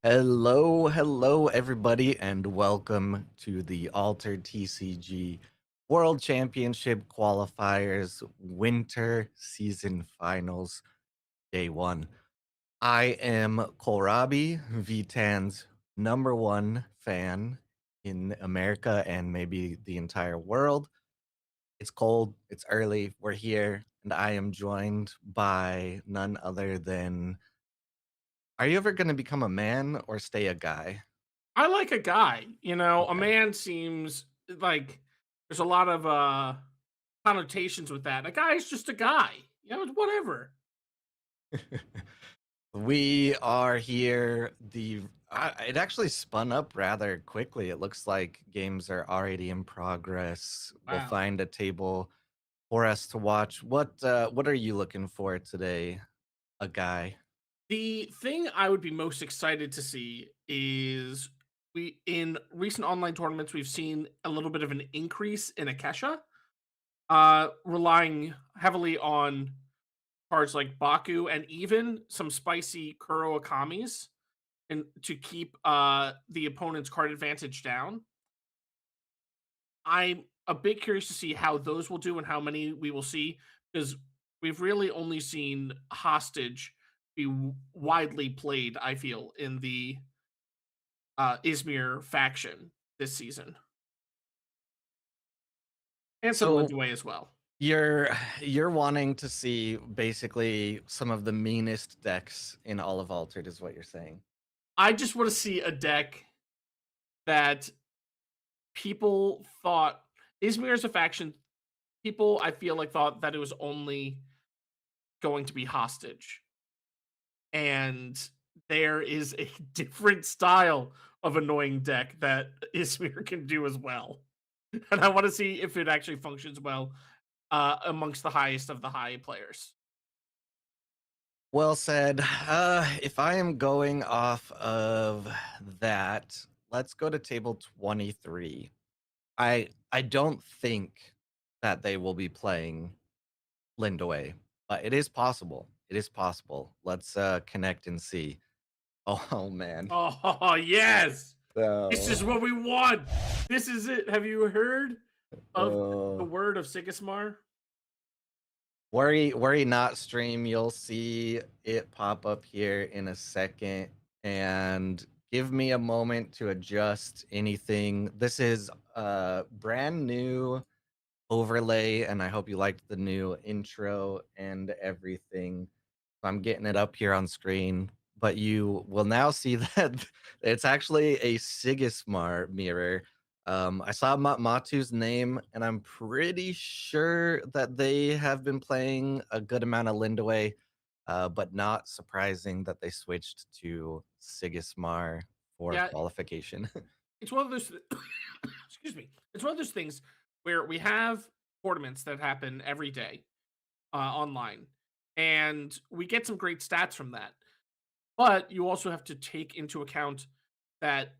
Hello, everybody, and welcome to the Altered TCG World Championship Qualifiers Winter Season Finals Day 1. I am Kohlrabi, VTan's number one fan in America and maybe the entire world. It's cold, it's early, we're here, and I am joined by none other than. Are you ever going to become a man or stay a guy? I like a guy, a Okay. man seems like there's a lot of connotations with that. A guy is just a guy. It's whatever. We are here. It actually spun up rather quickly. It looks like games are already in progress. We'll Wow. find a table for us to watch. What are you looking for today? A guy. The thing I would be most excited to see is we in recent online tournaments we've seen a little bit of an increase in Akesha, relying heavily on cards like Baku and even some spicy Kuro Akamis and to keep the opponent's card advantage down. I'm a bit curious to see how those will do and how many we will see because we've really only seen Hostage be widely played, I feel, in the Izmir faction this season and some So Lindway as well. you're you're wanting to see basically some of the meanest decks in all of Altered, is what you're saying. I just want to see a deck that people thought Izmir as a faction, people I feel like thought that it was only going to be Hostage. And there is a different style of annoying deck that Ismir can do as well. And I want to see if it actually functions well amongst the highest of the high players. Well said. If I am going off of that, let's go to table 23. I don't think that they will be playing Lindaway, but it is possible. It is possible. Let's connect and see. Oh man. Oh, yes. This So is what we want. This is it. Have you heard of the uh word of Sigismar? worry not, stream. You'll see it pop up here in a second, and give me a moment to adjust anything. This is brand new overlay, and I hope you liked the new intro and everything. I'm getting it up here on screen, but you will now see that it's actually a Sigismar mirror. I saw Matu's name, and I'm pretty sure that they have been playing a good amount of Lindaway, but not surprising that they switched to Sigismar for Yeah, qualification. it's one of those excuse me. It's one of those things where we have tournaments that happen every day online, and we get some great stats from that. But you also have to take into account that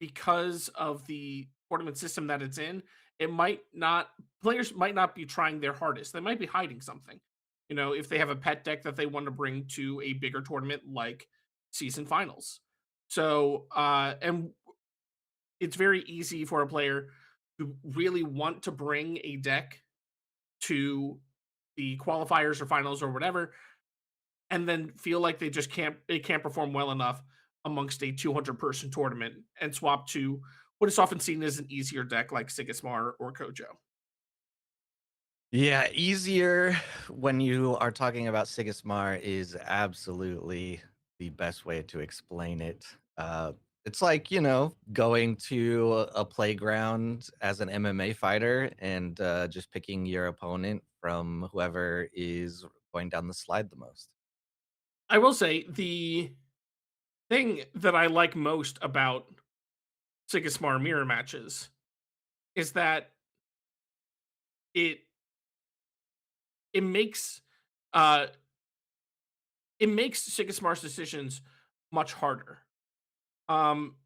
because of the tournament system that it's in, it might not players might not be trying their hardest. They might be hiding something. If they have a pet deck that they want to bring to a bigger tournament like season finals. So, and it's very easy for a player who really want to bring a deck to the qualifiers or finals or whatever and then feel like they can't perform well enough amongst a 200 person tournament and swap to what is often seen as an easier deck like Sigismar or Kojo. Yeah, easier when you are talking about Sigismar is absolutely the best way to explain it. It's like, going to a playground as an MMA fighter and just picking your opponent from whoever is going down the slide the most. I will say the thing that I like most about Sigismar mirror matches is that it it makes uh it makes Sigismar's decisions much harder. Um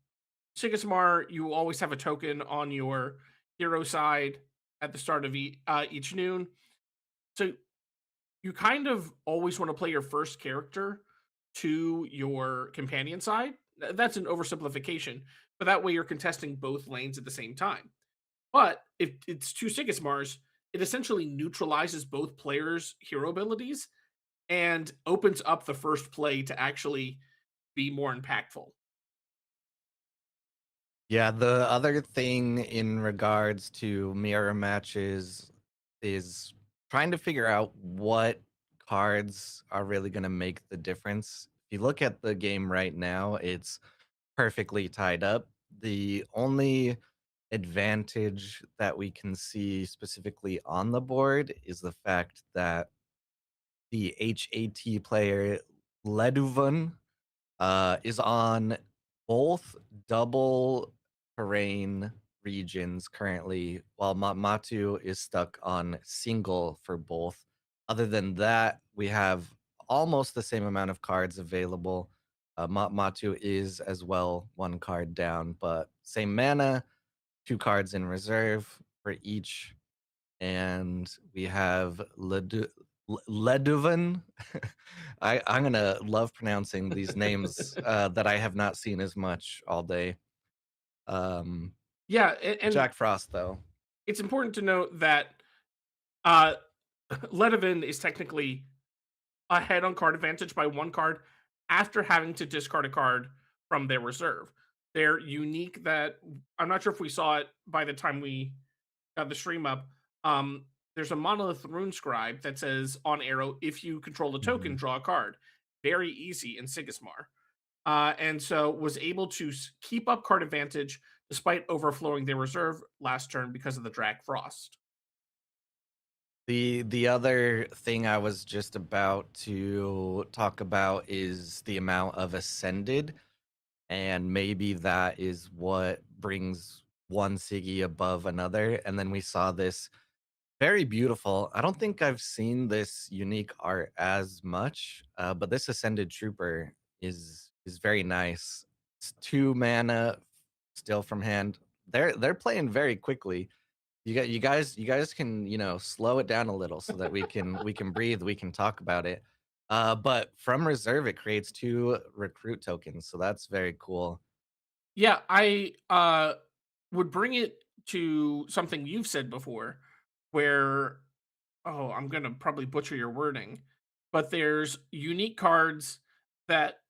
Sigismar, you always have a token on your hero side at the start of each noon. So you kind of always want to play your first character to your companion side. That's an oversimplification, but that way you're contesting both lanes at the same time. But if it's two Sigismars, it essentially neutralizes both players' hero abilities and opens up the first play to actually be more impactful. Yeah, the other thing in regards to mirror matches is trying to figure out what cards are really going to make the difference. If you look at the game right now, it's perfectly tied up. The only advantage that we can see specifically on the board is the fact that the HAT player Leduvun is on both double terrain regions currently, while Matu is stuck on single for both. Other than that, we have almost the same amount of cards available. Matu is as well one card down, but same mana, two cards in reserve for each, and we have Leduvan. I'm gonna love pronouncing these names that I have not seen as much all day. Um, Yeah, and Jack Frost, though. it's important to note that uh, Ledovin is technically ahead on card advantage by one card after having to discard a card from their reserve. They're unique that I'm not sure if we saw it by the time we got the stream up. Um, there's a monolith rune scribe that says on arrow, if you control a token, Mhm. draw a card. Very easy in Sigismar. And so was able to keep up card advantage despite overflowing their reserve last turn because of the Drag Frost. The other thing I was just about to talk about is the amount of ascended, and maybe that is what brings one Siggy above another. And then we saw this very beautiful. I don't think I've seen this unique art as much, but this Ascended Trooper is very nice. It's 2 mana, still from hand. They're playing very quickly. You guys can, slow it down a little so that we can breathe, we can talk about it. But from reserve, it creates 2 recruit tokens, so that's very cool. Yeah, I would bring it to something you've said before, where I'm gonna probably butcher your wording, but there's unique cards that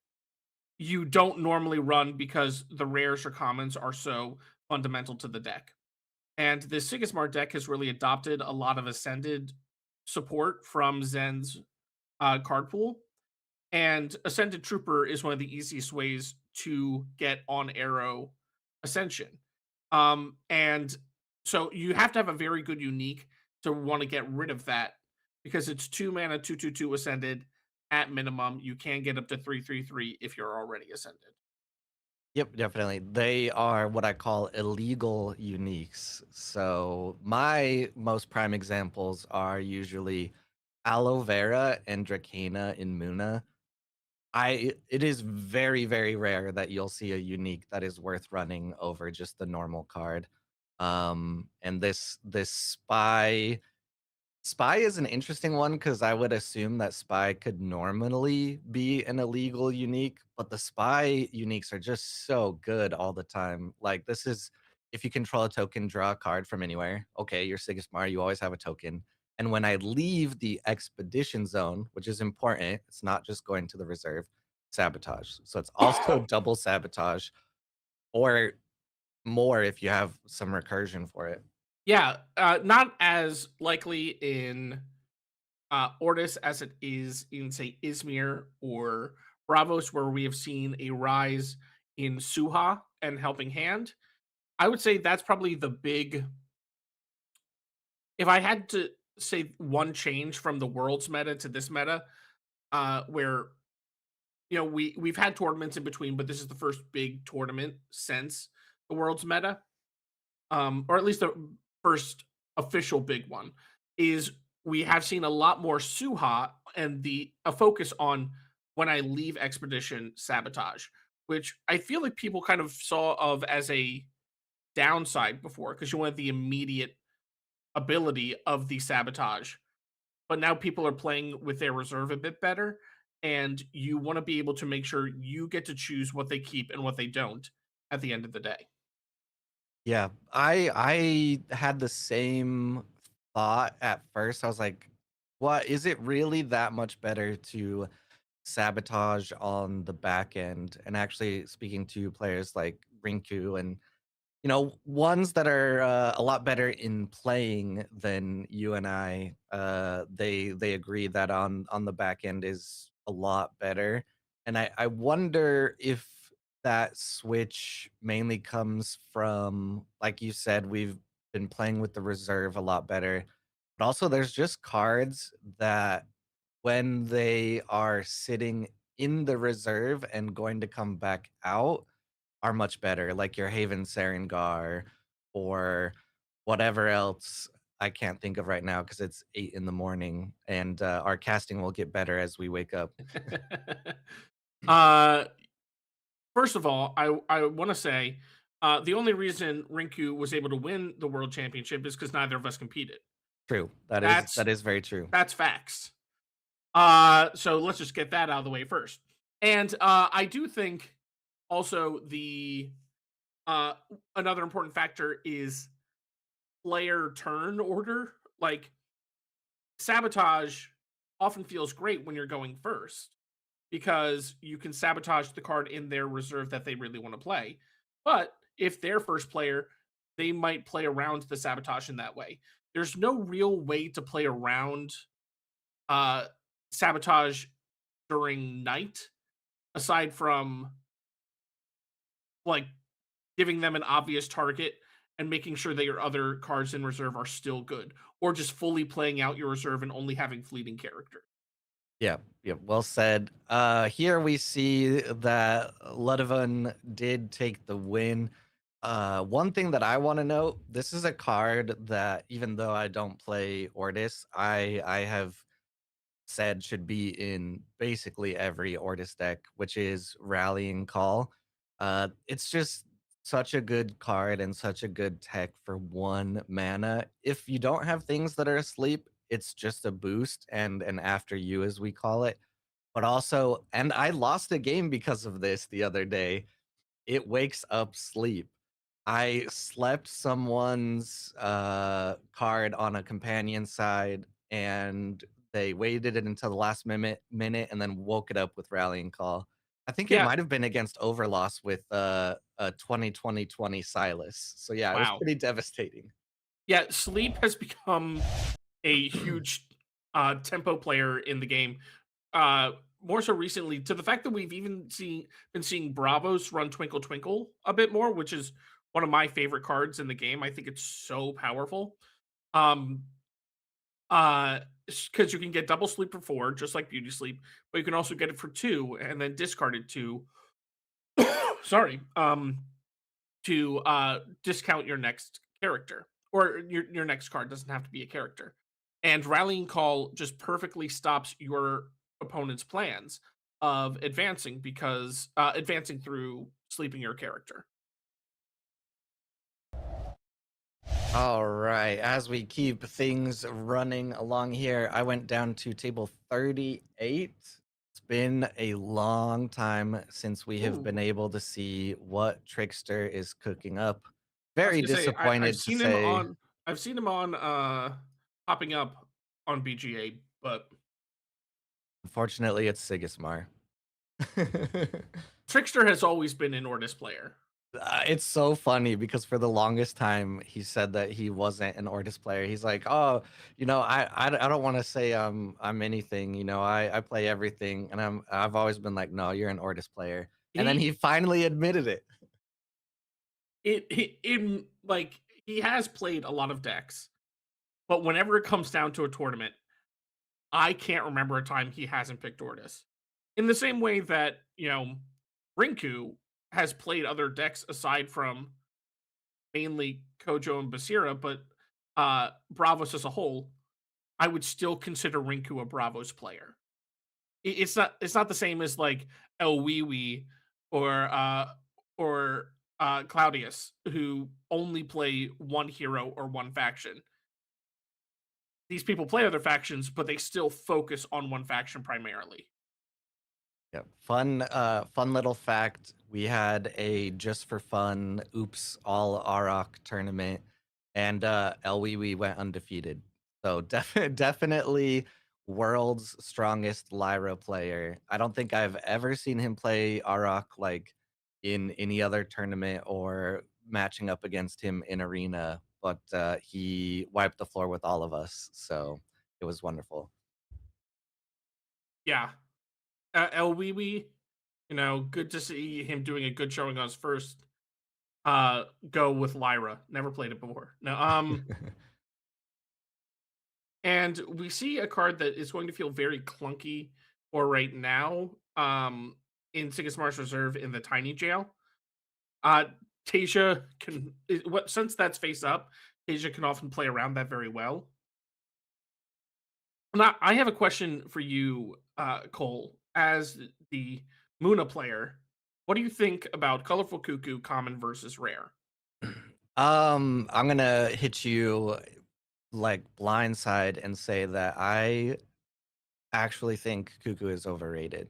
you don't normally run because the rares or commons are so fundamental to the deck. And the Sigismar deck has really adopted a lot of ascended support from Zen's card pool. And Ascended Trooper is one of the easiest ways to get on arrow ascension. And so you have to have a very good unique to want to get rid of that because it's 2 mana, 2/2/2 ascended at minimum. You can get up to 3/3/3 if you're already ascended. Yep, definitely. They are what I call illegal uniques. So my most prime examples are usually aloe vera and dracana in Muna. It is very, very rare that you'll see a unique that is worth running over just the normal card. And this Spy is an interesting one because I would assume that Spy could normally be an illegal unique, but the Spy uniques are just so good all the time. Like, this is if you control a token, draw a card from anywhere. Okay, you're Sigismar, you always have a token. And when I leave the expedition zone, which is important, it's not just going to the reserve, sabotage. So it's also double sabotage or more if you have some recursion for it. Yeah, not as likely in Ortis as it is in, say, Izmir or Bravos, where we have seen a rise in Suha and Helping Hand. I would say that's probably the big. If I had to say one change from the world's meta to this meta, where we've had tournaments in between, but this is the first big tournament since the world's meta, or at least the first official big one, is we have seen a lot more Suha and the a focus on when I leave expedition sabotage, which I feel like people kind of saw of as a downside before because you wanted the immediate ability of the sabotage, but now people are playing with their reserve a bit better, and you want to be able to make sure you get to choose what they keep and what they don't at the end of the day. Yeah, I had the same thought at first. I was like, "What is it really that much better to sabotage on the back end?" And actually speaking to players like Rinku and ones that are a lot better in playing than you and I, they agree that on the back end is a lot better, and I wonder if that switch mainly comes from, like you said, we've been playing with the reserve a lot better, but also there's just cards that when they are sitting in the reserve and going to come back out are much better, like your Haven Sarengar or whatever else I can't think of right now because it's 8 in the morning, and, our casting will get better as we wake up. uh, First of all, I want to say the only reason Rinku was able to win the world championship is because neither of us competed. True. That's That is very true. that's facts. So let's just get that out of the way first. And I do think also the uh, another important factor is player turn order. Like sabotage often feels great when you're going first because you can sabotage the card in their reserve that they really want to play. But if they're first player, they might play around the sabotage in that way. There's no real way to play around uh, sabotage during night aside from like giving them an obvious target and making sure that your other cards in reserve are still good, or just fully playing out your reserve and only having fleeting character. Yeah, yeah, well said. Here we see that Ludovan did take the win. One thing that I wanna note, this is a card that even though I don't play Ortis, I have said should be in basically every Ortis deck, which is Rallying Call. It's just such a good card and such a good tech for 1 mana. If you don't have things that are asleep, it's just a boost and an after you, as we call it. But also, and I lost a game because of this the other day. It wakes up sleep. I slept someone's, card on a companion side, and they waited it until the last minute and then woke it up with Rallying Call. I think it Yeah. might have been against Overloss with, 20 Silas. So, yeah, it was Wow. pretty devastating. Yeah. Sleep has become a huge tempo player in the game. Uh, More so recently, to the fact that we've even been seeing Bravos run Twinkle Twinkle a bit more, which is one of my favorite cards in the game. I think it's so powerful. Um, uh, because you can get double sleep for 4, just like Beauty Sleep, but you can also get it for 2 and then discard it to sorry, to discount your next character or your next card doesn't have to be a character. And Rallying Call just perfectly stops your opponent's plans of advancing because advancing through sleeping your character. All right. As we keep things running along here, I went down to table 38. It's been a long time since we have been Ooh, able to see what Trickster is cooking up. I was Very gonna say I've disappointed to seen him say. on popping up on BGA, but Unfortunately, it's Sigismar. Trickster has always been an Ortis player. It's so funny because for the longest time he said that he wasn't an Ortis player. He's like, "Oh, I don't want to say I'm anything. I play everything." And I've always been like, "No, you're an Ortis player." And then He he finally admitted it. in like he has played a lot of decks, but whenever it comes down to a tournament, I can't remember a time he hasn't picked Ortis. In the same way that, Rinku has played other decks aside from mainly Kojo and Basira, but Bravos as a whole, I would still consider Rinku a Bravos player. It's not the same as like El or Claudius, who only play one hero or one faction. These people play other factions, but they still focus on one faction primarily. Yeah, fun little fact. We had a just for fun oops all Arok tournament and LWW went undefeated. So definitely world's strongest Lyra player. I don't think I've ever seen him play Arok like in any other tournament or matching up against him in arena, but he wiped the floor with all of us. So it was wonderful. Yeah, Elwiwi, good to see him doing a good showing on his first go with Lyra. Never played it before. No, and we see a card that is going to feel very clunky for right now. In Sigismar's Reserve in the Tiny Jail. Uh, Tasia what since that's face up, Tasia can often play around that very well. Now, I have a question for you, Cole, as the Muna player. What do you think about Colorful Cuckoo, common versus rare? I'm gonna hit you like blindside and say that I actually think Cuckoo is overrated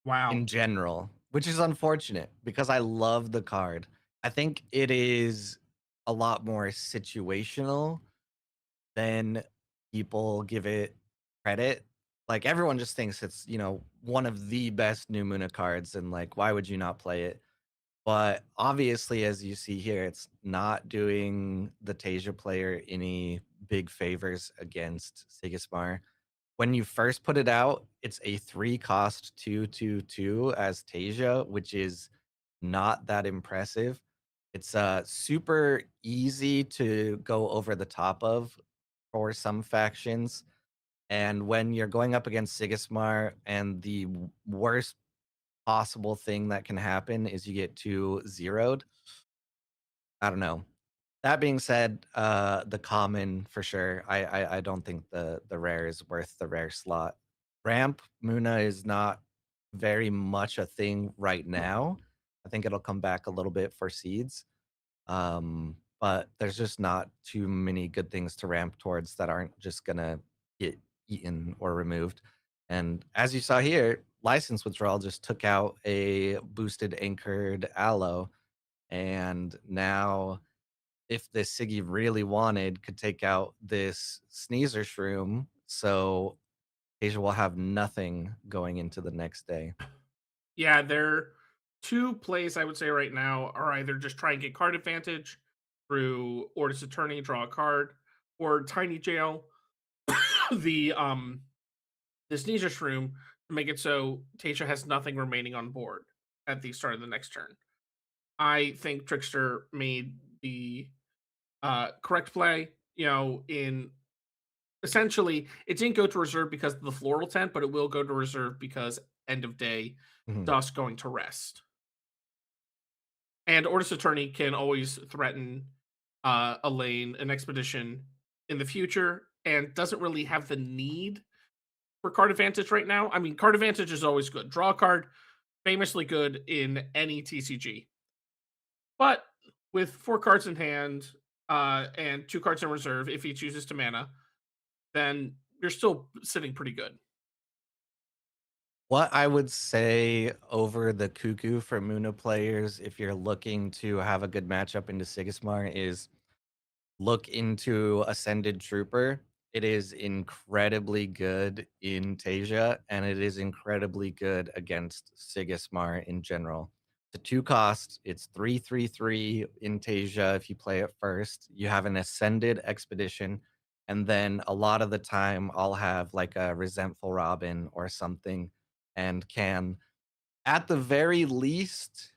Wow. in general, which is unfortunate because I love the card. I think it is a lot more situational than people give it credit. Like everyone just thinks it's, one of the best new Muna cards and like why would you not play it? But obviously, as you see here, it's not doing the Tasia player any big favors against Sigismar. When you first put it out, it's a 3 cost 2/2/2 as Tasia, which is not that impressive. It's super easy to go over the top of for some factions. And when you're going up against Sigismar and the worst possible thing that can happen is you get 2 zeroed. I don't know. That being said, the common for sure. I don't think the rare is worth the rare slot. Ramp Muna is not very much a thing right now. I think it'll come back a little bit for seeds. But there's just not too many good things to ramp towards that aren't just gonna get eaten or removed. And as you saw here, license withdrawal just took out a boosted anchored aloe, and now if this Siggy really wanted, could take out this sneezer shroom, so Asia will have nothing going into the next day. Yeah, there two plays I would say right now are either just try and get card advantage through Ortis Attorney, draw a card, or Tiny Jail, the Sneezer Shroom to make it so Tasha has nothing remaining on board at the start of the next turn. I think Trickster made the correct play. In essentially, it didn't go to reserve because of the floral tent, but it will go to reserve because end of day, Mhm. Dusk going to rest. And Ortis Attorney can always threaten a lane, an expedition in the future, and doesn't really have the need for card advantage right now. I mean, card advantage is always good. Draw a card, famously good in any TCG. But with 4 cards in hand and 2 cards in reserve, if he chooses to mana, then you're still sitting pretty good. What I would say over the Cuckoo for Muna players, if you're looking to have a good matchup into Sigismar, is look into Ascended Trooper. It is incredibly good in Tasia, and it is incredibly good against Sigismar in general. The 2 cost, it's 3/3/3 in Tasia if you play it first. You have an Ascended Expedition, and then a lot of the time I'll have like a Resentful Robin or something and can, at the very least,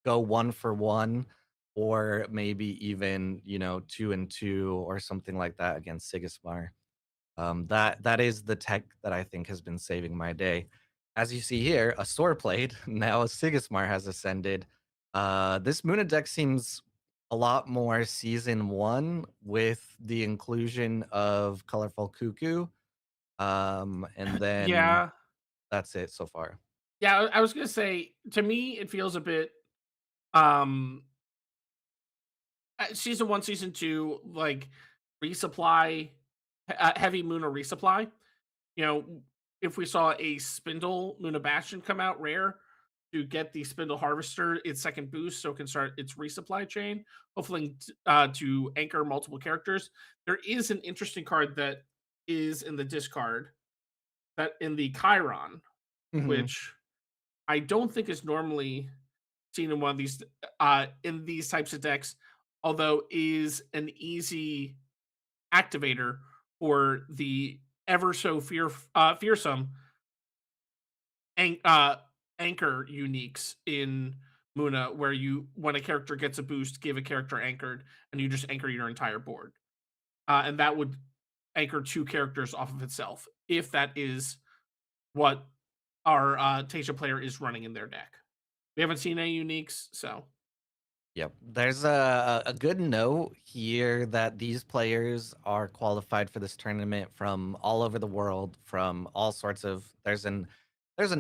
go 1 for 1 or maybe even, 2 and 2 or something like that against Sigismar. That is the tech that I think has been saving my day. As you see here, a Sore played, now Sigismar has ascended. This Muna deck seems a lot more season 1 with the inclusion of Colorful Cuckoo, and then Yeah. that's it so far. Yeah, I was gonna say, to me, it feels a bit um season one, season two, like resupply, heavy Moon or resupply. You know, if we saw a Spindle Luna Bastion come out rare to get the Spindle Harvester its second boost so it can start its resupply chain, hopefully to anchor multiple characters. There is an interesting card that is in the discard that in the Chiron, Mhm. which I don't think is normally seen in one of these in these types of decks, although is an easy activator for the ever so fearsome an- uh, anchor uniques in Muna, where you when a character gets a boost, give a character anchored, and you just anchor your entire board, and that would anchor two characters off of itself if that is what our Tasha player is running in their deck. We haven't seen any uniques, so Yep. There's a good note here that these players are qualified for this tournament from all over the world, from all sorts of there's an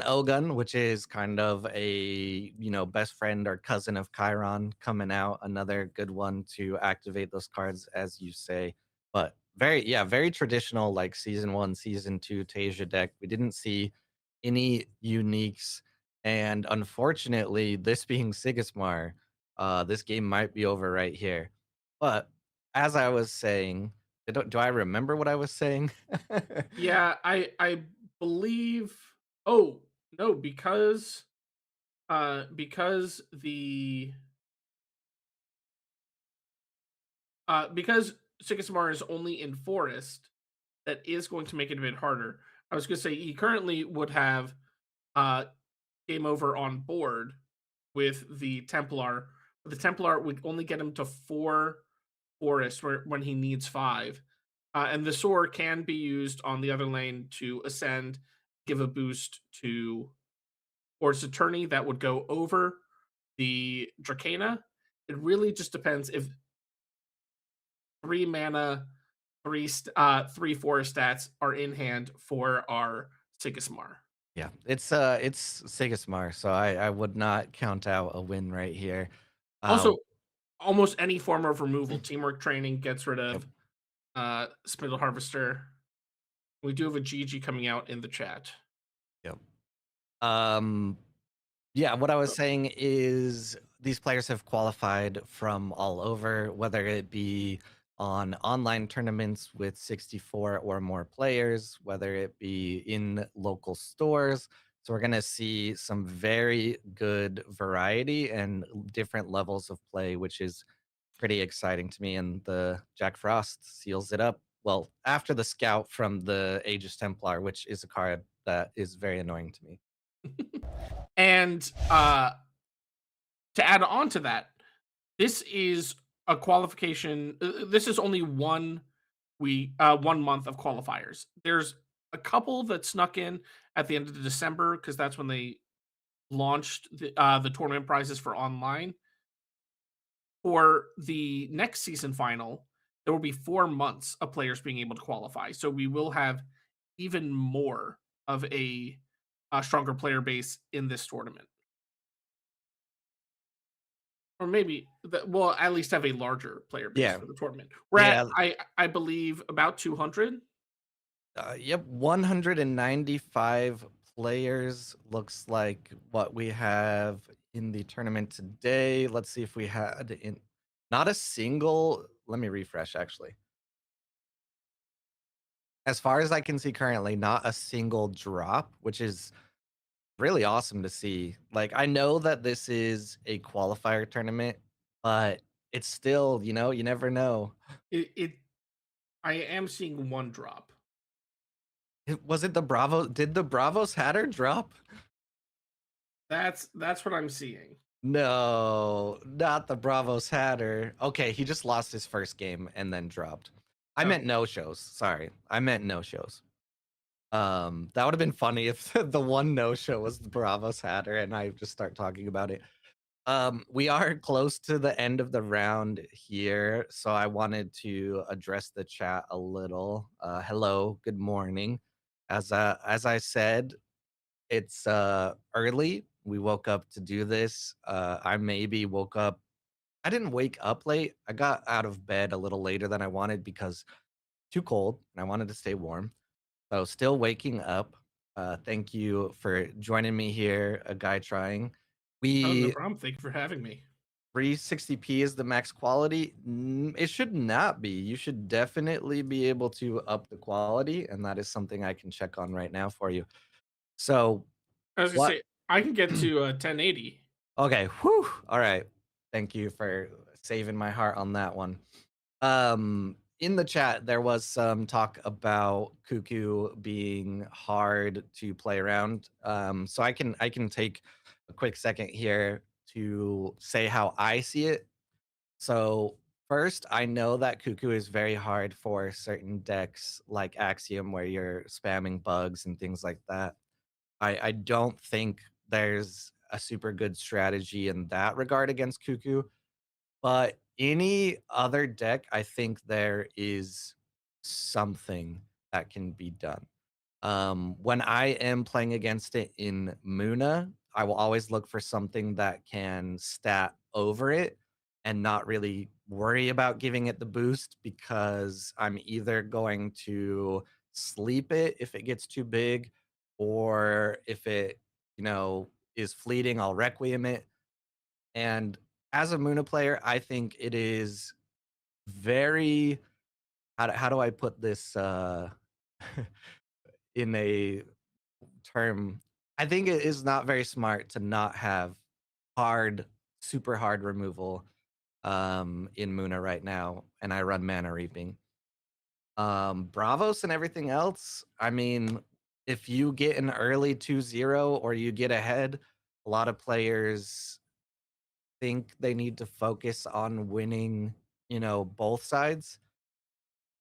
Ogun, which is kind of a best friend or cousin of Chiron coming out, another good one to activate those cards, as you say. But very traditional like season one, season two Tasia deck. We didn't see any uniques. And unfortunately, this being Sigismar, this game might be over right here. But as I was saying, do I remember what I was saying? yeah, I believe. Oh no, because because Sigismar is only in forest, that is going to make it a bit harder. I was going to say he currently would have uh, game over on board with the Templar. But the Templar would only get him to four forests when he needs five. And the sword can be used on the other lane to ascend, give a boost to Or's Attorney that would go over the Dracana. It really just depends if 3 mana, three forest stats are in hand for our Sigismar. Yeah, it's Sigismar, so I would not count out a win right here. Uh, Also, almost any form of removal, teamwork training gets rid yep, of Spindle Harvester. We do have a GG coming out in the chat. yep. Um, Yeah, what I was So, saying is these players have qualified from all over, whether it be on online tournaments with 64 or more players, whether it be in local stores. So we're going to see some very good variety and different levels of play, which is pretty exciting to me. And the Jack Frost seals it up. Well, after the scout from the Aegis Templar, which is a card that is very annoying to me. and to add on to that, this is a qualification. This is only 1 month of qualifiers. There's a couple that snuck in at the end of December because that's when they launched the tournament prizes for online. For the next season final, there will be 4 months of players being able to qualify. So we will have even more of a stronger player base in this tournament. Or maybe we'll at least have a larger player base Yeah. for the tournament. We're at, Yeah, I believe, about 200. yep, 195 players looks like what we have in the tournament today. Let's see if we had in not a single, let me refresh actually. As far as I can see currently, not a single drop, which is really awesome to see. Like I know that this is a qualifier tournament, but it's still, you never know. It I am seeing one drop. Was it the Bravo? Did the Bravos Hatter drop? That's what I'm seeing. No, not the Bravos Hatter. Okay, he just lost his first game and then dropped. I Oh, meant no shows. Sorry. I meant no shows. That would have been funny if the one no show was the Bravos Hatter and I just start talking about it. We are close to the end of the round here, so I wanted to address the chat a little. Hello, good morning. As I said, it's early. We woke up to do this. I maybe woke up I didn't wake up late. I got out of bed a little later than I wanted because too cold and I wanted to stay warm. So still waking up. Thank you for joining me here, a guy trying. Oh, no We problem. Thank you for having me. 360p is the max quality. It should not be. You should definitely be able to up the quality, and that is something I can check on right now for you. So, I was gonna what? say I can get to 1080. Okay, whew. All right. Thank you for saving my heart on that one. In the chat, there was some talk about Cuckoo being hard to play around. So I can take a quick second here to say how I see it. So first, I know that Cuckoo is very hard for certain decks like Axiom, where you're spamming bugs and things like that. I don't think there's a super good strategy in that regard against Cuckoo. But any other deck, I think there is something that can be done. When I am playing against it in Muna, I will always look for something that can stat over it and not really worry about giving it the boost because I'm either going to sleep it if it gets too big, or if it, is fleeting, I'll Requiem it. And as a Muna player, I think it is very how do I put this in a term? I think it is not very smart to not have hard, super hard removal in Muna right now, and I run Mana Reaping. Bravos and everything else, I mean, if you get an early 2-0 or you get ahead, a lot of players think they need to focus on winning, both sides.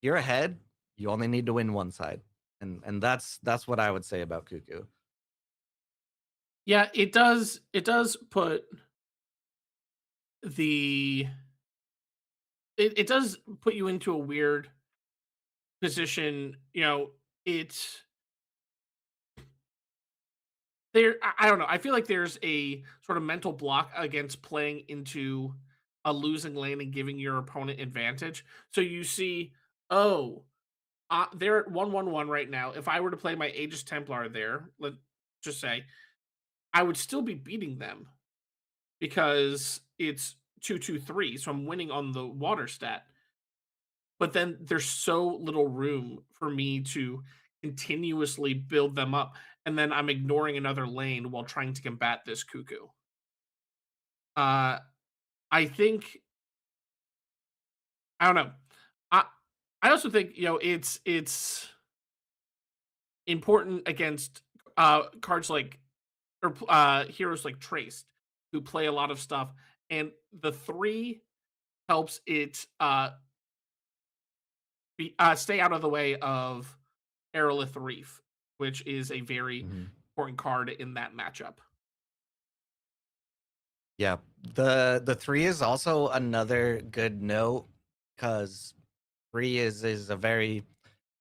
You're ahead, you only need to win one side. And that's what I would say about Cuckoo. Yeah, it does put the it does put you into a weird position. It's there. I don't know. I feel like there's a sort of mental block against playing into a losing lane and giving your opponent advantage. So you see, oh, they're at 1-1-1 right now. If I were to play my Aegis Templar there, let's just say, I would still be beating them because it's 2-2-3. So I'm winning on the water stat. But then there's so little room for me to continuously build them up. And then I'm ignoring another lane while trying to combat this cuckoo. Uh, I think, I don't know. I, I also think, it's important against cards like or heroes like Traced, who play a lot of stuff, and the three helps it stay out of the way of Aerolith Reef, which is a very Mhm. important card in that matchup. Yeah. The 3 is also another good note because 3 is a very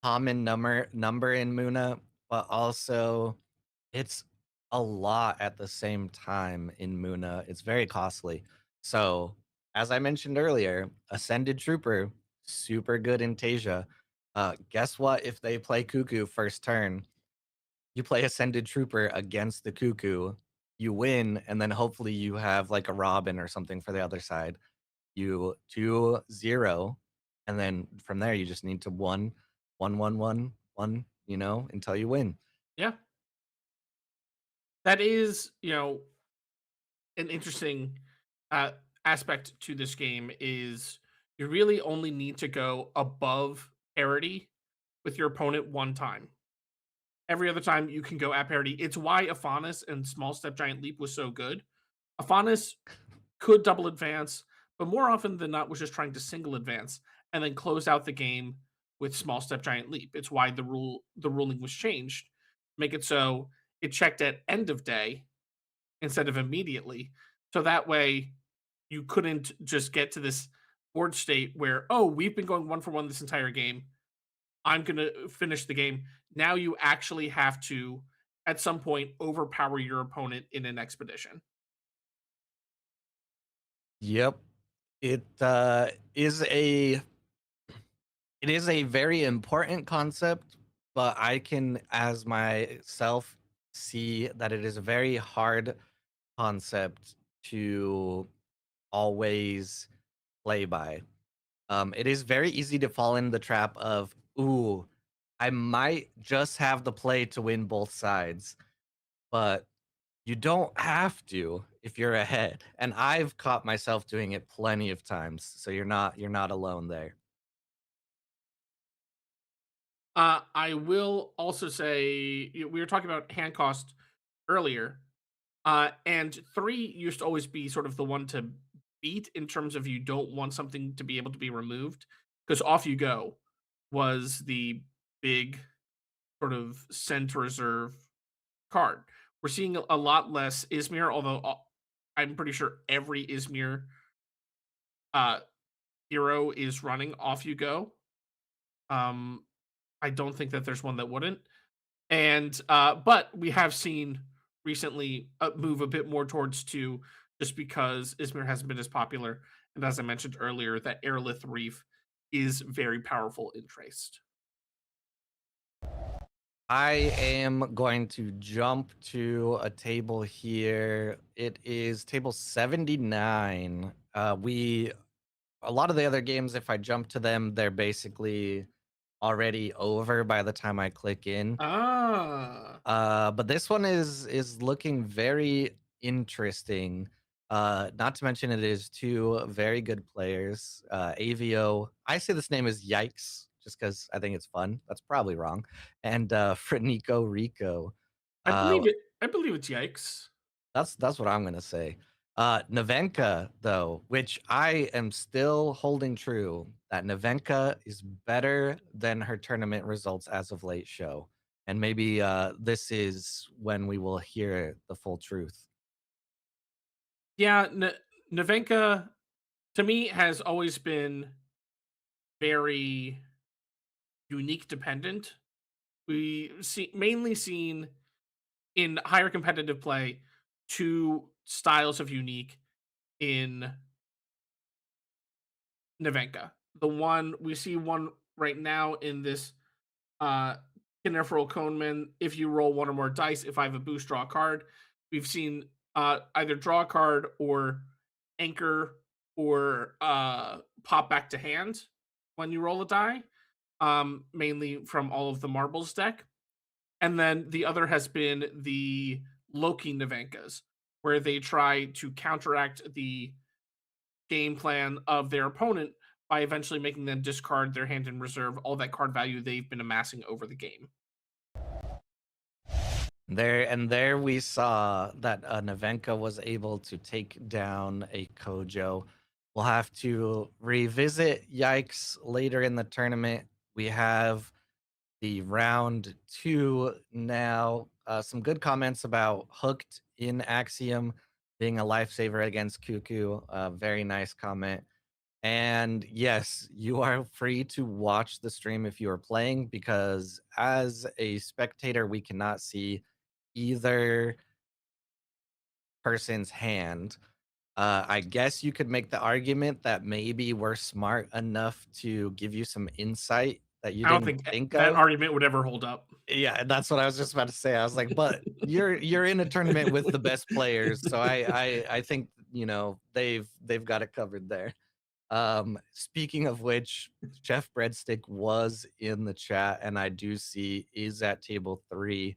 common number in Muna, but also it's a lot at the same time in Muna. It's very costly. So, as I mentioned earlier, Ascended Trooper, super good in Tasia. Guess what? If they play Cuckoo first turn, you play Ascended Trooper against the Cuckoo, you win, and then hopefully you have like a Robin or something for the other side. You 2-0, and then from there you just need to 1-1-1-1, until you win. Yeah, that is, an interesting uh, aspect to this game is you really only need to go above parity with your opponent one time. Every other time you can go at parity. It's why Afanis and Small Step Giant Leap was so good. Afanis could double advance, but more often than not was just trying to single advance and then close out the game with Small Step Giant Leap. It's why the ruling was changed, make it so it checked at end of day instead of immediately. So that way you couldn't just get to this board state where, oh, we've been going 1-for-1 this entire game. I'm going to finish the game. Now you actually have to, at some point, overpower your opponent in an expedition. Yep. It is a very important concept, but I can, as myself, see that it is a very hard concept to always play by. It is very easy to fall in the trap of, ooh, I might just have the play to win both sides, but you don't have to if you're ahead. And I've caught myself doing it plenty of times. So you're not alone there. I will also say we were talking about hand cost earlier, and 3 used to always be sort of the one to beat in terms of you don't want something to be able to be removed because Off You Go was the big sort of send to reserve card. We're seeing a lot less Izmir, although I'm pretty sure every Izmir uh, hero is running Off You Go. Um, I don't think that there's one that wouldn't. And but we have seen recently move a bit more towards 2 just because Izmir hasn't been as popular. And as I mentioned earlier, that Airlith Reef is very powerful in Traced. I am going to jump to a table here. It is table 79. We A lot of the other games, if I jump to them, they're basically already over by the time I click in. Ah, But this one is looking very interesting. Not to mention it is two very good players. AVO, I say this name is Yikes just because I think it's fun. That's probably wrong. And Frenico Rico. I Uh, believe it. I believe it's Yikes. that's what I'm gonna say. Nevenka, though, which I am still holding true, that Nevenka is better than her tournament results as of late show. And maybe this is when we will hear the full truth. Yeah, Navenka to me has always been very unique dependent. We see mainly seen in higher competitive play 2 styles of unique in Navenka. The one we see one right now in this uh Kinefral Coneman. If you roll 1 or more dice, if I have a boost, draw a card. We've seen either draw a card or anchor or pop back to hand when you roll a die, mainly from all of the marbles deck. And then the other has been the Loki Navenkas, where they try to counteract the game plan of their opponent by eventually making them discard their hand in reserve all that card value they've been amassing over the game. There we saw that Nevenka was able to take down a Kojo. We'll have to revisit Yikes later in the tournament. We have the round two now. Some good comments about Hooked in Axiom being a lifesaver against Cuckoo. Very nice comment. And yes, you are free to watch the stream if you are playing because as a spectator, we cannot see either person's hand. I guess you could make the argument that maybe we're smart enough to give you some insight that you I don't didn't think think that of. argument would ever hold up. Yeah, and that's what I was just about to say. I was like, but you're in a tournament with the best players, so I think they've got it covered there. Speaking of which, Chef Breadstick was in the chat, and I do see is at table 3.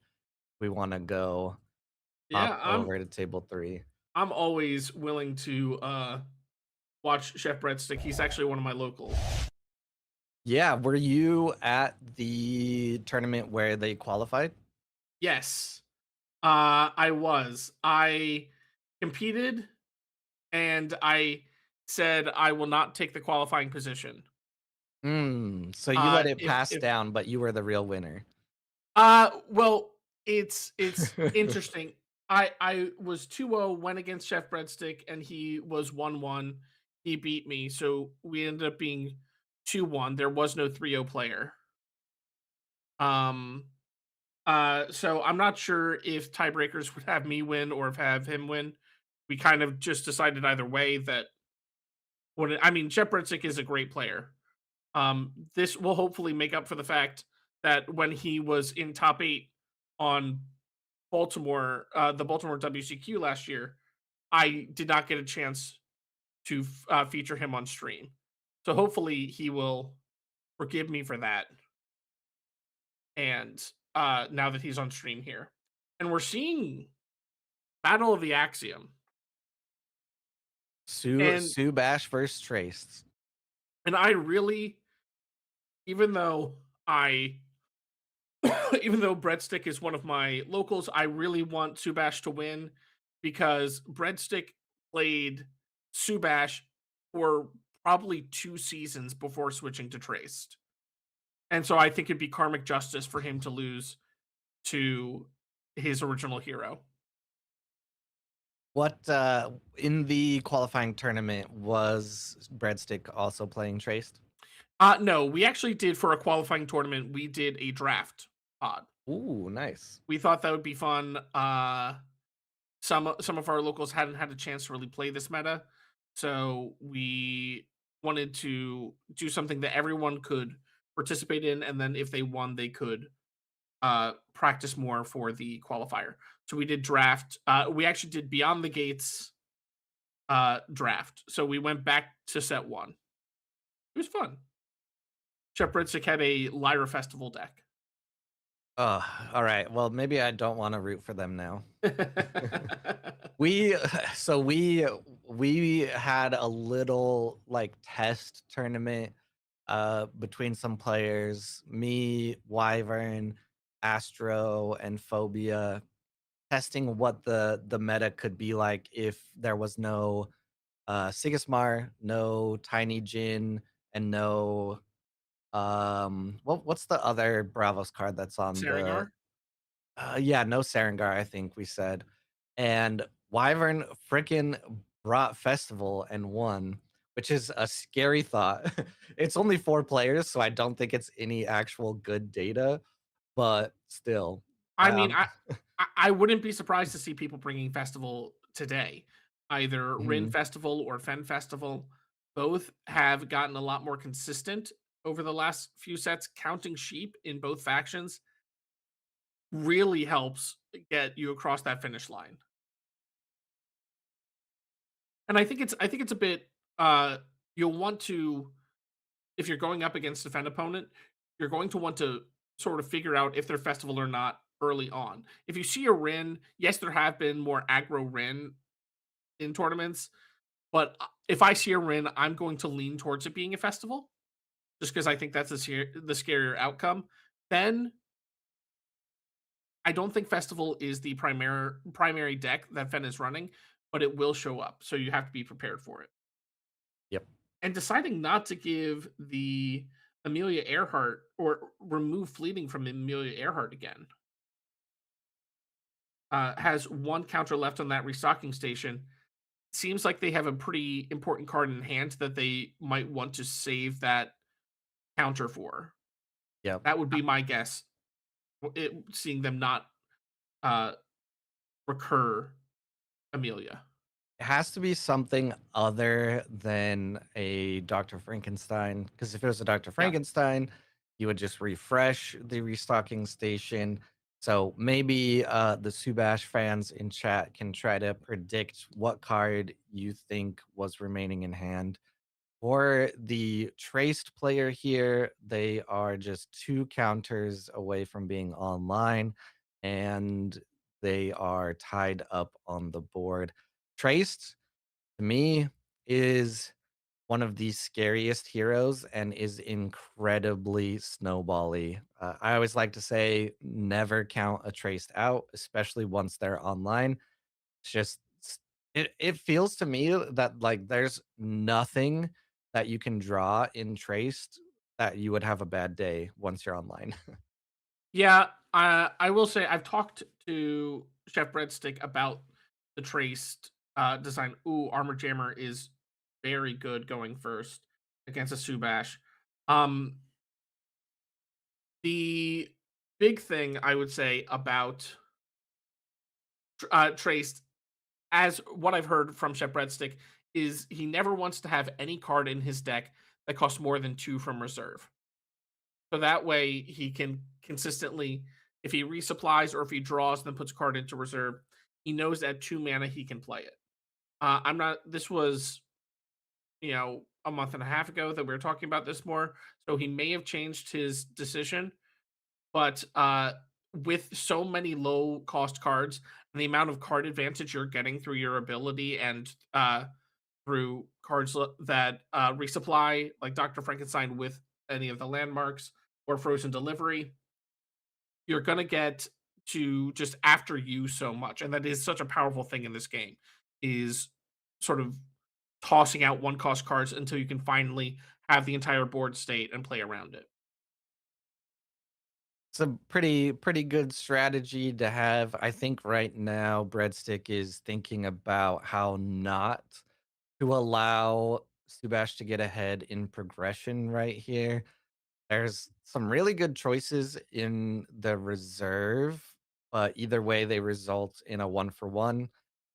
We want to go hop Yeah, over to table 3. I'm always willing to watch Chef Breadstick. He's actually one of my locals. Yeah, were you at the tournament where they qualified? Yes, I was. I competed and I said I will not take the qualifying position. So you let it pass If down, but you were the real winner. well, it's interesting. I was 2-0, went against Chef Breadstick, and he was 1-1. He beat me, so we ended up being 2-1. There was no 3-0 player. Um, so I'm not sure if tiebreakers would have me win or if have him win. We kind of just decided either way that I mean, Chef Breadstick is a great player. This will hopefully make up for the fact that when he was in top 8 on Baltimore, the Baltimore WCQ last year, I did not get a chance to feature him on stream. So hopefully he will forgive me for that. And now that he's on stream here, and we're seeing Battle of the Axiom, and Sue Bash versus Trace. I really, even though I even though Breadstick is one of my locals, I really want Subash to win because Breadstick played Subash for probably 2 seasons before switching to Traced. And so I think it'd be karmic justice for him to lose to his original hero. What in the qualifying tournament was Breadstick also playing Traced? No, we actually did for a qualifying tournament, we did a draft pod. Ooh, nice. We thought that would be fun. Some of our locals hadn't had a chance to really play this meta, so we wanted to do something that everyone could participate in, and then if they won, they could practice more for the qualifier. So we did draft. We actually did Beyond the Gates draft. So we went back to set one. It was fun. Shepardsick had a Lyra Festival deck. Oh, all right. Well, maybe I don't want to root for them now. We so we had a little like test tournament between some players, me, Wyvern, Astro, and Phobia, testing what the meta could be like if there was no Sigismar, no Tiny Jin, and no what's the other Bravos card that's on the Sarangar? yeah, no Sarangar, I think we said. And Wyvern freaking brought Festival and won, which is a scary thought. It's only 4 players, so I don't think it's any actual good data, but still. I mean, Um, I wouldn't be surprised to see people bringing Festival today. Either Rin mhm, Festival or Fen Festival. Both have gotten a lot more consistent over the last few sets. Counting sheep in both factions really helps get you across that finish line. And I think it's a bit you'll want to, if you're going up against a Fen opponent, you're going to want to sort of figure out if they're festival or not early on. If you see a Rin, yes, there have been more aggro Rin in tournaments, but if I see a Rin, I'm going to lean towards it being a festival just because I think that's the scarier outcome. Then I don't think festival is the primary deck that Fen is running, but it will show up, so you have to be prepared for it. yep. And deciding not to give the Amelia Earhart or remove fleeting from Amelia Earhart again has 1 counter left on that restocking station. Seems like they have a pretty important card in hand that they might want to save that counter for. Yep. That would be my guess. Seeing them not uh, recur Amelia. It has to be something other than a Dr. Frankenstein, because if it was a Dr. Yeah. Frankenstein, you would just refresh the restocking station. So maybe the Subash fans in chat can try to predict what card you think was remaining in hand. For the traced player here, they are just 2 counters away from being online, and they are tied up on the board. Traced, to me, is one of the scariest heroes and is incredibly snowbally. I always like to say, never count a traced out, especially once they're online. It's just it feels to me that, like, there's nothing that you can draw in Traced that you would have a bad day once you're online. Yeah, I will say I've talked to Chef Breadstick about the traced design. Ooh, Armor Jammer is very good going first against a Subash. Um, the big thing I would say about traced, as what I've heard from Chef Breadstick, is he never wants to have any card in his deck that costs more than 2 from reserve. So that way he can consistently, if he resupplies or if he draws and then puts a card into reserve, he knows that 2 mana he can play it. I'm not. This was a month and a half ago that we were talking about this more, so he may have changed his decision. But with so many low cost cards and the amount of card advantage you're getting through your ability and through cards that resupply, like Dr. Frankenstein with any of the landmarks or Frozen Delivery, you're going to get to just after you so much. And that is such a powerful thing in this game, is sort of tossing out one cost cards until you can finally have the entire board state and play around it. It's a pretty good strategy to have. I think right now Breadstick is thinking about how not to allow Subash to get ahead in progression right here. There's some really good choices in the reserve, but either way they result in a 1 for 1.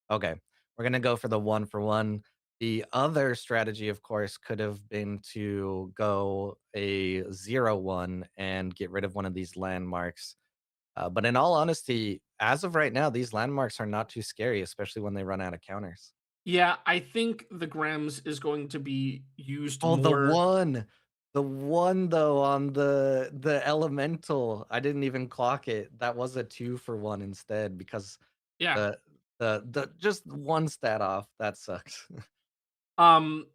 Okay, we're gonna go for the 1 for 1. The other strategy, of course, could have been to go a 0-1 and get rid of one of these landmarks. But in all honesty, as of right now, these landmarks are not too scary, especially when they run out of counters. Yeah, I think the Grems is going to be used Oh, more. the one though on the elemental, I didn't even clock it. That was a 2 for 1 instead because Yeah. the the just one stat off. That sucks. Um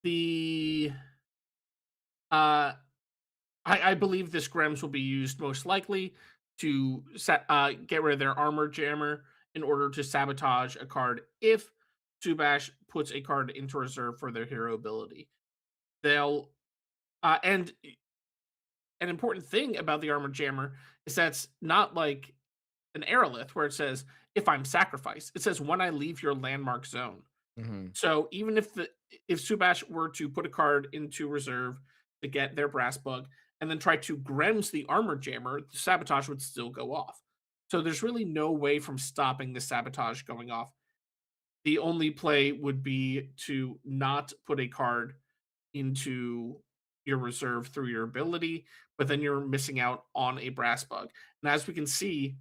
the uh I believe this Grems will be used most likely to get rid of their armor jammer in order to sabotage a card if Subash puts a card into reserve for their hero ability. They'll and an important thing about the armor jammer is that's not like an aerolith where it says if I'm sacrificed. It says when I leave your landmark zone. Mhm. So even if Subash were to put a card into reserve to get their brass bug and then try to Grems the armor jammer, the sabotage would still go off. So there's really no way from stopping the sabotage going off. The only play would be to not put a card into your reserve through your ability, but then you're missing out on a brass bug. And as we can see,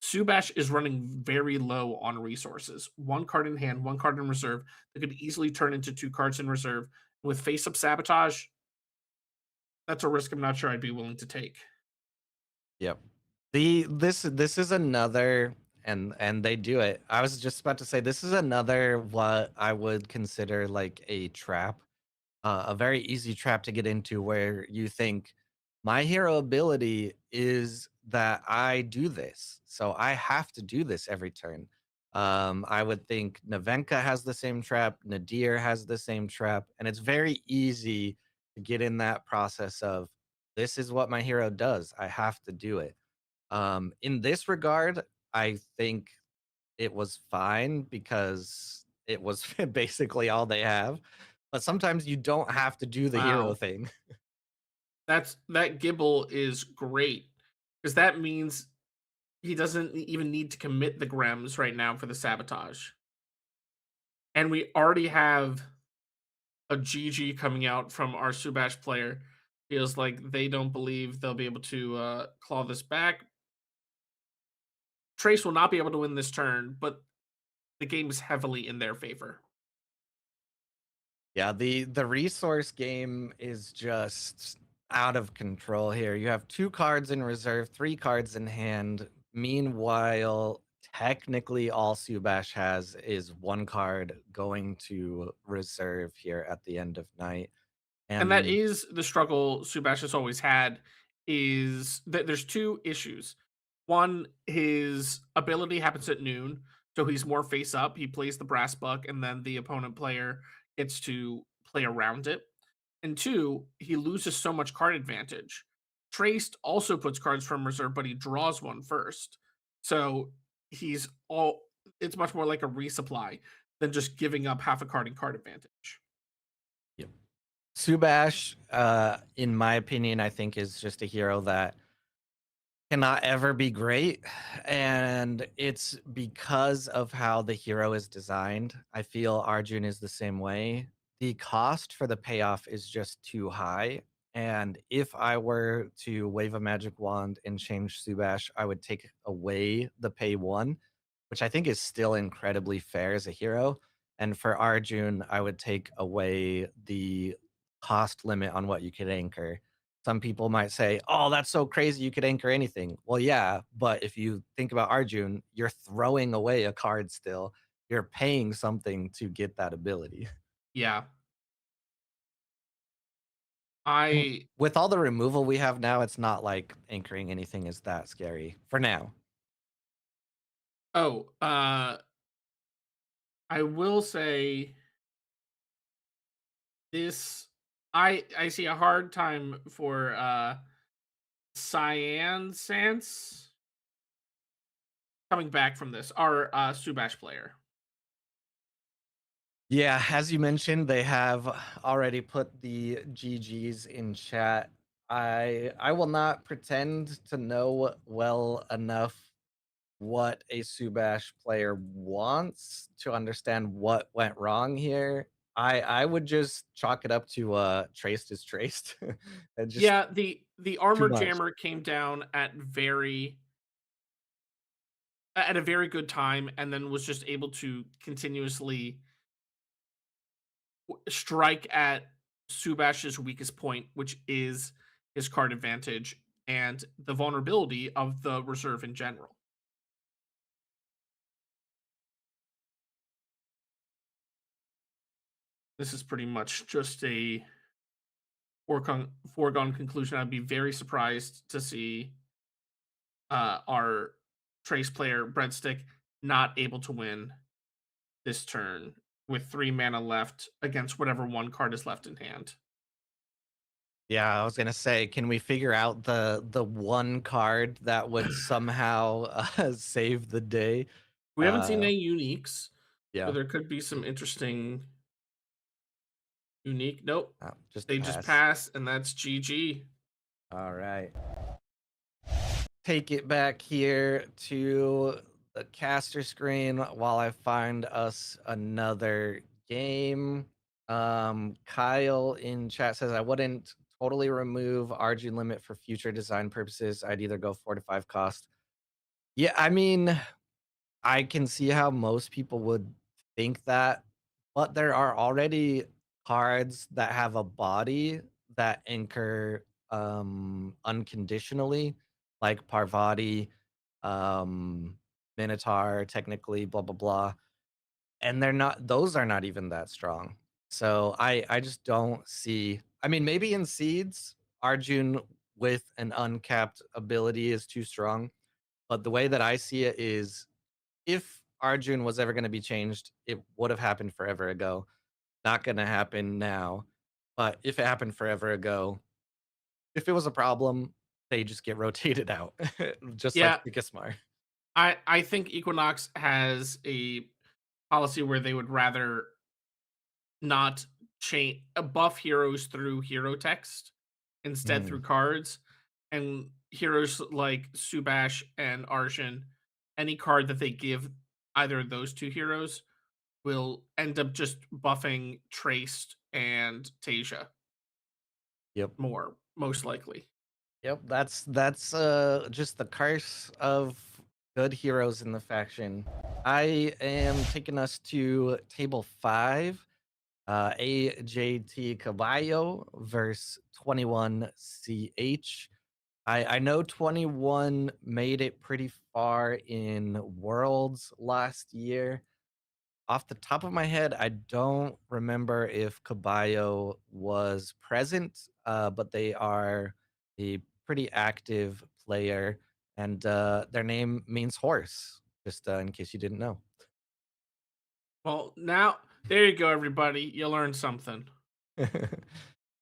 Subash is running very low on resources. One card in hand, one card in reserve that could easily turn into two cards in reserve. With face up sabotage, that's a risk I'm not sure I'd be willing to take. Yep. This is another and they do it. I was just about to say this is another what I would consider like a trap, a very easy trap to get into where you think my hero ability is that I do this, so I have to do this every turn. I would think Navenka has the same trap, Nadir has the same trap, and it's very easy to get in that process of this is what my hero does. I have to do it. In this regard, I think it was fine because it was basically all they have. But sometimes you don't have to do the hero Wow. thing. That Gibble is great because that means he doesn't even need to commit the Grems right now for the sabotage. And we already have a GG coming out from our Subash player. Feels like they don't believe they'll be able to claw this back. Trace will not be able to win this turn, but the game is heavily in their favor. Yeah, the resource game is just out of control here. You have 2 cards in reserve, 3 cards in hand. Meanwhile, technically all Subash has is 1 card going to reserve here at the end of night. And that And is the struggle Subash has always had, is that there's two issues. One, his ability happens at noon, so he's more face up. He plays the brass buck, and then the opponent player gets to play around it. And two, he loses so much card advantage. Traced also puts cards from reserve, but he draws one first. So he's all it's much more like a resupply than just giving up half a card in card advantage. Subash, in my opinion, I think is just a hero that cannot ever be great. And it's because of how the hero is designed. I feel Arjun is the same way. The cost for the payoff is just too high. And if I were to wave a magic wand and change Subash, I would take away the pay one, which I think is still incredibly fair as a hero. And for Arjun, I would take away the cost limit on what you could anchor. Some people might say, "Oh, that's so crazy, you could anchor anything." Well, yeah, but if you think about Arjun, you're throwing away a card still. You're paying something to get that ability. Yeah. And I with all the removal we have now, it's not like anchoring anything is that scary for now. oh, I will say this I see a hard time for Cyan Sans coming back from this, our Subash player. Yeah, as you mentioned, they have already put the GGs in chat. I will not pretend to know well enough what a Subash player wants to understand what went wrong here. I would just chalk it up to traced is traced. And just Yeah, the too armor much. jammer came down at a very good time, and then was just able to continuously strike at Subash's weakest point, which is his card advantage and the vulnerability of the reserve in general. This is pretty much just a foregone conclusion. I'd be very surprised to see our Trace player Breadstick not able to win this turn with 3 mana left against whatever one card is left in hand. Yeah, I was gonna say, can we figure out the one card that would somehow save the day? We haven't seen Uh, any uniques, so yeah, there could be some interesting unique. Nope, just a they just pass. pass, and that's GG. All right, take it back here to the caster screen while I find us another game. Kyle in chat says I wouldn't totally remove Arjun limit for future design purposes. I'd either go 4 to 5 cost. Yeah, I mean, I can see how most people would think that, but there are already cards that have a body that anchor unconditionally, like Parvati, um, Minotaur, technically, blah blah blah. And those are not even that strong. So I just don't see. I mean, maybe in seeds, Arjun with an uncapped ability is too strong. But the way that I see it is if Arjun was ever gonna be changed, it would have happened forever ago. Not gonna happen now, but if it happened forever ago, if it was a problem, they just get rotated out, just like Yeah, Pikasmar. I think Equinox has a policy where they would rather not change buff heroes through hero text instead through Mhm. cards, and heroes like Subash and Arshan, any card that they give either of those two heroes will end up just buffing Traced and Tasia Yep. more, most likely. Yep, just the curse of good heroes in the faction. I am taking us to table 5. AJT Caballo versus 21CH. I know 21 made it pretty far in Worlds last year. Off the top of my head, I don't remember if Caballo was present, but they are a pretty active player, and their name means horse, just in case you didn't know. Well, now there you go, everybody. You learned something.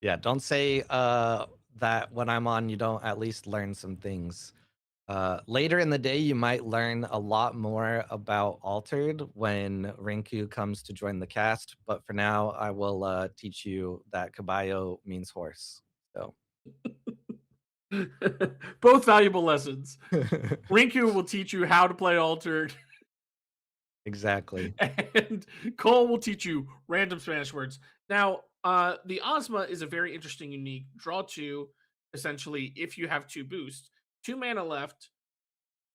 Yeah, don't say that when I'm on, you don't at least learn some things. Later in the day, you might learn a lot more about Altered when Rinku comes to join the cast. But for now, I will teach you that Caballo means horse. So, Both valuable lessons. Rinku will teach you how to play Altered, exactly. and Cole will teach you random Spanish words. Now, The Ozma is a very interesting, unique draw two. Essentially, if you have two boosts, 2 mana left,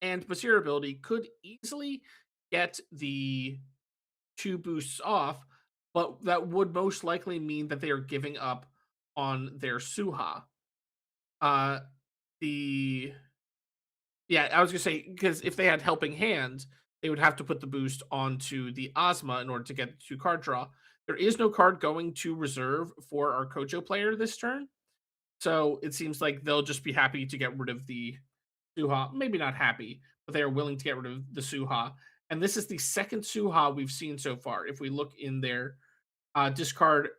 and Basir ability could easily get the two boosts off, but that would most likely mean that they are giving up on their Suha. Uh, the Yeah, I was gonna say because if they had helping hand, they would have to put the boost onto the Ozma in order to get the two card draw. There is no card going to reserve for our Kojo player this turn, so it seems like they'll just be happy to get rid of the Suha. Maybe not happy, but they are willing to get rid of the Suha. And this is the second Suha we've seen so far. If we look in their discard,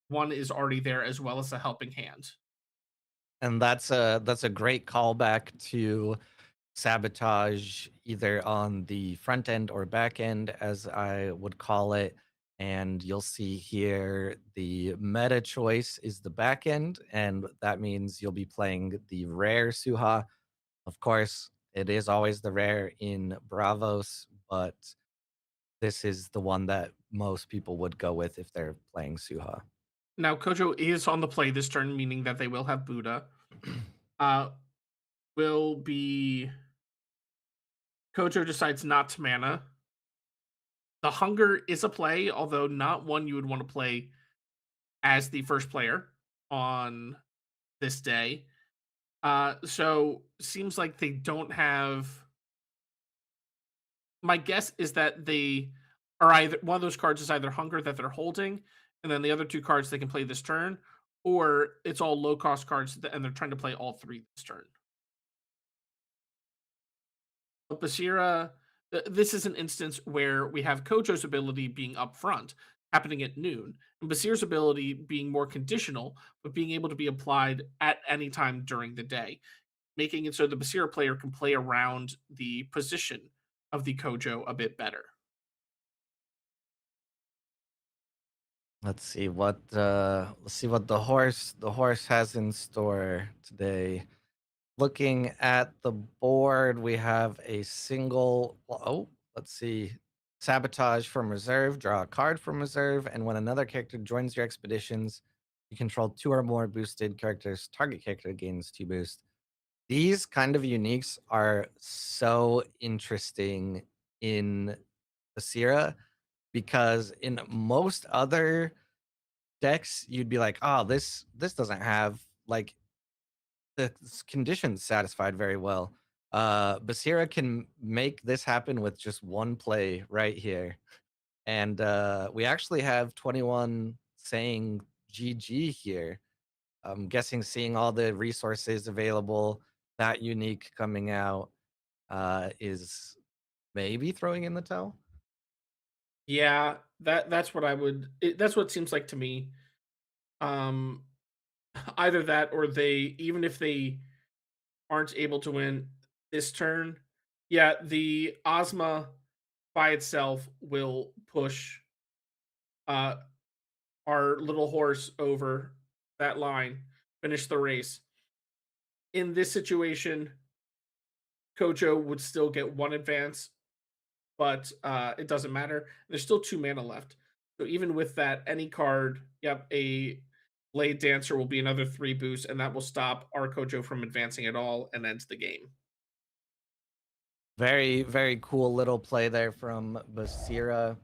one is already there as well as a helping hand. And that's a great callback to sabotage either on the front end or back end, as I would call it. And you'll see here the meta choice is the back end, and that means you'll be playing the rare Suha. Of course, it is always the rare in Bravos, but this is the one that most people would go with if they're playing Suha. Now, Kojo is on the play this turn, meaning that they will have Buddha. Uh, will be Kojo decides not to mana. The Hunger is a play, although not one you would want to play as the first player on this day. So seems like they don't have. My guess is that they are either one of those cards is either Hunger that they're holding, and then the other two cards they can play this turn, or it's all low cost cards and they're trying to play all three this turn. But Basira, this is an instance where we have Kojo's ability being upfront, happening at noon, and Basir's ability being more conditional, but being able to be applied at any time during the day, making it so the Basira player can play around the position of the Kojo a bit better. Let's see what the horse has in store today. Looking at the board, we have a single. Well, oh, let's see. Sabotage from reserve. Draw a card from reserve, and when another character joins your expeditions, you control two or more boosted characters. Target character gains two boost. These kind of uniques are so interesting in Asira because in most other decks, you'd be like, "Oh, this doesn't have like the conditions satisfied very well." Basira can make this happen with just one play right here, and we actually have 21 saying GG here. I'm guessing seeing all the resources available, that unique coming out, is maybe throwing in the towel. Yeah, that's what I would. That's what it seems like to me. Um, Either that or they, even if they aren't able to win this turn, yeah, the Ozma by itself will push uh our little horse over that line, finish the race. In this situation, Kojo would still get one advance, but it doesn't matter. There's still 2 mana left. So even with that, any card, yep, a Blade Dancer will be another 3 boost, and that will stop our Kojo from advancing at all and ends the game. Very, very cool little play there from Basira.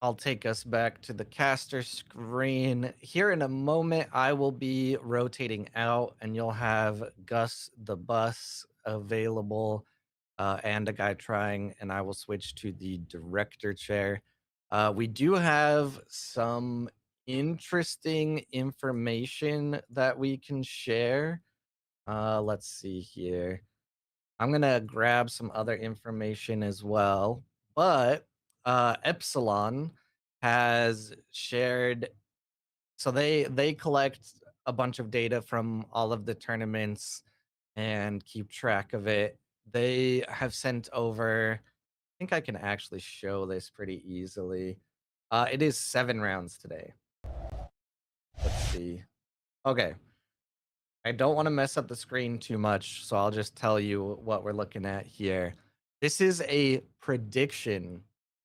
I'll take us back to the caster screen. Here in a moment, I will be rotating out, and you'll have Gus the Bus available, and a guy trying, and I will switch to the director chair. We do have some interesting information that we can share. Let's see here. I'm gonna grab some other information as well, but Epsilon has shared. So they collect a bunch of data from all of the tournaments and keep track of it. They have sent over. I think I can actually show this pretty easily. It is 7 rounds today. Let's see. Okay, I don't want to mess up the screen too much, so I'll just tell you what we're looking at here. This is a prediction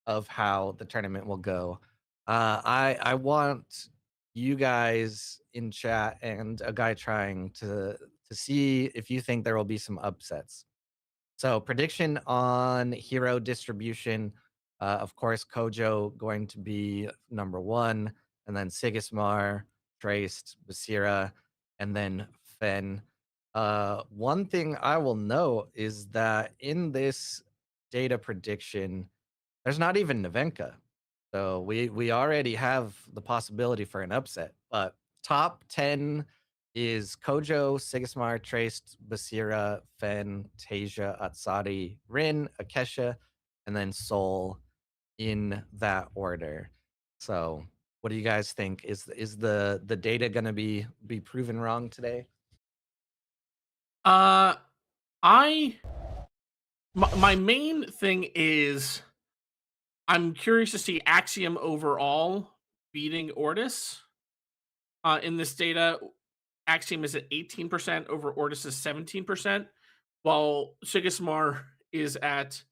of how the tournament will go. I want you guys in chat and a guy trying to see if you think there will be some upsets. So prediction on hero distribution, of course, Kojo going to be number one, and then Sigismar, Traced, Basira, and then Fen. One thing I will note is that in this data prediction, there's not even Nevenka. So we already have the possibility for an upset. But top 10 is Kojo, Sigismar, Traced, Basira, Fen, Tasia, Atsari, Rin, Akesha, and then Soul in that order. So what do you guys think? Is the data gonna be proven wrong today? Uh, I my main thing is I'm curious to see Axiom overall beating Ortis. In this data, Axiom is at 18% over Ortis is 17%, while Sigismar is at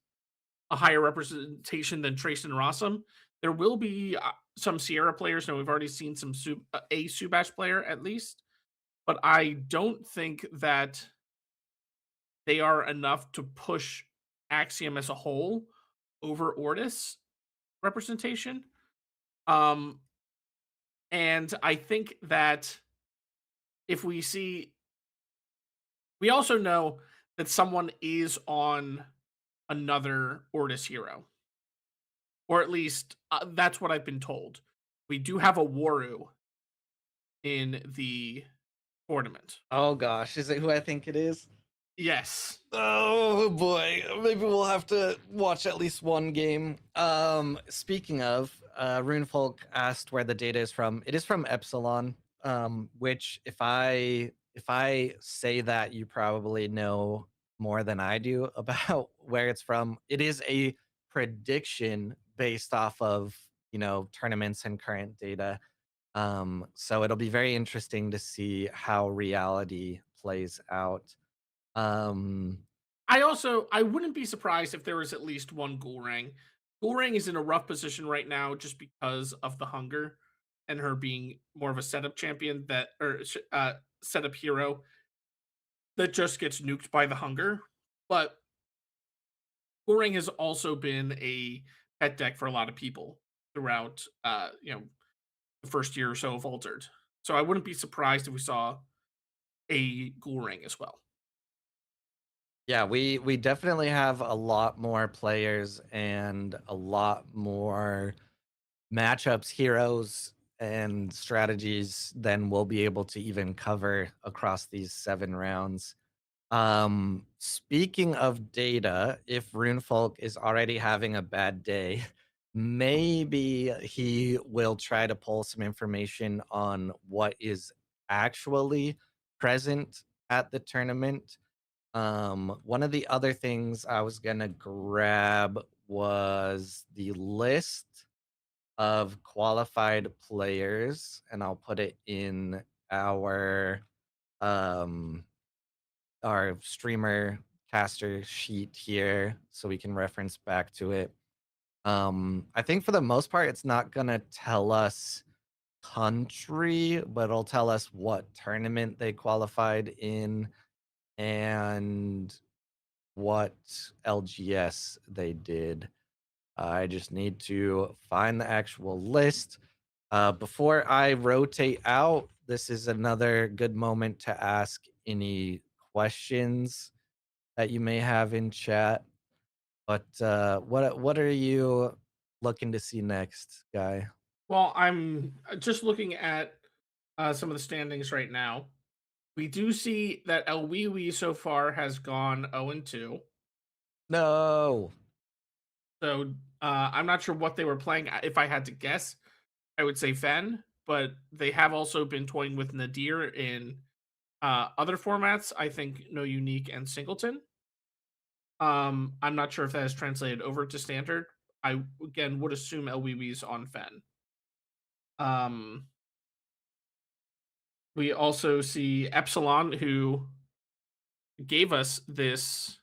a higher representation than Trace and Rossum. There will be some Sierra players. Now we've already seen some a Subash player at least, but I don't think that they are enough to push Axiom as a whole over Ortis representation. Um, and I think that if we see, we also know that someone is on another Ortis hero, or at least that's what I've been told. We do have a Waru in the tournament. Oh gosh, is it who I think it is? Yes. Oh boy, maybe we'll have to watch at least one game. Speaking of, Runefolk asked where the data is from. It is from Epsilon, which if I say that, you probably know more than I do about where it's from. It is a prediction based off of, tournaments and current data. So it'll be very interesting to see how reality plays out. Um, I wouldn't be surprised if there was at least one Ghoulrang. Ghoulrang is in a rough position right now just because of the hunger and her being more of a setup champion that or setup hero that just gets nuked by the hunger. But Ghoulrang has also been a pet deck for a lot of people throughout the first year or so of Altered. So I wouldn't be surprised if we saw a Ghoulrang as well. Yeah, we definitely have a lot more players and a lot more matchups, heroes, and strategies than we'll be able to even cover across these 7 rounds. Speaking of data, if Runefolk is already having a bad day, maybe he will try to pull some information on what is actually present at the tournament. One of the other things I was gonna grab was the list of qualified players, and I'll put it in um our streamer caster sheet here so we can reference back to it. I think for the most part, it's not gonna tell us country, but it'll tell us what tournament they qualified in and what LGS they did. I just need to find the actual list. Before I rotate out, this is another good moment to ask any questions that you may have in chat. But what are you looking to see next, guy? Well, I'm just looking at some of the standings right now. We do see that El so far has gone 0 and 2. No. So I'm not sure what they were playing. If I had to guess, I would say Fen, but they have also been toying with Nadir in other formats. I think No Unique and Singleton. I'm not sure if that is translated over to standard. I again would assume LWW's on Fen. Um, we also see Epsilon, who gave us this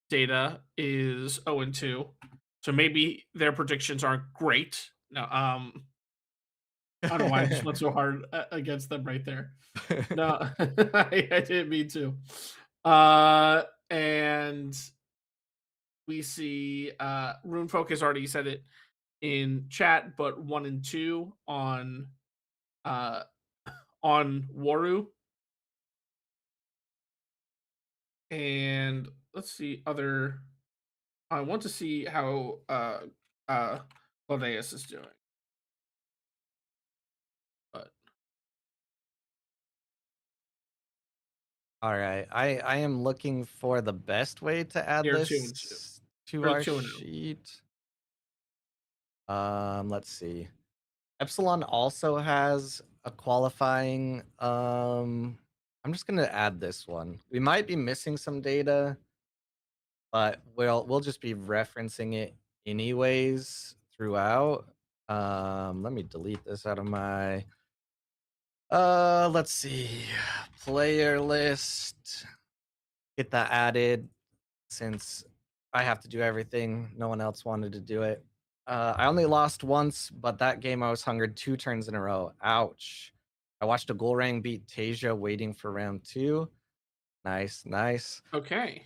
data, is 0 and 2. So maybe their predictions aren't great. No, I don't know why I just went so hard against them right there. No, I didn't mean to. And we see Rune Folk has already said it in chat, but 1 and 2 uh on Waru. And let's see other I want to see how uh Lodeus is doing. But All right. I am looking for the best way to add they're 2 and 2. this to Or our 2 and 0. sheet. Let's see. Epsilon also has a qualifying. I'm just gonna add this one. We might be missing some data, but we'll just be referencing it anyways throughout. Let me delete this out of my let's see. Player list. Get that added since I have to do everything. No one else wanted to do it. I only lost once, but that game I was hungered 2 turns in a row. Ouch. I watched a Goalrang beat Tasia waiting for round 2. Nice, nice. Okay.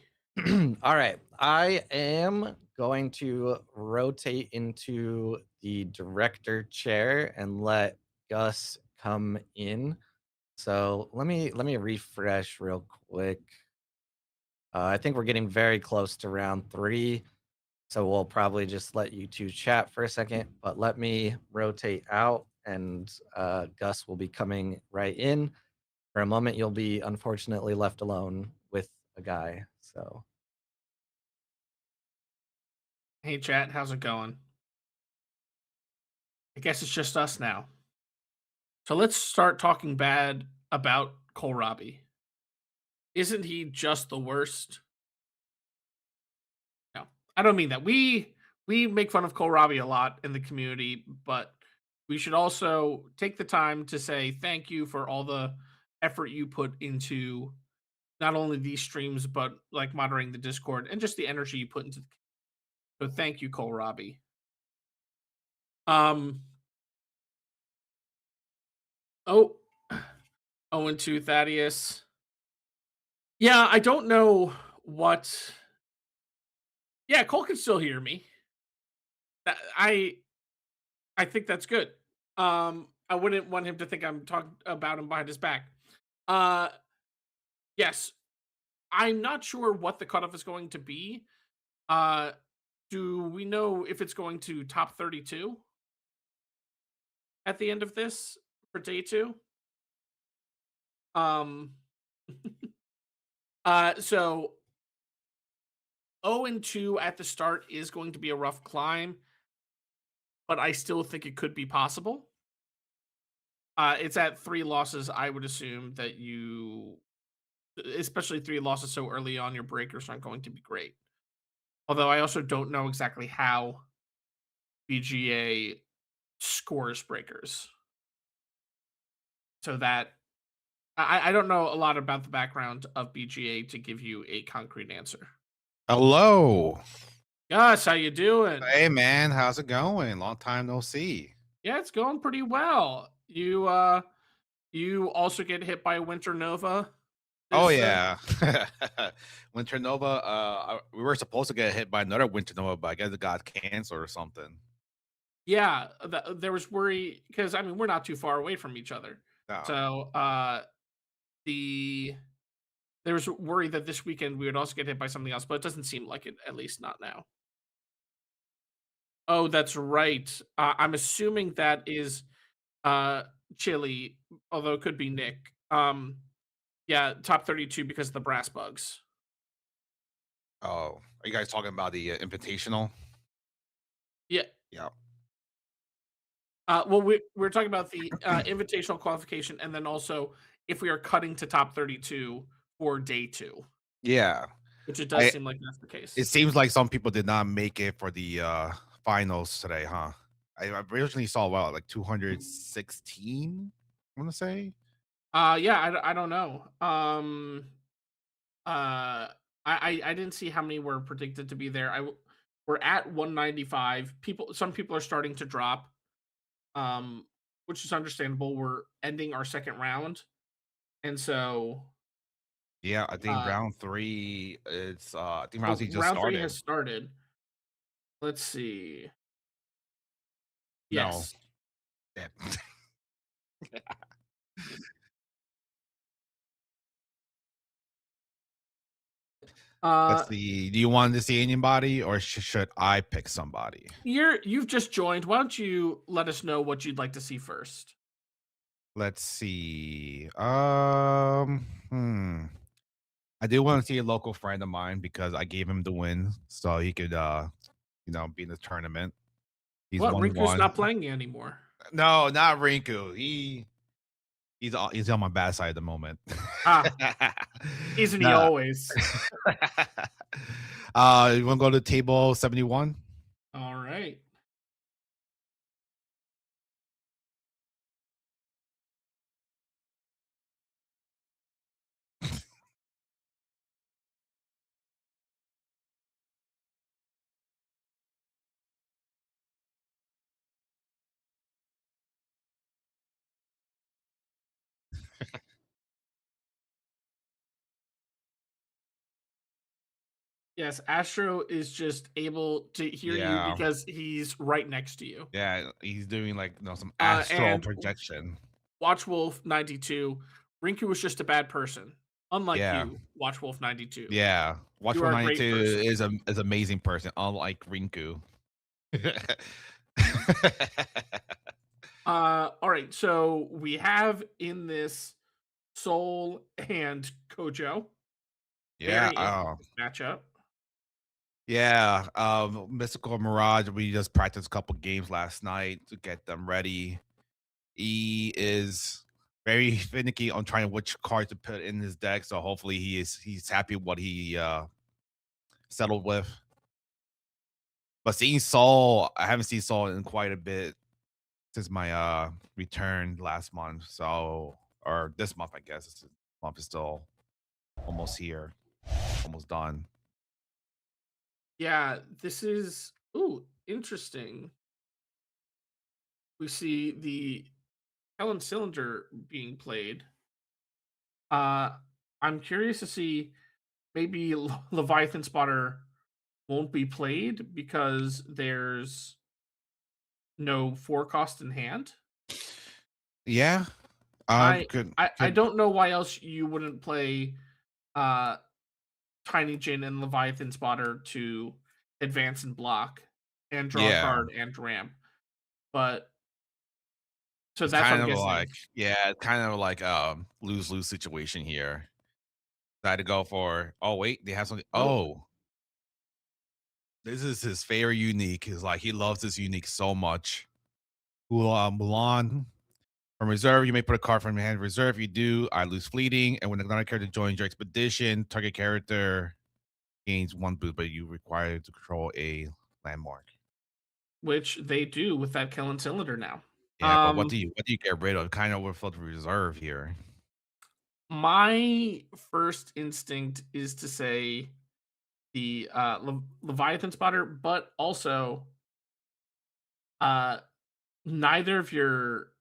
All right. I am going to rotate into the director chair and let Gus come in. So let me refresh real quick. I think we're getting very close to round 3. So we'll probably just let you two chat for a second, but let me rotate out and Gus will be coming right in. For a moment, you'll be unfortunately left alone with a guy. So, Hey chat, how's it going? I guess it's just us now. So let's start talking bad about Kohlrabi. Isn't he just the worst? No, I don't mean that. We make fun of Kohlrabi a lot in the community, but we should also take the time to say thank you for all the effort you put into not only these streams, but like moderating the Discord and just the energy you put into the so thank you, Kohlrabi. Um oh, 0 and 2 Thaddeus. Yeah, I don't know what yeah, Cole can still hear me. I think that's good. I wouldn't want him to think I'm talking about him behind his back. Uh, yes, I'm not sure what the cutoff is going to be. Uh, do we know if it's going to top 32 at the end of this for day 2? Um, so 0 and 2 at the start is going to be a rough climb, but I still think it could be possible. It's at 3 losses. I would assume that you especially 3 losses so early on, your breakers aren't going to be great. Although I also don't know exactly how BGA scores breakers. So that I don't know a lot about the background of BGA to give you a concrete answer. Hello. Gus, how you doing? Hey man, how's it going? Long time no see. Yeah, it's going pretty well. You also get hit by a winter nova Oh this yeah. Winter Nova, we were supposed to get hit by another Winter Nova, but I guess it got canceled or something. yeah, there was worry because I mean we're not too far away from each other. No. So the there was worry that this weekend we would also get hit by something else, but it doesn't seem like it, at least not now. Oh, that's right. I'm assuming that is uh Chili, although it could be Nick. Yeah, top 32 because of the brass bugs. Oh, are you guys talking about the Invitational? Yeah. Yeah. Well, we're talking about the invitational qualification, and then also if we are cutting to top 32 for day 2, Yeah. which it does I seem like that's the case. it seems like some people did not make it for the finals today, huh? I originally saw like 216, I want to say. Yeah, I don't know. I didn't see how many were predicted to be there. We're at 195. Some people are starting to drop. Um, which is understandable. We're ending our second round, and so Yeah, I think uh, round 3, I think round oh, 3 just round three started. has started. Let's see. No. Yes. Damn. Uh, Let's see. Do you want to see anybody or should I pick somebody? you've just joined. Why don't you let us know what you'd like to see first? Let's see. I do want to see a local friend of mine because I gave him the win so he could be in the tournament. He's What? won Rinku's one. not playing anymore. No, not Rinku. He's on my bad side at the moment. Ah, isn't he Nah. always? You want to go to table 71? All right. Yes, Astro is just able to hear you Yeah. because he's right next to you. Yeah, he's doing like some astral And projection. Watch Wolf 92. Rinku was just a bad person. Unlike Yeah. you, Watch Wolf 92. Yeah. You Watchful are a great 92 person. is amazing person, unlike Rinku. All right. So we have in this Soul and Kojo. Yeah, Very interesting matchup. yeah, Mystical Mirage, we just practiced a couple games last night to get them ready. He is very finicky on trying which card to put in his deck, so hopefully he's happy what he settled with. But seeing Saul, I haven't seen Saul in quite a bit since my return last month. So or this month, I guess. This month is still almost here, almost done. Yeah, this is interesting. We see the Helen Cylinder being played. Uh I'm curious to see maybe Leviathan Spotter won't be played because there's no forecast in hand. Yeah. I Could I could don't know why else you wouldn't play uh Tiny Jin and Leviathan Spotter to advance and block and draw a yeah. card and ramp. But so It's that's what kind I'm of guessing. like yeah, it's kind of like lose-lose situation here. I had to go for oh wait, they have something. Oh, Oh, this is his favorite unique. Is like he loves this unique so much. Mulan from reserve, you may put a card from your hand in reserve. If you do, I lose fleeting. And when another character joins your expedition, target character gains 1 boost, but you require to control a landmark. which they do with that Killing Cylinder now. Yeah, but Um what do you get rid of? Kind of overflow the reserve here. my first instinct is to say the Leviathan Spotter, but also uh neither of your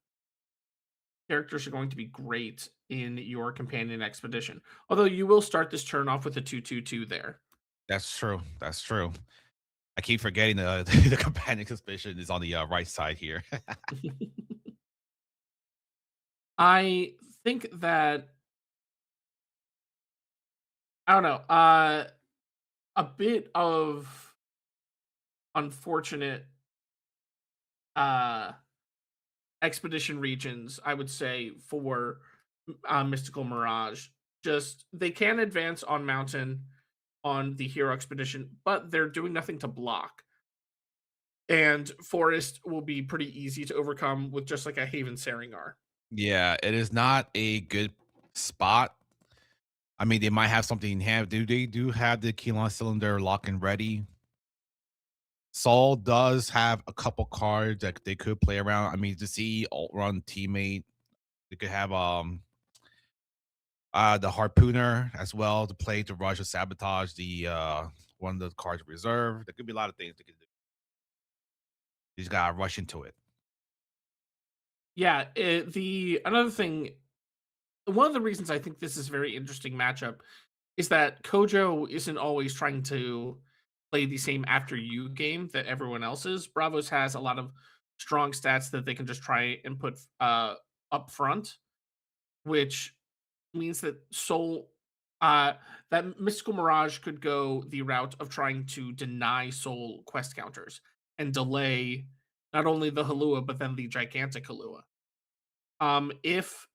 characters are going to be great in your companion expedition. Although you will start this turn off with a 2/2/2 there. That's true. That's true. I keep forgetting the the companion suspicion is on the right side here. I think that I don't know, a bit of unfortunate uh expedition regions, I would say, for Mystical Mirage. Just they can advance on mountain on the hero expedition, but they're doing nothing to block. And forest will be pretty easy to overcome with just like a Haven Saringar. Yeah, it is not a good spot. I mean, they might have something in hand. They do have the Keylon cylinder lock and ready. Saul does have a couple cards that they could play around. I mean, to see alt run teammate, they could have the harpooner as well to play to rush or sabotage the one of the cards reserve. There could be a lot of things they could do. You just gotta rush into it. Yeah, the another thing, one of the reasons I think this is a very interesting matchup is that Kojo isn't always trying to play the same after you game that everyone else is. Bravos has a lot of strong stats that they can just try and put up front, which means that that Mystical Mirage could go the route of trying to deny Soul quest counters and delay not only the Halua but then the gigantic Halua. If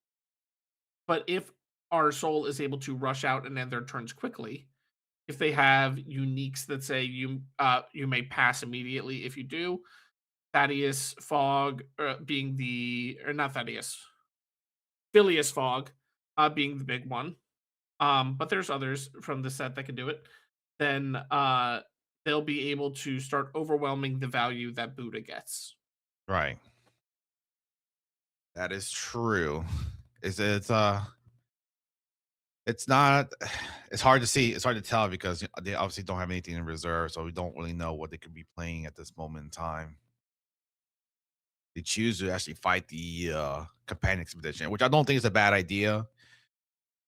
if our Soul is able to rush out and end their turns quickly, if they have uniques that say you may pass immediately if you do, Thaddeus Fog being the or not Thaddeus, Phileas Fog being the big one. But there's others from the set that can do it. Then they'll be able to start overwhelming the value that Buddha gets. Right. That is true. It's not it's hard to see, it's hard to tell because they obviously don't have anything in reserve, so we don't really know what they could be playing at this moment in time. They choose to actually fight the companion expedition, which I don't think is a bad idea.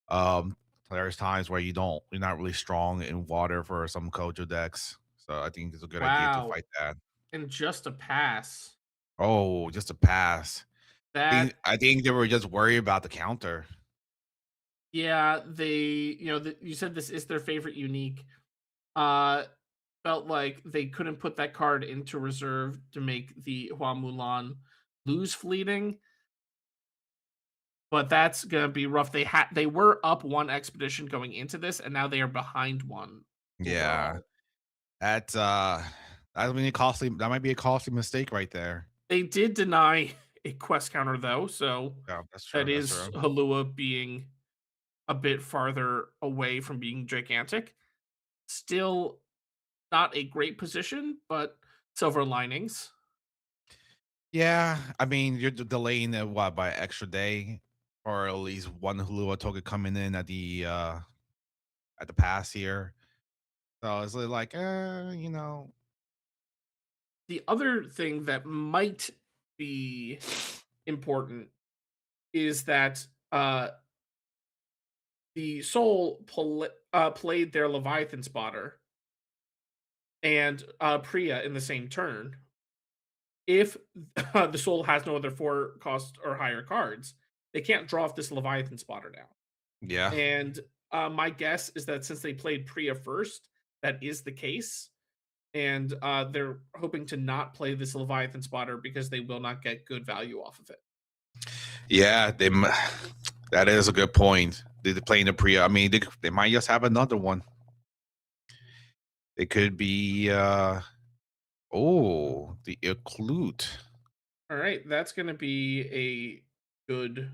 Um, there's times where you're not really strong in water for some Kojo decks. So I think it's a good idea to Wow. fight that. And just a pass. Oh, just a pass. That I think they were just worried about the counter. yeah, you said this is their favorite unique. Uh Felt like they couldn't put that card into reserve to make the Hua Mulan lose fleeting, but that's gonna be rough. They were up one expedition going into this, and now they are behind one Yeah. overall. That's that might be a costly mistake right there. They did deny a quest counter though, so Yeah, that's true. that That's true. is Halua being a bit farther away from being gigantic. Still not a great position, but silver linings. Yeah, I mean, you're delaying it what by an extra day, or at least one Hulua token coming in at the pass here. So it's like, The other thing that might be important is that the played their Leviathan spotter and Priya in the same turn. If the Soul has no other 4 cost or higher cards, they can't draw off this Leviathan spotter now. yeah, And my guess is that since they played Priya first, that is the case. And they're hoping to not play this Leviathan spotter because they will not get good value off of it. yeah, that is a good point. They're playing the Priya. I mean, they might just have another one. It could be the Occlute. All right, that's going to be a good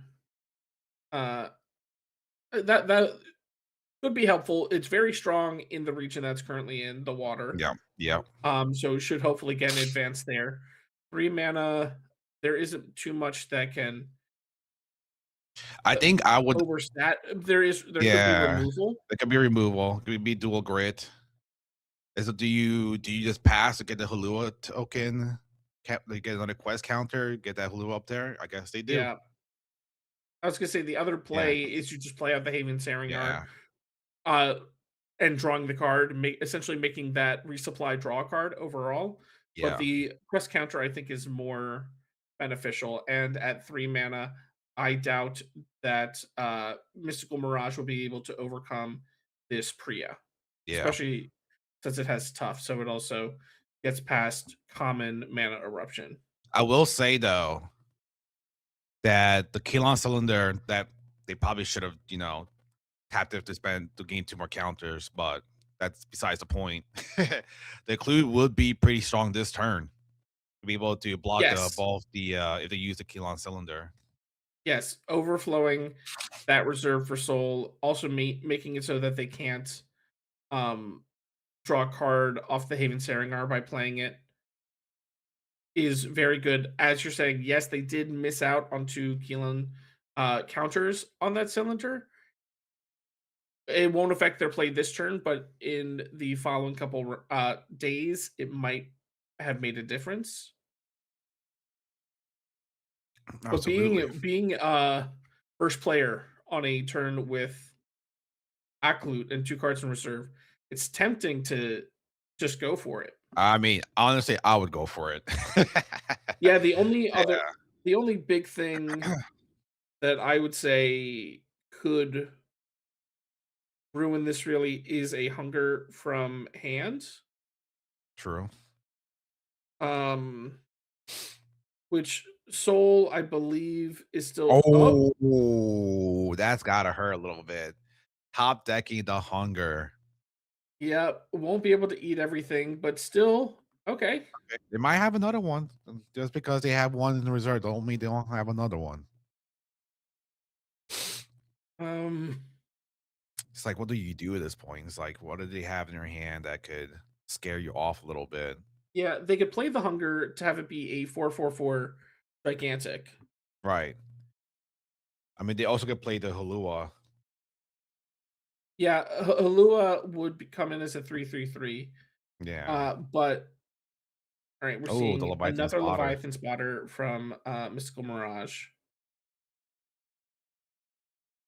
uh that could be helpful. It's very strong in the region that's currently in the water. Yeah, yeah. So should hopefully get an advance there. 3 mana, there isn't too much that can I uh, think I would. overstat. There could be Yeah, removal. it could be removal. It could be dual grit. So do you just pass to get the Halua token? They get another quest counter, get that Halua up there? I guess they do. Yeah. I was gonna say the other Yeah, play is you just play out the Haven Saringar, yeah, uh, and drawing the card, essentially making that resupply draw card overall. But yeah, the quest counter, I think, is more beneficial. And at 3 mana, I doubt that Mystical Mirage will be able to overcome this Priya, yeah. especially since it has tough. So it also gets past common mana eruption. I will say though that the Kilon cylinder that they probably should have, tapped it to spend to gain 2 more counters, but that's besides the point. The clue would be pretty strong this turn to be able to block the Yes, both the if they use the Kilon cylinder. yes, overflowing that reserve for soul, also making it so that they can't um draw a card off the Haven Saringar by playing it is very good. As you're saying, yes, they did miss out on 2 Keelan counters on that cylinder. It won't affect their play this turn, but in the following couple days, it might have made a difference. But Absolutely. being first player on a turn with A.W.O.L and 2 cards in reserve, it's tempting to just go for it. I mean, honestly, I would go for it. Yeah, Yeah. the only big thing that I would say could ruin this really is a hunger from hand, True. um, which Soul, I believe, is still oh, Oh, that's gotta hurt a little bit. Top decking the hunger. yeah, won't be able to eat everything, but still, okay. They might have another one. Just because they have one in the reserve don't mean they don't have another one. Um, It's like, what do you do at this point? It's like, what do they have in their hand that could scare you off a little bit? yeah, they could play the hunger to have it be a 4/4/4 gigantic. Right. I mean, they also could play the Halua. Yeah, Halua would come in as a 3/3/3. Yeah. But all right, we're Oh, the seeing Leviathan another spotter. Leviathan spotter from Mystical Mirage.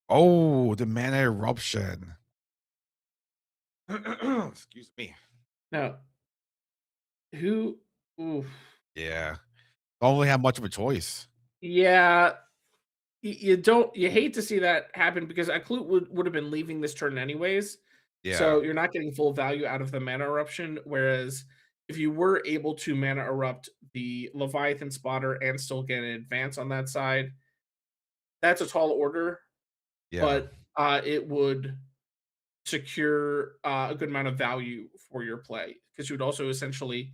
Oh, the mana eruption. Excuse me. Now, who? Oof. Yeah. Don't really have much of a choice. Yeah, you don't. You hate to see that happen because Aklut would have been leaving this turn anyways, Yeah. so you're not getting full value out of the mana eruption. Whereas if you were able to mana erupt the Leviathan spotter and still get an advance on that side, that's a tall order, Yeah. but it would secure a good amount of value for your play because you would also essentially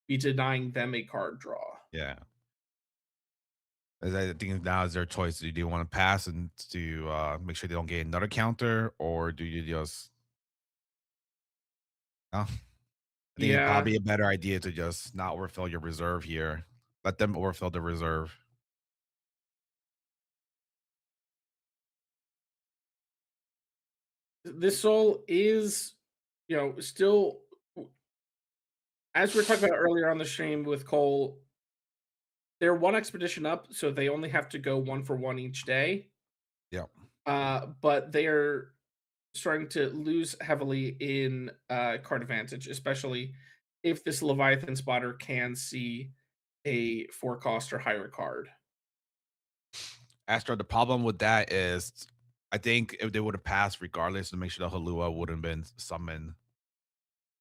be denying them a card draw. Yeah. I think now is their choice. Do you want to pass and to make sure they don't get another counter, or do you just I think it's Yeah, probably a better idea to just not overfill your reserve here. Let them overfill the reserve. this soul is, still as we were talking about earlier on the stream with Cole, they're one expedition up, so they only have to go one for one each day. Yep. But they're starting to lose heavily in card advantage, especially if this Leviathan spotter can see a four cost or higher card. Astro, the problem with that is I think if they would have passed regardless to make sure the Halua wouldn't have been summoned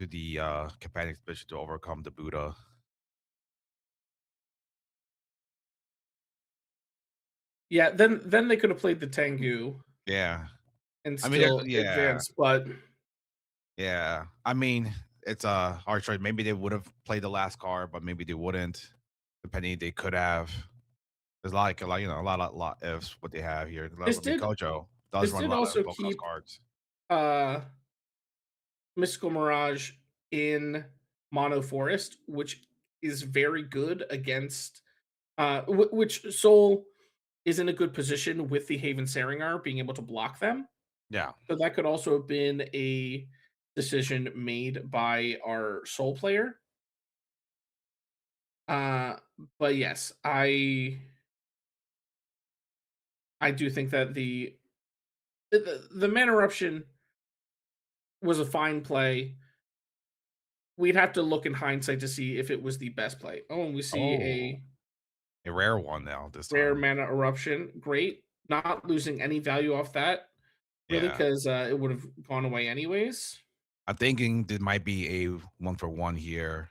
to the companion expedition to overcome the Buddha. Yeah, then they could have played the Tengu Yeah. and I mean, there's still yeah. advance, but Yeah. I mean, it's a hard choice. Maybe they would have played the last card, but maybe they wouldn't. Depending, they could have. There's like a lot, a lot ifs what they have here. this I mean, did Kojo does this run a did lot of also low cost keep cards. uh Mystical Mirage in Mono Forest, which is very good against which Soul is in a good position with the Haven Saringar being able to block them. Yeah. So that could also have been a decision made by our Soul player. Uh but yes, I do think that the mana eruption was a fine play. We'd have to look in hindsight to see if it was the best play. Oh, and we see Oh, a a rare one now this rare time. mana eruption. Great. Not losing any value off that, really, Yeah. because it would have gone away anyways. I'm thinking there might be a one for one here.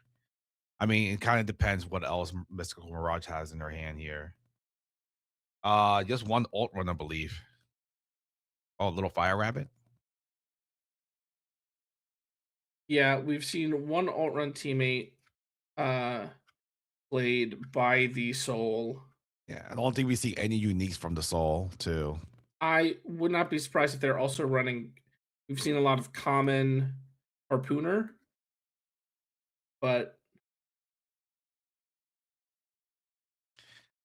I mean, it kind of depends what else Mystical Mirage has in their hand here. Just one alt run, I believe. Oh, little fire rabbit. Yeah, we've seen one alt run teammate uh played by the soul. Yeah, I don't think we see any uniques from the soul too. I would not be surprised if they're also running. We've seen a lot of common harpooner, but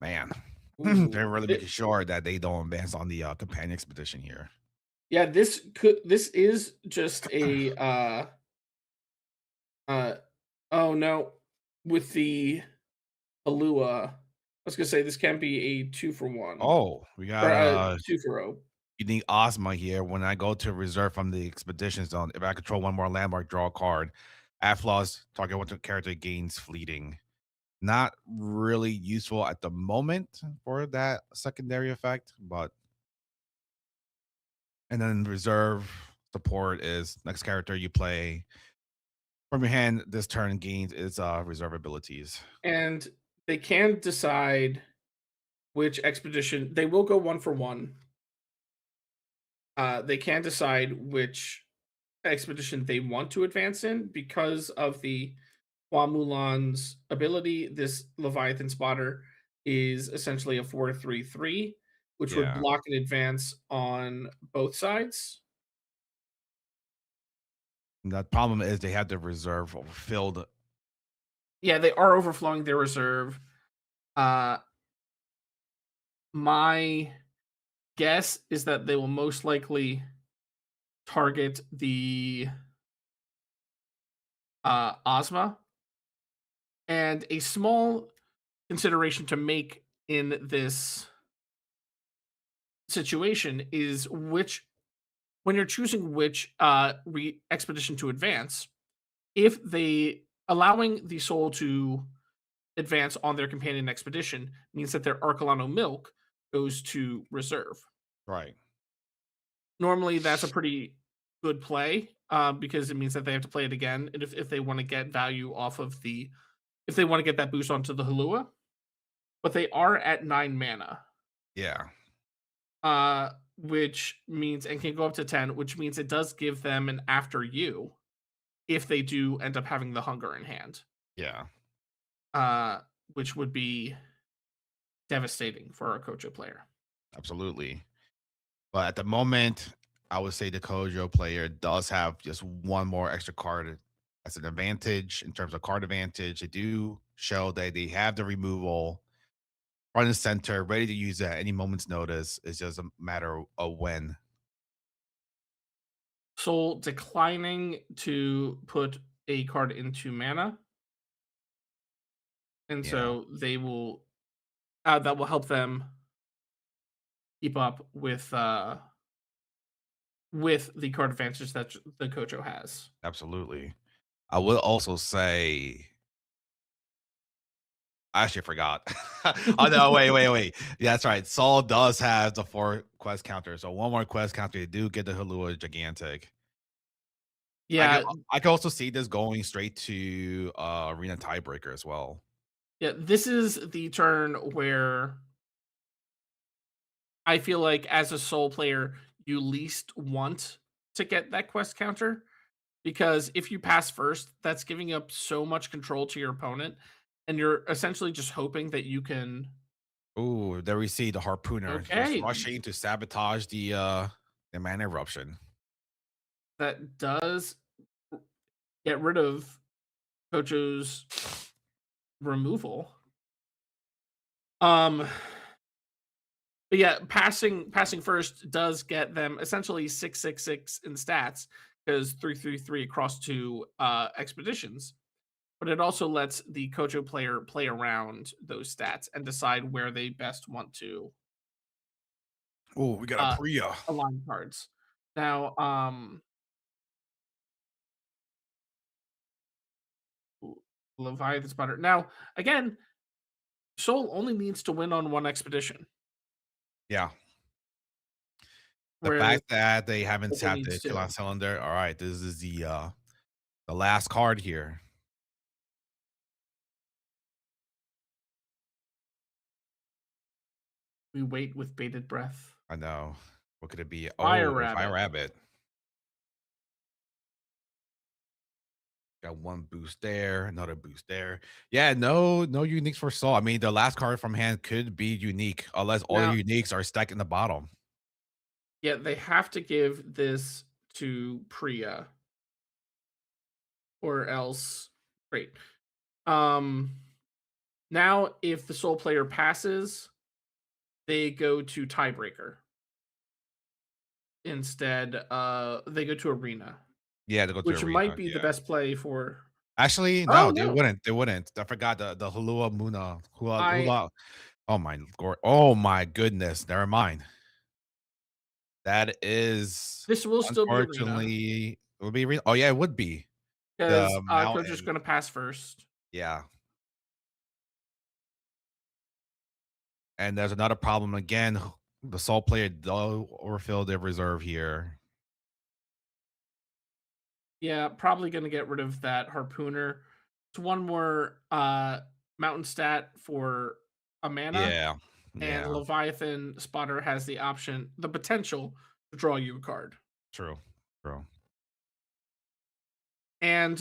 Man, they're ooh, really making sure that they don't advance on the companion expedition here. yeah, this is just a uh oh no, with the Alua. was gonna say this can be a 2 for 1 Oh, we or got a 2 for 0. unique Ozma here. When I go to reserve from the expedition zone, if I control one more landmark, draw a card. Add flaws, target one character gains fleeting. Not really useful at the moment for that secondary effect, but and then reserve support is next character you play from your hand this turn gains its reserve abilities. And they can decide which expedition they will go 1 for 1. They can decide which expedition they want to advance in because of the Hua Mulan's ability. This Leviathan Spotter is essentially a 4/3/3, which would Yeah. block an advance on both sides. And the problem is they have the reserve filled. Yeah, they are overflowing their reserve. Uh, my guess is that they will most likely target the Ozma, and a small consideration to make in this situation is which when you're choosing which expedition to advance, if they allowing the soul to advance on their companion expedition means that their Arcolano milk goes to reserve. Right. Normally, that's a pretty good play because it means that they have to play it again, and if they want to get value off of the if they want to get that boost onto the Halua, but they are at 9 mana, Yeah. which means and can go up to 10, which means it does give them an after you if they do end up having the hunger in hand, Yeah. uh, which would be devastating for a Kocho player. Absolutely. But at the moment, I would say the Kojo player does have just one more extra card as an advantage in terms of card advantage. They do show that they have the removal front and center, ready to use at any moment's notice. It's just a matter of when. Soul declining to put a card into mana, and Yeah, so they will that will help them keep up with the card advantage that the Kocho has. absolutely. I will also say, I actually forgot. Oh no, wait. Yeah, that's right. Saul does have the 4 quest counter. So one more quest counter. You do get the Halua Gigantic. I can Yeah, I can also see this going straight to arena tiebreaker as well. yeah. This is the turn where I feel like as a Soul player, you least want to get that quest counter because if you pass first, that's giving up so much control to your opponent, and you're essentially just hoping that you can. Ooh, there we see the harpooner just Okay, rushing to sabotage the mana eruption. that does get rid of Kocho's removal. Um, but yeah, passing first does get them essentially 6/6/6 in stats because 3/3/3 across 2 expeditions. But it also lets the Kocho player play around those stats and decide where they best want to Oh, we got a uh, Priya. align cards. Now, Leviathan Spotter. Now, again, Soul only needs to win on one expedition, Yeah. The whereas fact that they haven't Kocho tapped needs the kill on two. cylinder. All right, this is the last card here. We wait with bated breath. I know. What could it be? Fire Oh, Fire Rabbit. Rabbit. Got one boost there, another boost there. Yeah, no uniques for Soul. I mean, the last card from hand could be unique, unless all Now, the uniques are stacked in the bottom. yeah, they have to give this to Priya or else great. Um Now if the Soul player passes, they go to tiebreaker. Instead, they go to arena, Yeah, to go to which might arena. be the Yeah. best play for. Actually, Oh no, they no, wouldn't. They wouldn't. I forgot the Hulua Muna. Hula I Hula. Oh my goodness. Never mind. That is This will still be arena unfortunately it would be oh yeah, it would be. The because Coach is mountain. going to pass first. Yeah. And there's another problem again. The sole player does overfill their reserve here. Yeah, probably going to get rid of that harpooner. It's one more mountain stat for a mana, Yeah. and Yeah. Leviathan Spotter has the potential to draw you a card. True. True. And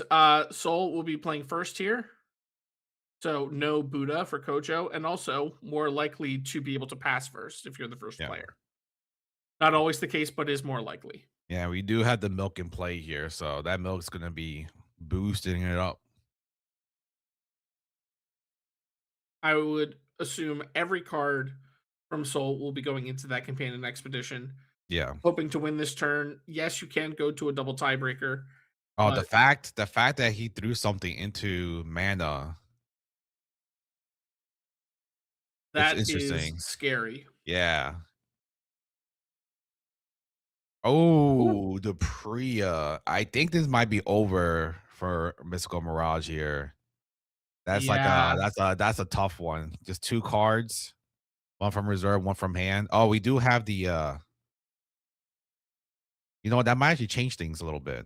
Soul will be playing first here. So no Buddha for Kojo, and also more likely to be able to pass first if you're the first Yeah. player. Not always the case, but is more likely. Yeah, we do have the milk in play here, so that milk's gonna be boosting it up. I would assume every card from Soul will be going into that companion expedition, Yeah. hoping to win this turn. Yes, you can go to a double tiebreaker, Oh, but the fact that he threw something into mana, it's that is interesting. scary. Yeah. Ooh, Oh, the Priya. I think this might be over for Mystical Mirage here. That's like yeah, that's a tough one. Just 2 cards, 1 from reserve, 1 from hand. Oh, we do have the you know what? That might actually change things a little bit.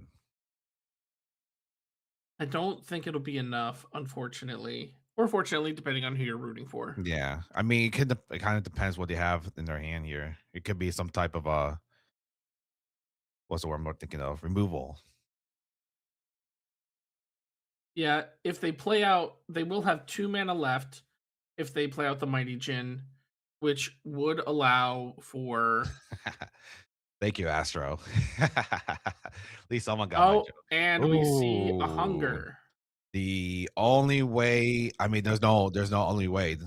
I don't think it'll be enough, unfortunately, or fortunately, depending on who you're rooting for. Yeah. I mean, it kind of depends what they have in their hand here. It could be some type of what's the word I'm thinking of? Removal. Yeah, if they play out, they will have 2 mana left if they play out the Mighty Jin, which would allow for. Thank you, Astro. At least someone got my Oh, joke. and we see a Ooh. hunger. The only way, I mean, there's no only way.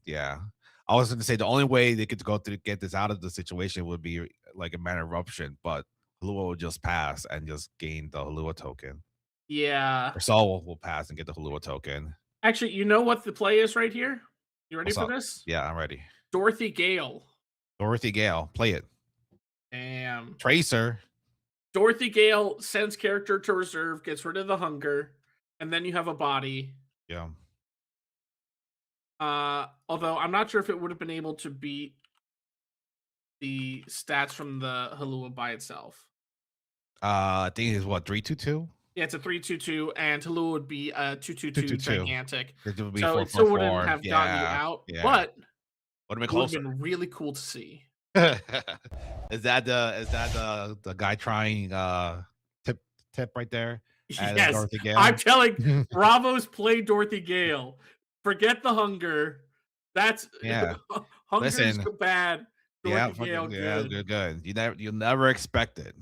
Yeah. I was gonna say the only way they could go through get this out of the situation would be like a mana eruption, but Halua will just pass and just gain the Halua token. Yeah. Or Saul will pass and get the Halua token. Actually, you know what the play is right here? You ready What's for up? this? Yeah, I'm ready. Dorothy Gale. Dorothy Gale, play it. Damn. Tracer. Dorothy Gale sends character to reserve, gets rid of the hunger, and then you have a body. Yeah. Although I'm not sure if it would have been able to beat the stats from the Halua by itself. I think it's what 3/2/2? Yeah, it's a 3/2/2, and Halua would be a 2/2/2 2/2/2. gigantic. It would be So four it four still wouldn't four. have gotten you Yeah. out, Yeah. but Would have been it would have closer. been really cool to see. Is that the guy trying tip tip right there at Yes, Dorothy I'm Gale? telling Bravos play Dorothy Gale. Forget the hunger. That's Yeah. hunger's Listen, bad. yeah, Dorothy Gale yeah, good. good, good. You'll never expect it.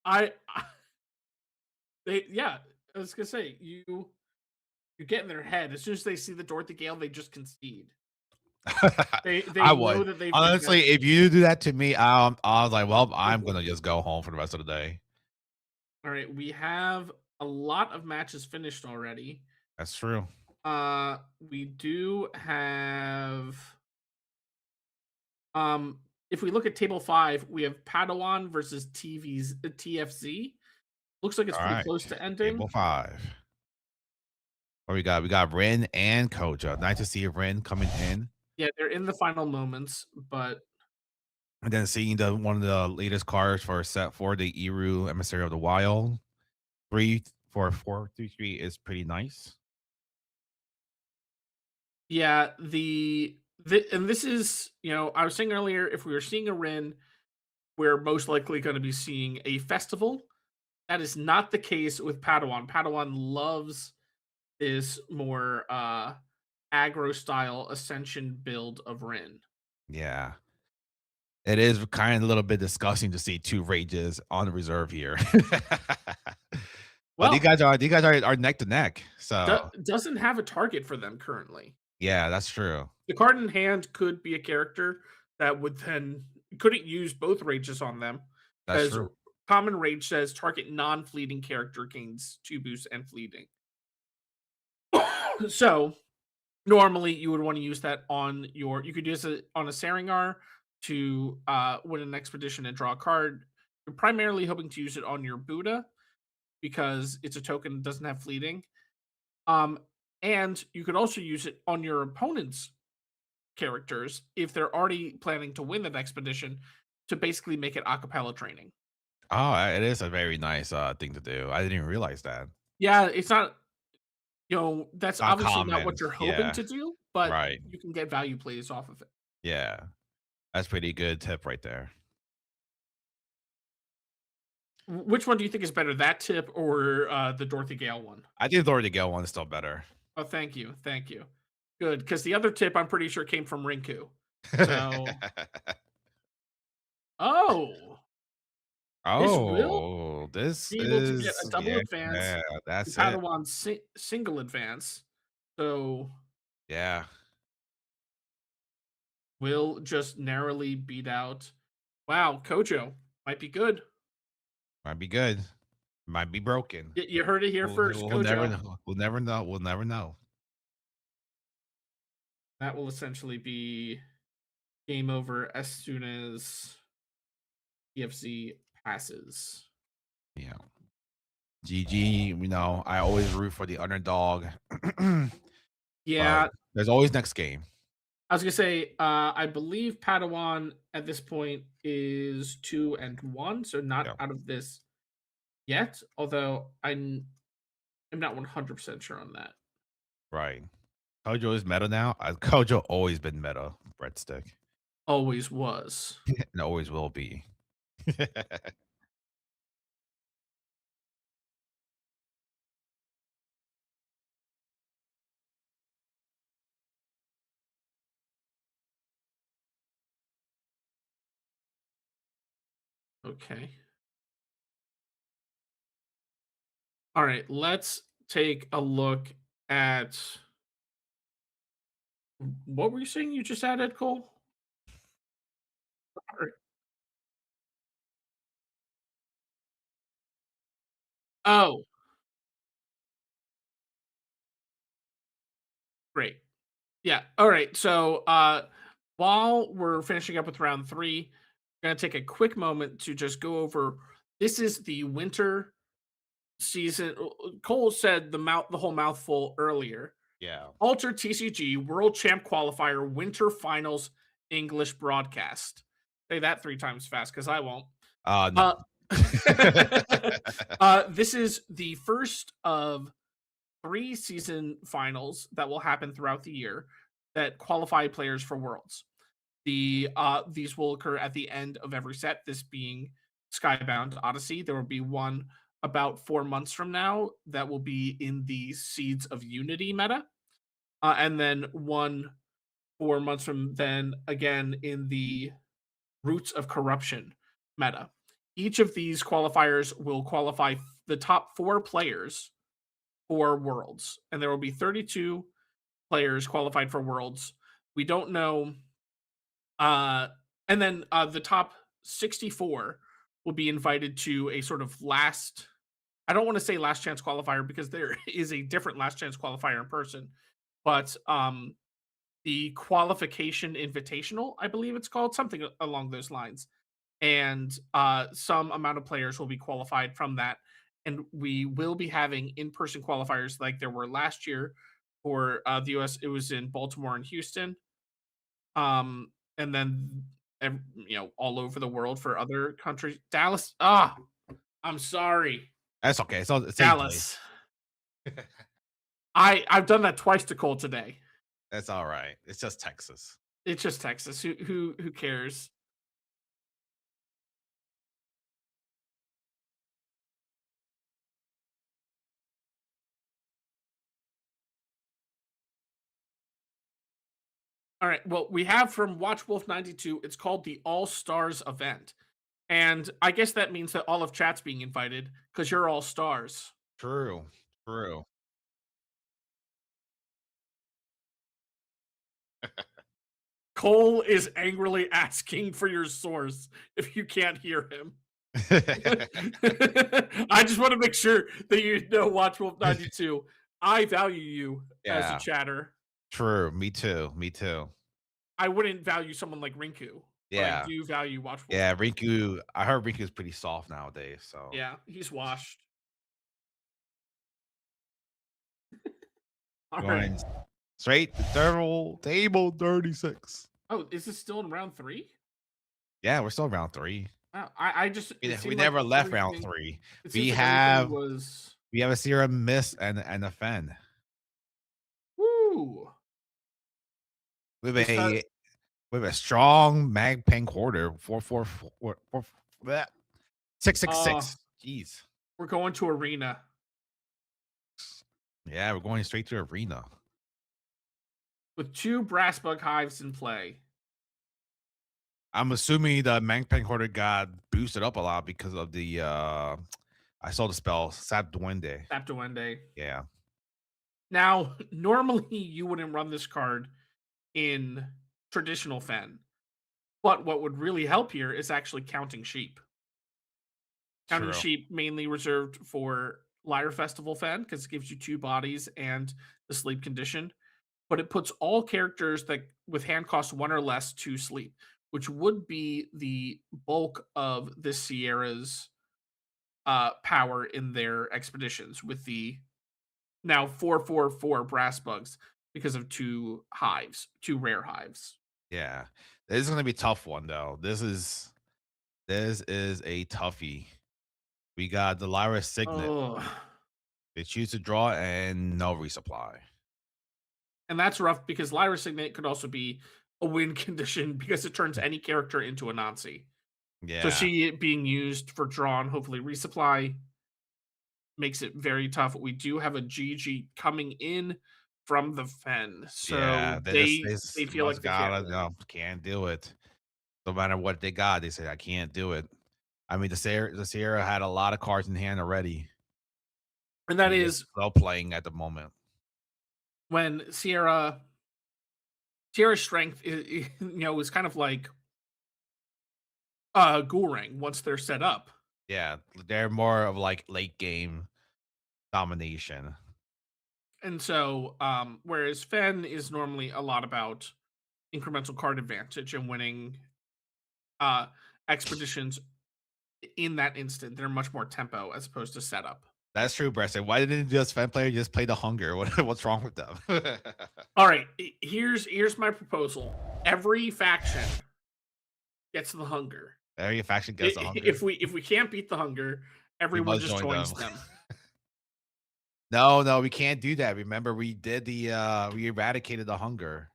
I yeah, I was gonna say you get in their head as soon as they see the Dorothy Gale, they just concede. They I know would. that they've been Honestly, desperate. if you do that to me, I was like, well, I'm gonna just go home for the rest of the day. All right, we have a lot of matches finished already. That's true. We do have um if we look at table 5, we have Padawan versus TFZ. Looks like it's All pretty right. close to ending. Table 5. What we got? We got Rin and Koja. Nice to see Rin coming in. Yeah, they're in the final moments, but And then seeing the one of the latest cards for set 4, the Eru Emissary of the Wild. 3 for 4 3 3 is pretty nice. yeah, the and this is, I was saying earlier, if we were seeing a Rin, we're most likely going to be seeing a festival. That is not the case with Padawan. Padawan loves this more aggro style ascension build of Rin. Yeah. It is kind of a little bit disgusting to see 2 rages on the reserve here. But Well, these guys are neck to neck. So doesn't have a target for them currently. yeah, that's true. The card in hand could be a character that would then couldn't use both rages on them, That's because true. common rage says target non-fleeting character gains 2 boosts and fleeting. So Normally, you would want to use that on your. You could use it on a Sarengar to win an expedition and draw a card. You're primarily hoping to use it on your Buddha because it's a token that doesn't have fleeting. Um, and you could also use it on your opponent's characters if they're already planning to win that expedition to basically make it acapella training. Oh, it is a very nice thing to do. I didn't even realize that. Yeah, it's not, that's Not obviously not common. what you're hoping Yeah. to do, but Right. you can get value plays off of it. Yeah. That's pretty good tip right there. Which one do you think is better, that tip or the Dorothy Gale one? I think the Lord Gale one is still better. Oh, thank you, thank you. Good, because the other tip I'm pretty sure came from Rinku. So, oh, this will Oh, this be able to get a is double yeah, advance to that's it. Padawan single advance. So Yeah, will just narrowly beat out. Wow, Kojo might be good. might be good, might be broken. You heard it here first, We'll never Kojo. know. We'll never know. We'll never know. That will essentially be game over as soon as EFZ passes. Yeah. GG, I always root for the underdog. But Yeah, there's always next game. I was gonna say, I believe Padawan at this point is 2-1, so not Yeah, out of this yet. Although I'm not 100% sure on that. right. Kojo is meta now. Kojo always been meta, breadstick, Always was. and always will be. Okay. All right, let's take a look at what were you saying you just added, Cole? All right. Oh, great. Yeah. All right. So while we're finishing up with round three, I'm gonna take a quick moment to just go over this is the winter season. Cole said the whole mouthful earlier. Yeah. Alter TCG World Champ Qualifier Winter Finals English broadcast. Say that 3 times fast because I won't. No. Uh, this is the first of 3 season finals that will happen throughout the year that qualify players for Worlds. These will occur at the end of every set. This being Skybound Odyssey. There will be one about 4 months from now that will be in the Seeds of Unity meta, and then one 4 months from then again in the Roots of Corruption meta. Each of these qualifiers will qualify the top 4 players for Worlds, and there will be 32 players qualified for Worlds. We don't know, uh, and then the top 64 will be invited to a sort of last. I don't want to say last chance qualifier because there is a different last chance qualifier in person, but the qualification invitational, I believe it's called, something along those lines. And some amount of players will be qualified from that. And we will be having in-person qualifiers like there were last year for the US. It was in Baltimore and Houston, and then all over the world for other countries. Dallas. I'm sorry, That's okay. It's all the same place. Dallas. I've done that twice to Cole today. That's all right. It's just Texas. It's just Texas. Who cares? All right. Well, we have from Watch Wolf 92. It's called the All Stars event. And I guess that means that all of chat's being invited because you're all stars. True. True. Cole is angrily asking for your source if you can't hear him. I just want to make sure that you know Watch Wolf 92. I value you as a Yeah. chatter. True. Me too. Me too. I wouldn't value someone like Rinku, but I Yeah. do value Watchful. Yeah. Rinku. I heard Rinku's pretty soft nowadays. So Yeah, he's washed. All right. going straight to table 36. Oh, is this still in round 3? Yeah, we're still round 3. Wow, I just it We seemed like never left round everything 3. it seems We like everything have was we have a Sierra Miss and a Fen. woo. With This a with a strong mag pen quarter 444 bleh, uh 666. Jeez. we're going to arena Yeah, we're going straight to arena. with 2 brass bug hives in play. I'm assuming the mag pen quarter got boosted up a lot because of the I saw the spell Sap Duende. Saptawende. Yeah. Now, normally you wouldn't run this card in traditional Fen, but what would really help here is actually counting sheep. Counting True. sheep mainly reserved for Lyre Festival Fen because it gives you 2 bodies and the sleep condition, but it puts all characters that with hand cost 1 or less to sleep, which would be the bulk of this Sierra's power in their expeditions with the now 444 brass bugs because of 2 hives, 2 rare hives. Yeah. This is gonna be a tough one though. This is a toughie. We got the Lyra Signet. Oh, They choose to draw and no resupply. and that's rough because Lyra Signet could also be a win condition because it turns Mm. any character into a Nazi. So Yeah. she being used for draw and hopefully resupply makes it very tough. We do have a GG coming in from the Fen, Yeah. so They just they feel must like they can't gotta win. no, can't do it. No matter what they got, they say I can't do it. I mean the Sierra had a lot of cards in hand already. And that They're just is slow playing at the moment. when Sierra's strength is kind of like Ghoul once they're set up. Yeah. They're more of like late game domination. And so whereas Fen is normally a lot about incremental card advantage and winning uh expeditions in that instant. They're much more tempo as opposed to setup. That's true, Preston. Why didn't just fan player just play the hunger? What's wrong with them? All right, here's my proposal. Every faction gets the hunger. Every faction gets the hunger. If we can't beat the hunger, We everyone must just join them. joins them. No, no, we can't do that. Remember, we did we eradicated the hunger.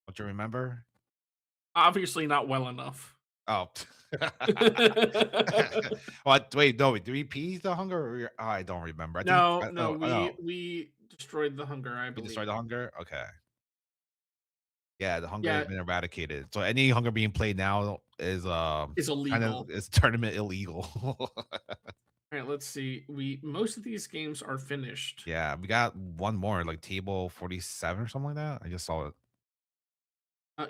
Don't you remember? Obviously not well enough. Oh. What? Wait, no. Did we appease the hunger? Oh, I don't remember. I think. No, no, Oh, no. we destroyed the hunger, I We believe. destroyed the hunger. Okay. Yeah, the hunger has Yeah, been eradicated. So any hunger being played now is is kind of illegal. is tournament illegal. All right, let's see. We most of these games are finished. Yeah, we got one more, like table 47 or something like that. I just saw it.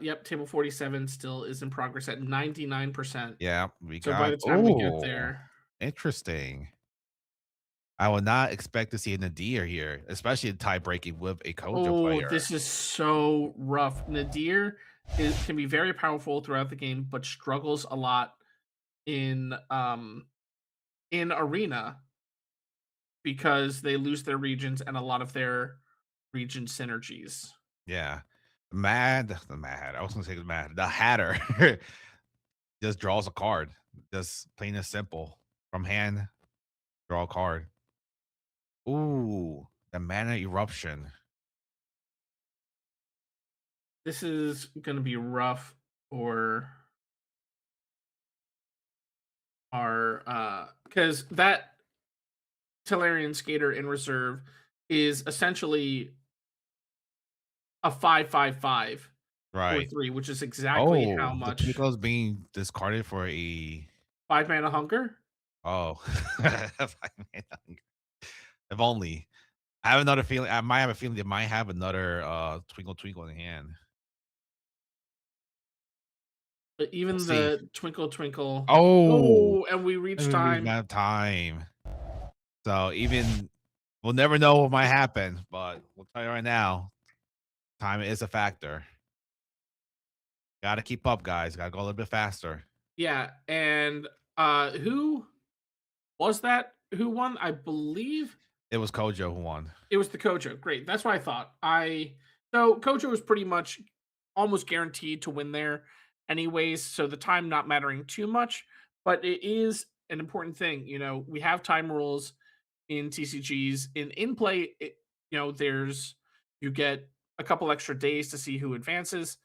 Yep, table 47 still is in progress at 99%. Yeah, we So by got the time we get oh, there, interesting. I would not expect to see a Nadir here, especially tie breaking with a Kojo oh, player. this is so rough. Nadir can be very powerful throughout the game, but struggles a lot in arena because they lose their regions and a lot of their region synergies. Yeah. The Mad. I was gonna say the Mad. The Hatter just draws a card. Just plain and simple. From hand, draw a card. Ooh, the mana eruption. This is going to be rough for our because that Tellarian skater in reserve is essentially a 5/5/5 for Right. 3, which is exactly how Oh, the much Pico's being discarded for a 5 mana hunger. oh. If only. I have another feeling. I might have a feeling they might have another twinkle twinkle in hand. But We'll even see. the twinkle twinkle. Oh, Oh, and we reach we time. have time. So even we'll never know what might happen, but we'll tell you right now. Time is a factor. Gotta keep up, guys. Gotta go a little bit faster. Yeah, and who was that? Who won? I believe It was Kojo who won. it was the Kojo. Great. That's what I thought. So Kojo was pretty much almost guaranteed to win there anyways, so the time not mattering too much, but it is an important thing. We have time rules in TCGs. In play, there's you get a couple extra days to see who advances.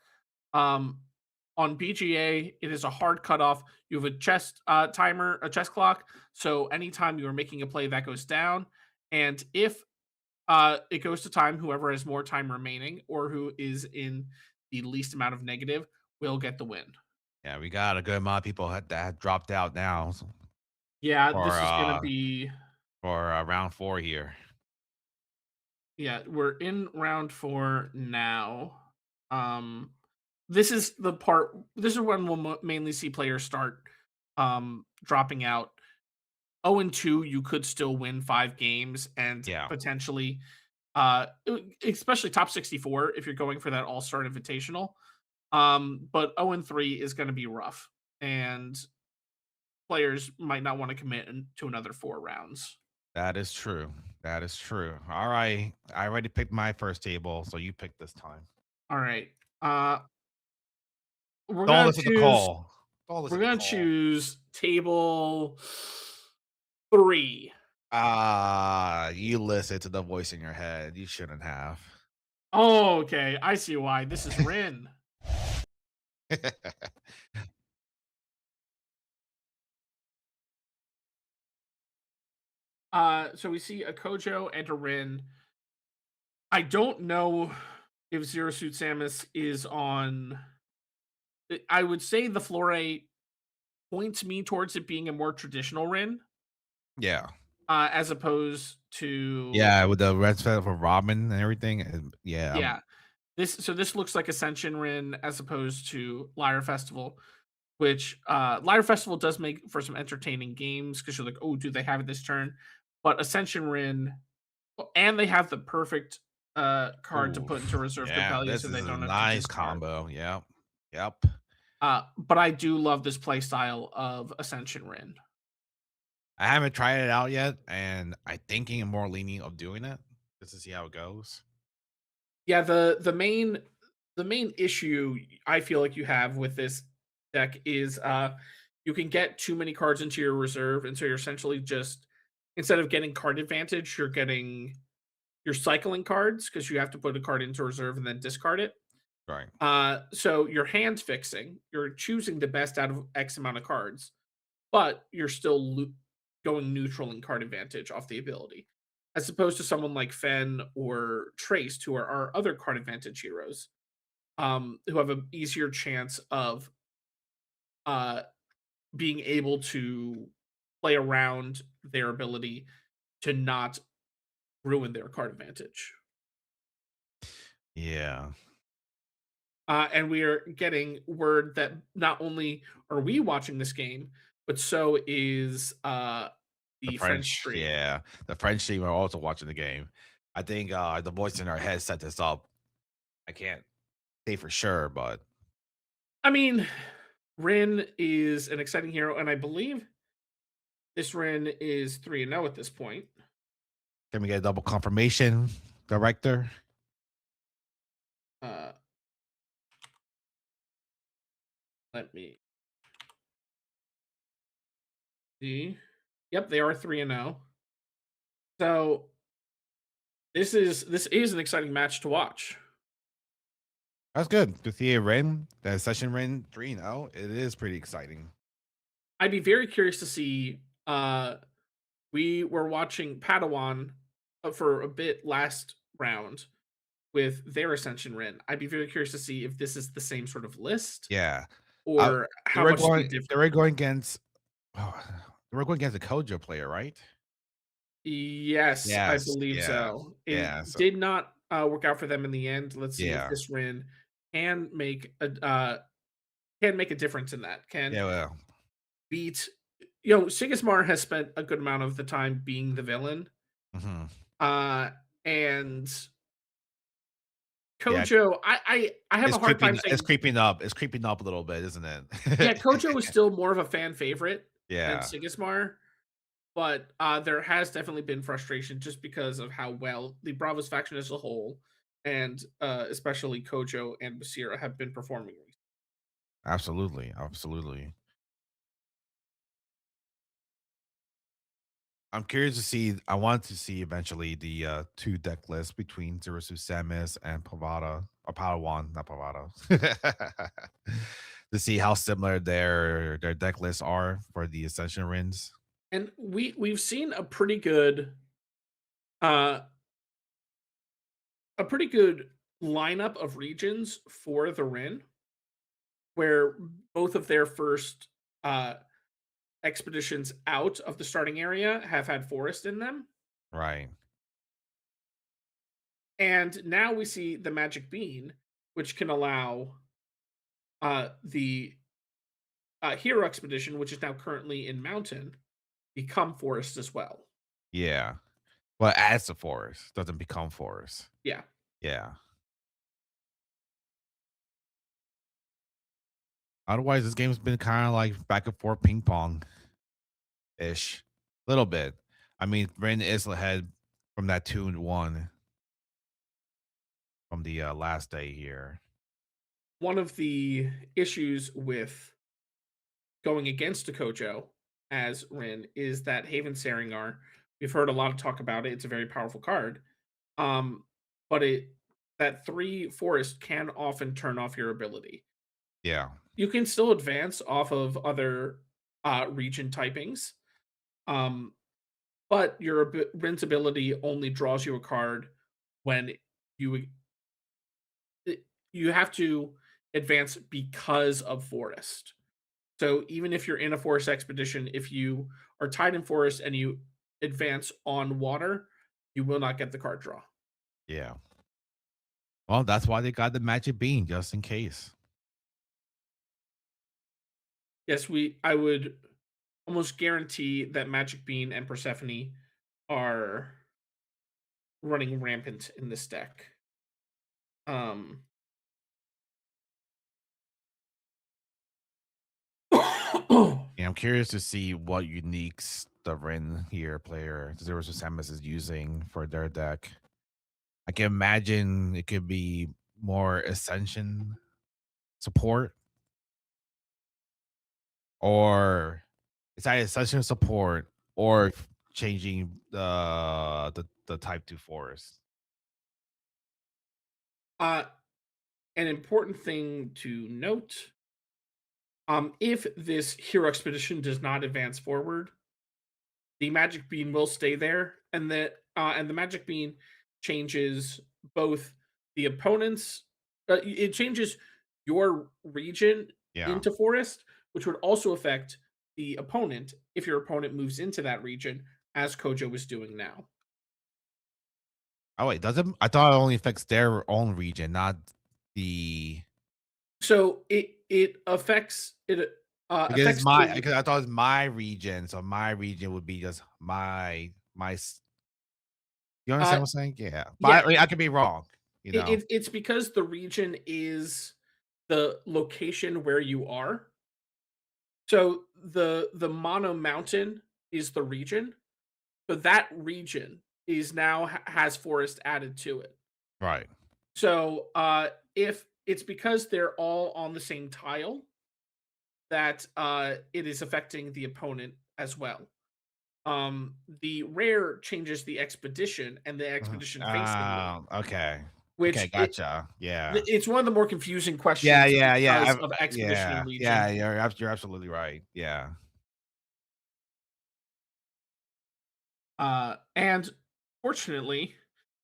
Um on BGA, it is a hard cutoff. You have a chess timer, a chess clock. So anytime you are making a play, that goes down. And if it goes to time, whoever has more time remaining or who is in the least amount of negative will get the win. Yeah, we got a good amount of people that have dropped out now Yeah, for this is gonna be round 4 here. yeah, we're in round 4 now. Um, this is when we'll mainly see players start dropping out. 0-2, you could still win 5 games and Yeah, potentially especially top 64 if you're going for that all-star invitational. But 0-3 is going to be rough, and players might not want to commit to another 4 rounds. that is true. That is true. All right. I already picked my first table, so you pick this time. All right. Uh, we're Don't gonna listen to choose. call. Don't We're listen to gonna call. choose table 3. You listen to the voice in your head. You shouldn't have. Oh, okay. I see why. This is Rin. So we see a Kojo and a Rin. I don't know if Zero Suit Samus is on. I would say the Flore points me towards it being a more traditional Rin, Yeah. as opposed to Yeah, with the red set for Robin and everything. Yeah, yeah. This looks like Ascension Rin as opposed to Lyre Festival, which Lyre Festival does make for some entertaining games because you're like, oh, do they have it this turn? But Ascension Rin, and they have the perfect card to ooh, put into reserve yeah, compel you this so they is a don't have to nice discard. combo. Yep. Yep. But I do love this play style of Ascension Rin. I haven't tried it out yet, and I thinking I'm more leaning of doing it just to see how it goes. Yeah, the main issue I feel like you have with this deck is you can get too many cards into your reserve, and so you're essentially just instead of getting card advantage, you're cycling cards because you have to put a card into reserve and then discard it. Right. So you're hand fixing. You're choosing the best out of X amount of cards, but you're still going neutral in card advantage off the ability, as opposed to someone like Fen or Trace, who are our other card advantage heroes, who have an easier chance of uh, being able to play around their ability to not ruin their card advantage. Yeah. And we are getting word that not only are we watching this game, but so is The the French French, stream. yeah. The French team are also watching the game. I think the voice in our head set this up. I can't say for sure, but I mean, Rin is an exciting hero, and I believe this Rin is 3-0 at this point. can we get a double confirmation, director? Uh, let me see. Yep, they are 3-0. So this is an exciting match to watch. That's good. To see a Ren, the session Ren 3-0, it is pretty exciting. I'd be very curious to see. We were watching Padawan for a bit last round with their Ascension Rin. I'd be very curious to see if this is the same sort of list Yeah. or They how were much they going they differ. were going against oh, they were going against a Kojo player, right? Yes, I Yes. believe Yeah. so. Yeah. It So did not work out for them in the end. Let's see if yeah. this Rin can make a difference in that. Can Yeah, well. beat Sigismar has spent a good amount of the time being the villain. Mhm. Uh and Yeah, Kojo, I have a hard time it's saying. creeping up. It's creeping up a little bit, isn't Yeah, it? Kojo is still more of a fan favorite than Yeah, Sigismar, but there has definitely been frustration just because of how well the Bravos faction as a whole, and especially Kojo and Basira have been performing recently. absolutely, absolutely. I'm curious to see. I want to see eventually the two deck lists between Zero Suit Samus and Pavada or Padawan, not Pavada, to see how similar their deck lists are for the Ascension Rins. And we've seen uh a pretty good lineup of regions for the Rin, where both of their first uh expeditions out of the starting area have had forest in them. Right. And now we see the magic bean, which can allow the hero expedition, which is now currently in mountain, become forest as well. Yeah. Well, it adds to forest, doesn't become forest. Yeah. Yeah. Otherwise, this game's been kind of like back and forth ping pong ish, little bit. I mean, Ren is ahead from that 2-1 from the last day here. One of the issues with going against a Kojo as Rin is that Haven Saringar. We've heard a lot of talk about it. It's a very powerful card. Um, but it that 3 forest can often turn off your ability. Yeah. You can still advance off of other region typings. Um, but your Rin's ability only draws you a card when you you have to advance because of forest. So even if you're in a forest expedition, if you are tied in forest and you advance on water, you will not get the card draw. Yeah. Well, that's why they got the magic bean just in case. Yes, I would almost guarantee that Magic Bean and Persephone are running rampant in this deck. Um Yeah, I'm curious to see what uniques the Ren here player Zero to Samus is using for their deck. I can imagine it could be more Ascension support, or it's either Ascension support or changing the type to forest. uh an important thing to note, if this hero expedition does not advance forward, the magic bean will stay there, and the magic bean changes both the opponent's it changes your region Yeah. into forest, which would also affect the opponent if your opponent moves into that region, as Kojo is doing now. Oh wait, does it? I thought it only affects their own region, not the So it affects it because it's affects my the because I thought it's my region, so my region would be just you understand uh what I'm saying? Yeah, yeah, but I could be wrong, you know. it's because the region is the location where you are. So the mono mountain is the region. So that region is now has forest added to it. Right. So if it's because they're all on the same tile that it is affecting the opponent as well. The rare changes the expedition and the expedition facing you, Okay. Okay, which gotcha. Yeah. it's one of the more confusing Yeah, questions yeah, yeah. because of expedition Yeah, and yeah, region. you're absolutely right. Yeah. And fortunately,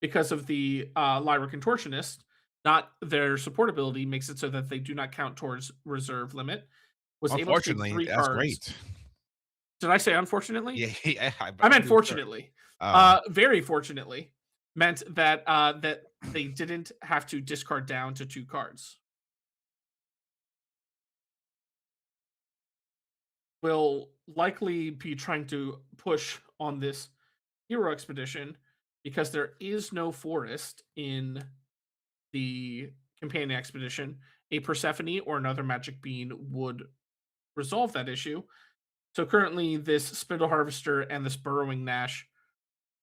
because of the Lyra Contortionist, not their support ability makes it so that they do not count towards reserve limit. Was able to take Unfortunately, 3 that's cards. great. Did I say unfortunately? Yeah, yeah, I I'm meant pretty sure. fortunately. Oh, Very fortunately meant that that they didn't have to discard down to 2 cards. Will likely be trying to push on this hero expedition because there is no forest in the companion expedition, a Persephone or another magic bean would resolve that issue. So currently, this Spindle Harvester and this Burrowing Nash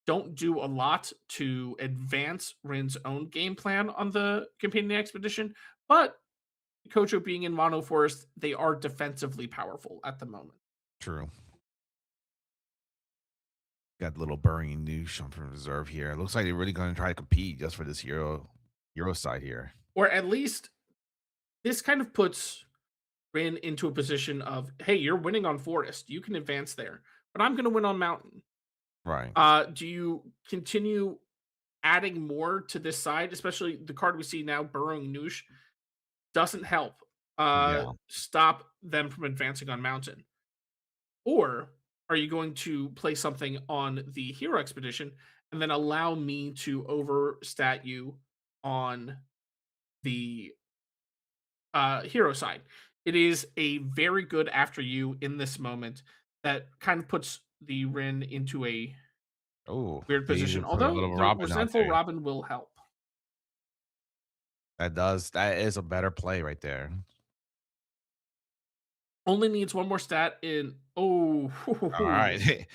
don't do a lot to advance Rin's own game plan on the companion expedition, but Kojo being in Mono Forest, they are defensively powerful at the moment. True. Got a little burying noosh on from reserve here. It looks like they're really going to try to compete just for this hero side here. Or at least this kind of puts Rin into a position of, hey, you're winning on Forest. You can advance there, but I'm going to win on Mountain. Right. Do you continue adding more to this side, especially the card we see now, Burrowing Noosh, doesn't help Yeah. stop them from advancing on Mountain? Or are you going to play something on the Hero Expedition and then allow me to overstat you on the hero side? It is a very good after you in this moment that kind of puts the Rin into a Oh, weird they position. even put a Although little the Robin out resentful there. Robin will help. That is a better play right there. Only needs one more stat in. Oh, All right.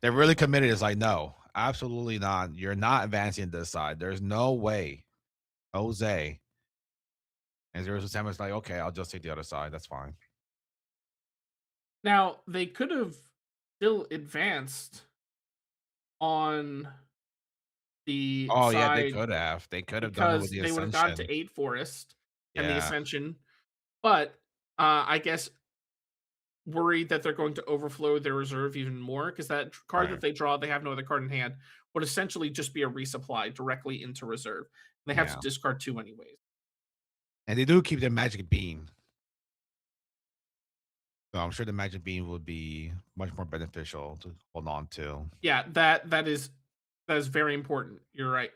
They're really committed. It's like, no, absolutely not. You're not advancing this side. There's no way. Jose. And 0% was like, okay, I'll just take the other side. That's fine. now they could have still advanced on the Oh yeah, they side could have. They could have done it with because the they would have got ascension. to 8 forest and the Yeah, ascension, but I guess worried that they're going to overflow their reserve even more because that card that right. they draw, they have no other card in hand, would essentially just be a resupply directly into reserve. They have to Yeah. discard two anyways. And they do keep their magic beam. So I'm sure the magic beam would be much more beneficial to hold on to. Yeah, that is very important. You're right.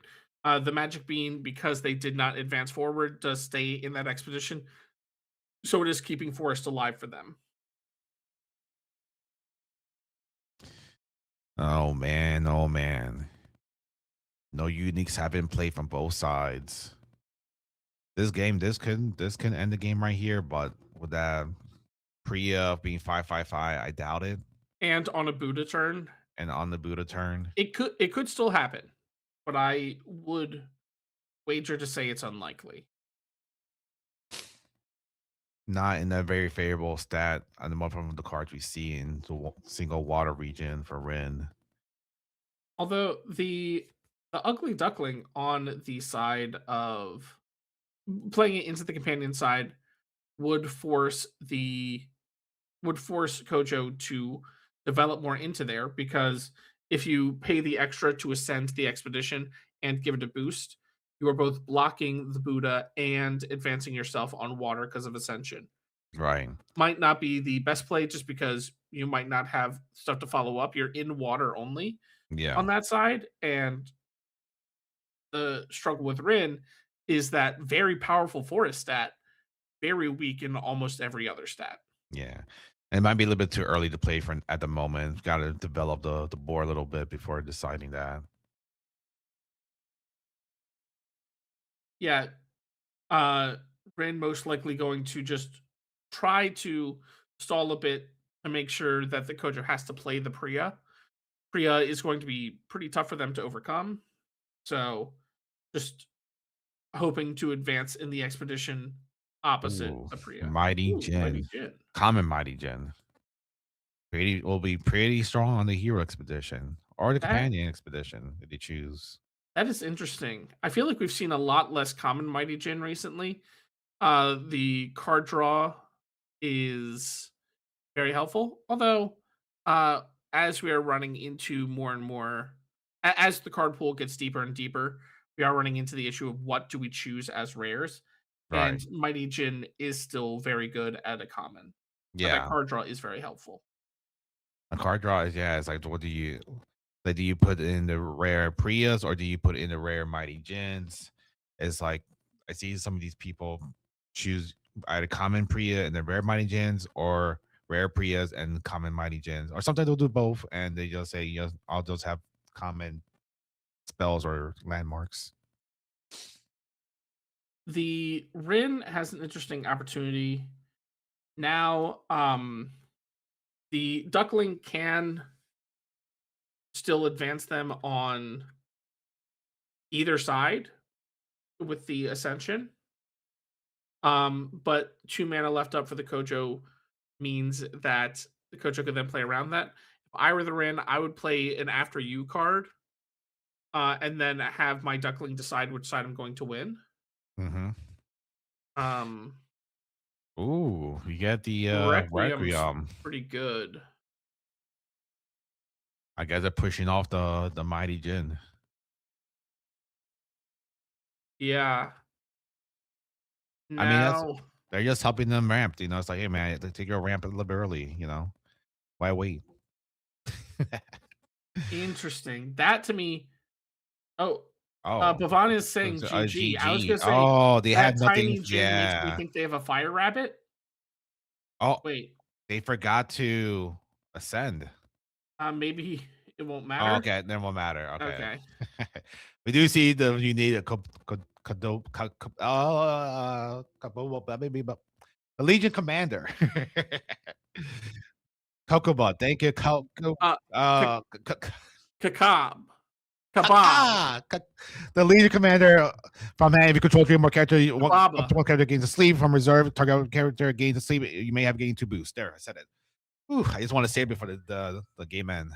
The magic bean, because they did not advance forward, does stay in that expedition, so it is keeping forest alive for them. Oh man, oh man. No uniques have been played from both sides. This can end the game right here, but with that Priya being 5/5/5, I doubt it. And on a Buddha turn, And on the Buddha turn, it could still happen, but I would wager to say it's unlikely. not in a very favorable stat on the one from the cards we see in the single water region for Rin. Although the ugly duckling on the side of playing it into the companion side would force the would force Kojo to develop more into there because if you pay the extra to ascend the expedition and give it a boost, you are both blocking the Buddha and advancing yourself on water because of ascension. Right. Might not be the best play just because you might not have stuff to follow up. You're in water only Yeah. on that side, and the struggle with Rin is that very powerful forest stat, very weak in almost every other stat. Yeah. And it might be a little bit too early to play for at the moment. Got to develop the board a little bit before deciding that. Yeah, Rin most likely going to just try to stall a bit to make sure that the Kojo has to play the Priya. Priya is going to be pretty tough for them to overcome. So just hoping to advance in the expedition opposite Ooh, the Priya. Mighty Ooh, Mighty Jin. Jin. Common Mighty Jin. Pretty will be pretty strong on the hero expedition or the That companion expedition if they choose. that is interesting. I feel like we've seen a lot less common Mighty Jin recently. The card draw is very helpful. Although, uh, as we are running into more and more, as the card pool gets deeper and deeper, we are running into the issue of what do we choose as rares. And Right. Mighty Jin is still very good at a common, but that Yeah. card draw is very helpful. A card draw is yeah, it's like what do you like do you put in the rare Priyas or do you put in the rare Mighty Jins? It's like I see some of these people choose either common Priya and the rare Mighty Jins or rare Priyas and common Mighty Jins. Or sometimes they'll do both and they just say, yes, I'll just have common spells or landmarks. the Rin has an interesting opportunity now. The Duckling can still advance them on either side with the Ascension. But 2 mana left up for the Kojo means that the Kojo could then play around that. If I were the Rin, I would play an After You card, and then have my Duckling decide which side I'm going to win. Mm-hmm. Um, Ooh, you get the Requiem's Requiem. pretty good. I guess they're pushing off the mighty Jin. Yeah. I mean, Now, they're just helping them ramp. You know, it's like, hey man, take your ramp a little bit early. You know, why wait? interesting. That to me. Oh, Oh, Bhavana is saying it's GG. I was GG. gonna say Oh, they that had nothing. tiny Jin makes me Yeah. think they have a Fire Rabbit. Oh, Wait, they forgot to ascend. maybe it won't Oh, matter. okay, then won't matter. Okay. Okay. We do see you need a maybe but a Legion Commander. Kokoba, thank you. Uh, K- Uh, Kakab. Kabab. Kaka, the Legion Commander from hand. If you control three or more character, up Kababa. to one character gains a sleeve from reserve. Target character gains a sleeve. You may have gained 2 boosts. There, I said it. Ooh, I just want to save it for the game end.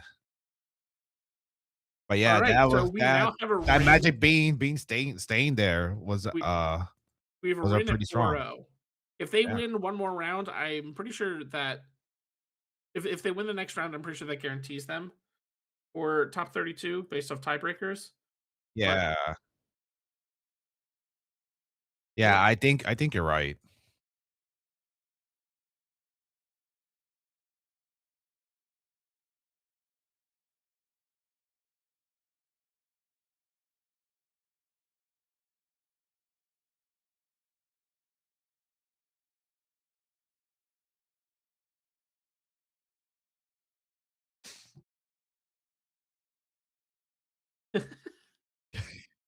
But All yeah, right. that So was we now have a that Rin. magic being staying there We have a was a Rin at pretty strong. 4-0. If they Yeah. win one more round, I'm pretty sure that if they win the next round, I'm pretty sure that guarantees them for top 32 based off tiebreakers. But Yeah. yeah, Yeah, I think you're right.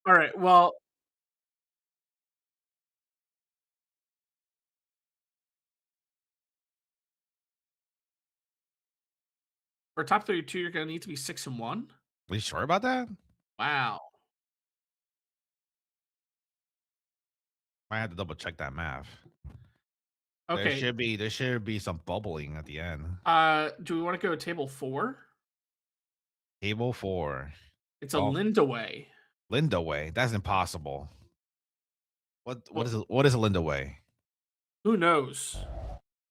all right. Well, for top 32, you're going to need to be 6-1. Are you sure about that? Wow. I have to double check that math. Okay. There should be some bubbling at the end. Do we want to go to table 4? Table 4. It's a Oh, Linda way. Linda Way. That's impossible. Well, What is a Linda Way? who knows?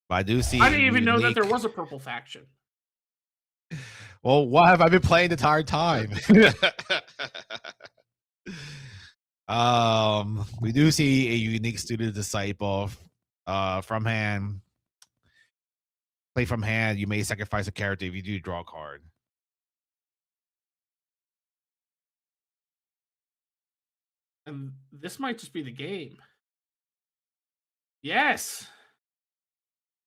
But I do see I a didn't even know that there unique. was a purple faction. Well, what have I been playing the entire time? We do see a unique student disciple. From hand. Play from hand. You may sacrifice a character if you do draw a card. And this might just be the game. Yes.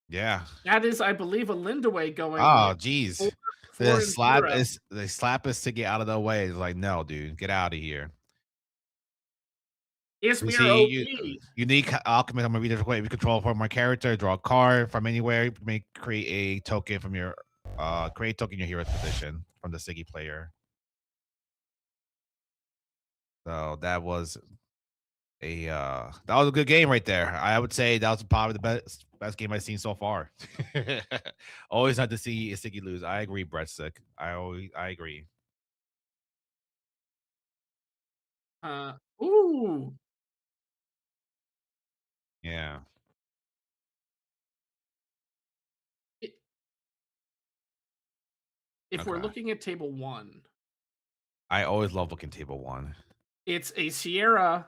Yeah. That is, I believe, a Linda way going Oh, with geez. 4 and 0. They slap us to get out of the way. It's like, no, dude, get out of here. Yes, We we are see OP. unique alchemist. I'm gonna read it way. If you control from my character, draw a card from anywhere. You may create a token from your create token in your hero's position from the Siggy player. So that was a good game right there. I would say that was probably the best game I've seen so far. Always had to see Siggy lose. I agree, Brett Sick. I agree. Uh, ooh. Yeah. I- If we're Okay. looking at table 1, I always love looking table 1. it's a Sierra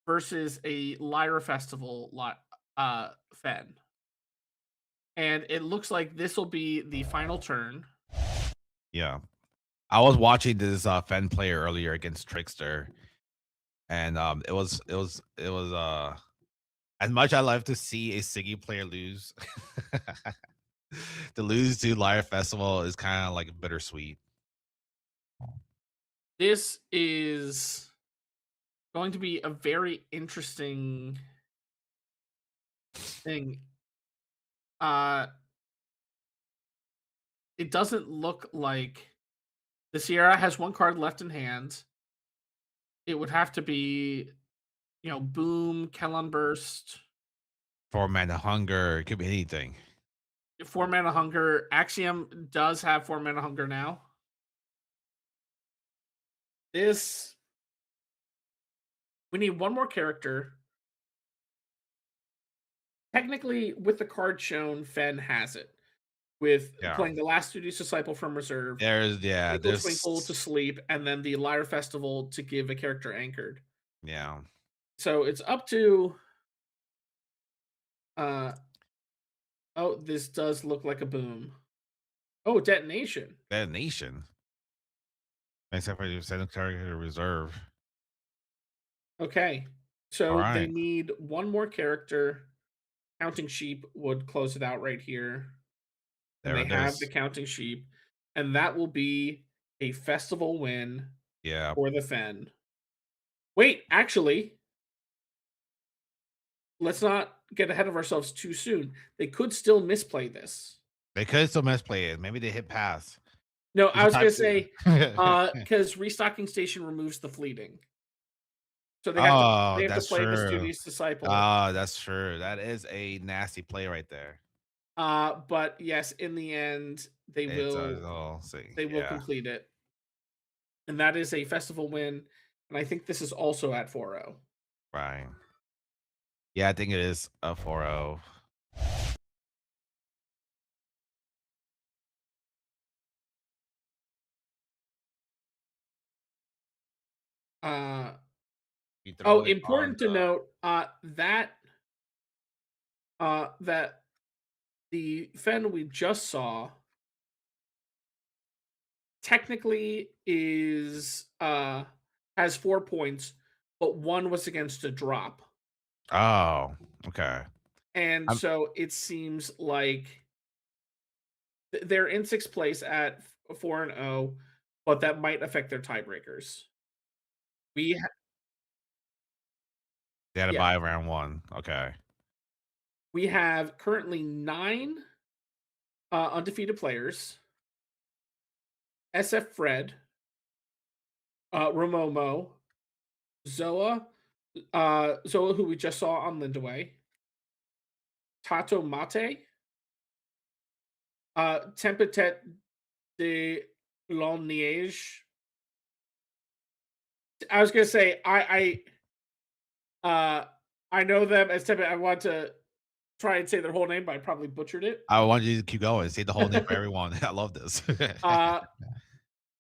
versus a Lyra Festival Fen. And it looks like this will be the final turn. Yeah. I was watching this Fen player earlier against Trickster, and it was as much I love to see a Siggy player lose. To lose to Lyre Festival is kind of like bittersweet. This is going to be a very interesting thing. Uh, it doesn't look like the Sierra has one card left in hand. It would have to be, Boom, Kellon Burst, 4 mana hunger. It could be anything. 4 mana hunger. Axiom does have 4 mana hunger now. This we need one more character. Technically, with the card shown, Fen has it. With Yeah. playing the last Studious Disciple from reserve, Twinkle Twinkle to There's sleep, and then the Lyre Festival to give a character anchored. yeah. So it's up to uh oh, this does look like a boom. Oh, detonation. Detonation. Except for you send a target to reserve. Okay. All So they right. need one more character. Counting Sheep would close it out right here. And There they it have the is. Counting Sheep. And that will be a festival win Yeah. for the Fen. Wait, actually, let's not get ahead of ourselves too soon. They could still misplay this. They could still misplay it. Maybe they hit pass. No, Did I you was type gonna say, it? because Restocking Station removes the fleeting. So Oh, they have to that's play the true. Studious Disciple. Oh, that's true. That is a nasty play right there. But yes, in the end, It does all see. they will Yeah. complete it. And that is a festival win. And I think this is also at 4-0. Right. Yeah, I think it is a 4-0. Uh You oh, throw it on important to the note, that the Fen we just saw technically is has 4 points, but one was against a drop. Oh, okay. And I'm so it seems like they're in sixth place at 4-0, but that might affect their tiebreakers. We they had to Yeah, buy round 1. Okay. we have currently 9 undefeated players. SF Fred, Romomo, Zoa, Zoa, who we just saw on Lindaway, Tato Mate, Tempetet de Longniege. I was gonna say I know them as Tempet. I want to try and say their whole name, but I probably butchered it. I want you to keep going. Say the whole name for everyone. I love this. uh,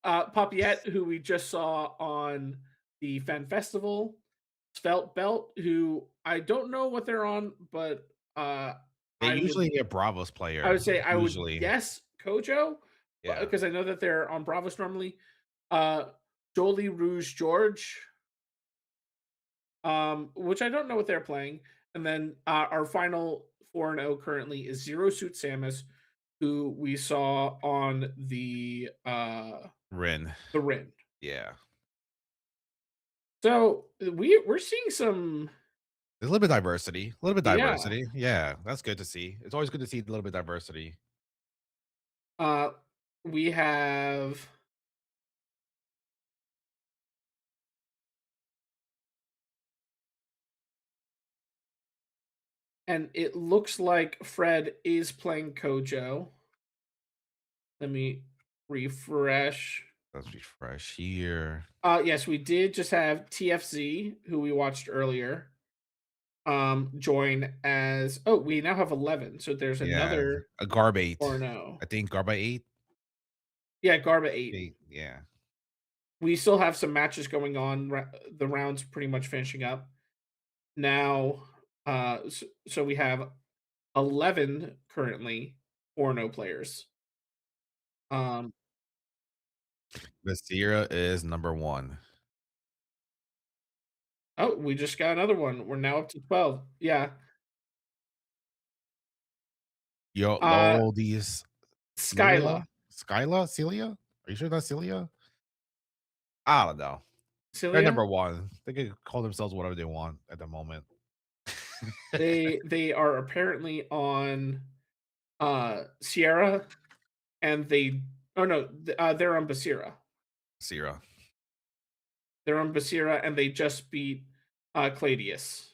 Papiette, who we just saw on the Fan Festival, Svelte Belt, who I don't know what they're on, but They I would usually get Bravos I player, would say I would usually. guess Kojo, Yeah. because I know that they're on Bravos normally. Uh, Jolie Rouge George, which I don't know what they're playing, and then our final 4-0 currently is Zero Suit Samus, who we saw on Rin. the Rin. Yeah. So we're seeing some, There's a little bit of diversity. A little bit of yeah. diversity. Yeah, that's good to see. It's always good to see a little bit of diversity. Uh, we have and it looks like Fred is playing Kojo. Let me refresh. Let's refresh here. Yes, we did just have TFZ, who we watched earlier, join as we now have 11. So there's Yeah, another a Garb 8. 4-0. I think Garb 8? Yeah, Garba 8. 8, yeah. We still have some matches going on. The round's pretty much finishing up. Now, so we have 11 currently 4-0 players. Um, The Sierra is number 1. oh, we just got another one. We're now up to 12. Yeah. Yo, Uh, Loldies Skyla. Celia? Celia? Are you sure that's Celia? I don't know. They're Cilia. number one. They can call themselves whatever they want at the moment. They are apparently on Sierra, and they oh no, they're on Basira. Sierra. They're on Basira, and they just beat Cladius.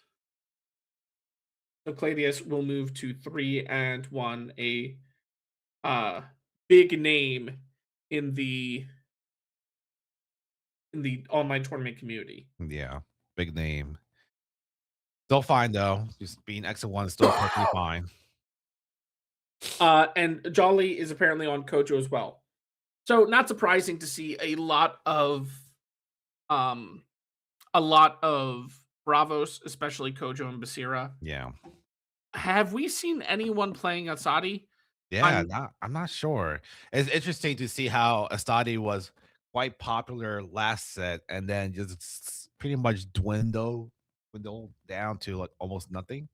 So Cladius will move to 3-1, a uh big name in the online tournament community. Yeah. Big name. Still fine though. Just being X1 is still perfectly fine. And Jolly is apparently on Kojo as well. So not surprising to see um a lot of Bravos, especially Kojo and Basira. Yeah. Have we seen anyone playing Asadi? Yeah, I'm I'm not sure. It's interesting to see how Astadi was quite popular last set and then just pretty much dwindled down to like almost nothing.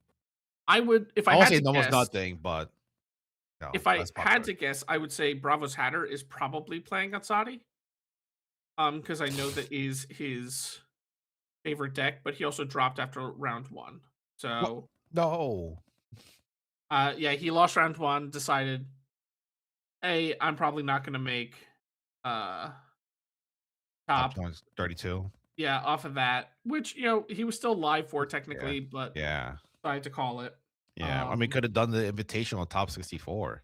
I would if I I won't had say to almost guess, nothing, but no, if I less had popular. to guess, I would say Bravos Hatter is probably playing Asadi. Because I know that is his favorite deck, but he also dropped after round one. What? So No. yeah, he lost round one, decided, hey, I'm probably not gonna make uh Top top. 20, 32. Yeah, off of that, which he was still live for Yeah. technically, but Yeah. decided to call it. Yeah. I mean, Um could have done the invitational top 64.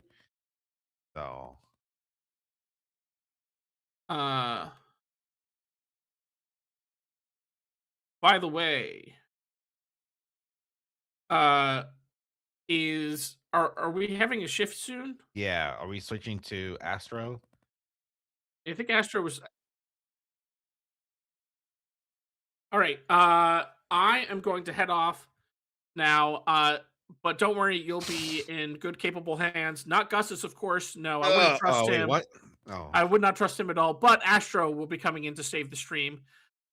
So uh by the way, uh are we having a shift soon? yeah. Are we switching to Astro? I think Astro was all right. I am going to head off now. But don't worry, you'll be in good, capable hands. Not Gus's, of course. No, I wouldn't trust Oh wait, him. what? Oh. I would not trust him at all. But Astro will be coming in to save the stream.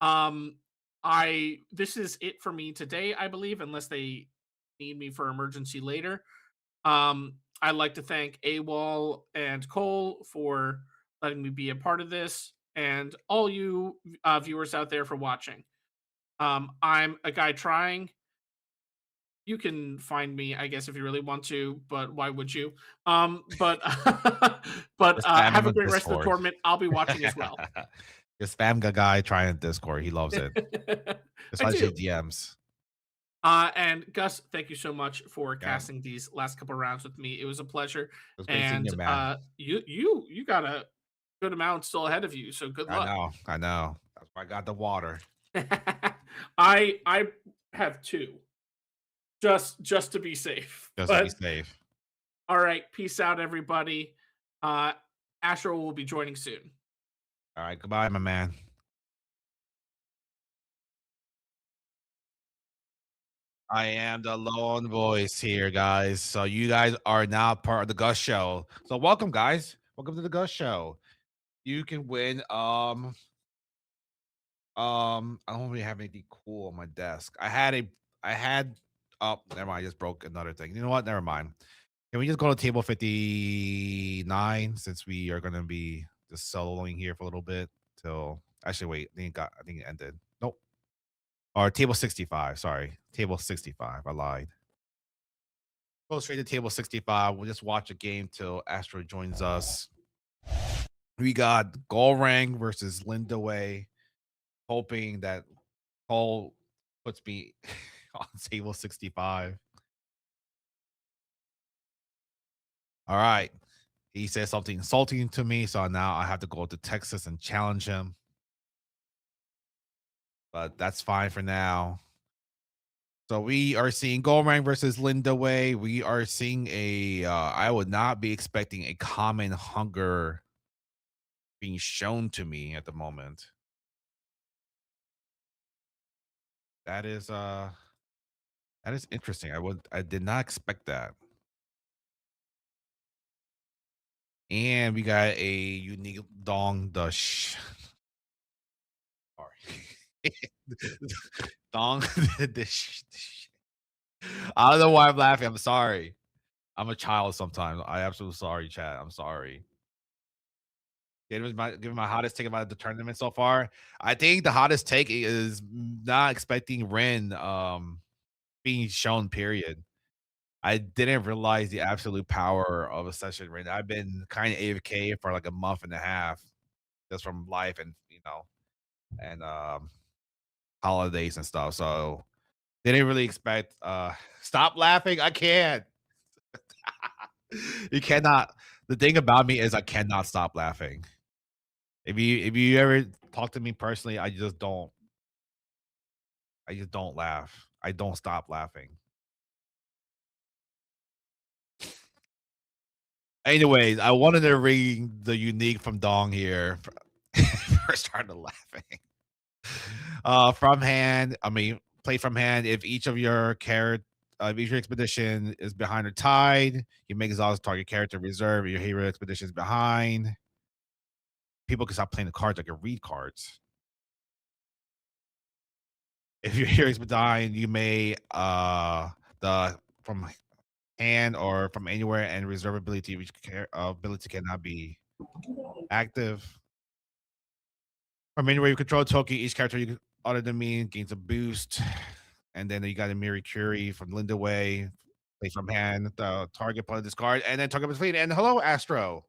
Um, I this is it for me today, I believe, unless they need me for emergency later. I'd like to thank A.W.O.L and Cole for letting me be a part of this, and all you viewers out there for watching. I'm a guy trying. You can find me, I guess, if you really want to, but why would you? But but Just spam him have a on great rest of the Discord. tournament. I'll be watching as well. Just spam the guy trying Discord. He loves it. I Especially do. DMs. And Gus, thank you so much for Yeah. casting these last couple rounds with me. It was a pleasure. It was great seeing And you, man. you got a good amount still ahead of you, so good I luck. know. I know. That's why I got the water. I have two, just to be safe. Just to be But safe. all right, peace out, everybody. Uh, Astro will be joining soon. All right. Goodbye, my man. I am the lone voice here, guys. So you guys are now part of the Gus Show. So welcome, guys. Welcome to the Gus Show. You can win. I don't really have anything cool on my desk. I had. Oh, never mind. I just broke another thing. You know what? Never mind. Can we just go to table 59 since we are gonna be just soloing here for a little bit till actually wait, I think it ended. Nope. Or table 65, sorry. Table 65. I lied. Go straight to table 65. We'll just watch a game till Astro joins us. We got Golrang versus Lindaway, hoping that Paul puts me on table 65. All right. He says something insulting to me, so now I have to go to Texas and challenge him. But that's fine for now. So we are seeing Golrang versus Lindaway. We are seeing I would not be expecting a common hunger being shown to me at the moment. That is that is interesting. I did not expect that. And we got a unique dong dush. Sorry. Dong dish. I don't know why I'm laughing. I'm sorry. I'm a child sometimes. I absolutely sorry, chat. I'm sorry. Give my hottest take about the tournament so far. I think the hottest take is not expecting Ren being shown. Period. I didn't realize the absolute power of a session Ren. I've been kind of AFK for like a month and a half just from life and and holidays and stuff. So didn't really expect. Stop laughing. I can't. You cannot. The thing about me is I cannot stop laughing. If you ever talk to me personally, I just don't laugh. I don't stop laughing. Anyways, I wanted to read the unique from Dong here. First started laughing. From hand, I mean, play from hand. If each of your character, if each your expedition is behind or tied, you make exhaust target character reserve. Your hero expedition is behind. People can stop playing the cards. I can read cards. If your hero is behind, you may the from hand or from anywhere, and reserve ability which ability cannot be active. From anywhere you control token, each character you other than me gains a boost. And then you got a Miri Curie from Linda Way. Play from hand, the target player discard, and then target is fleet. And hello, Astro.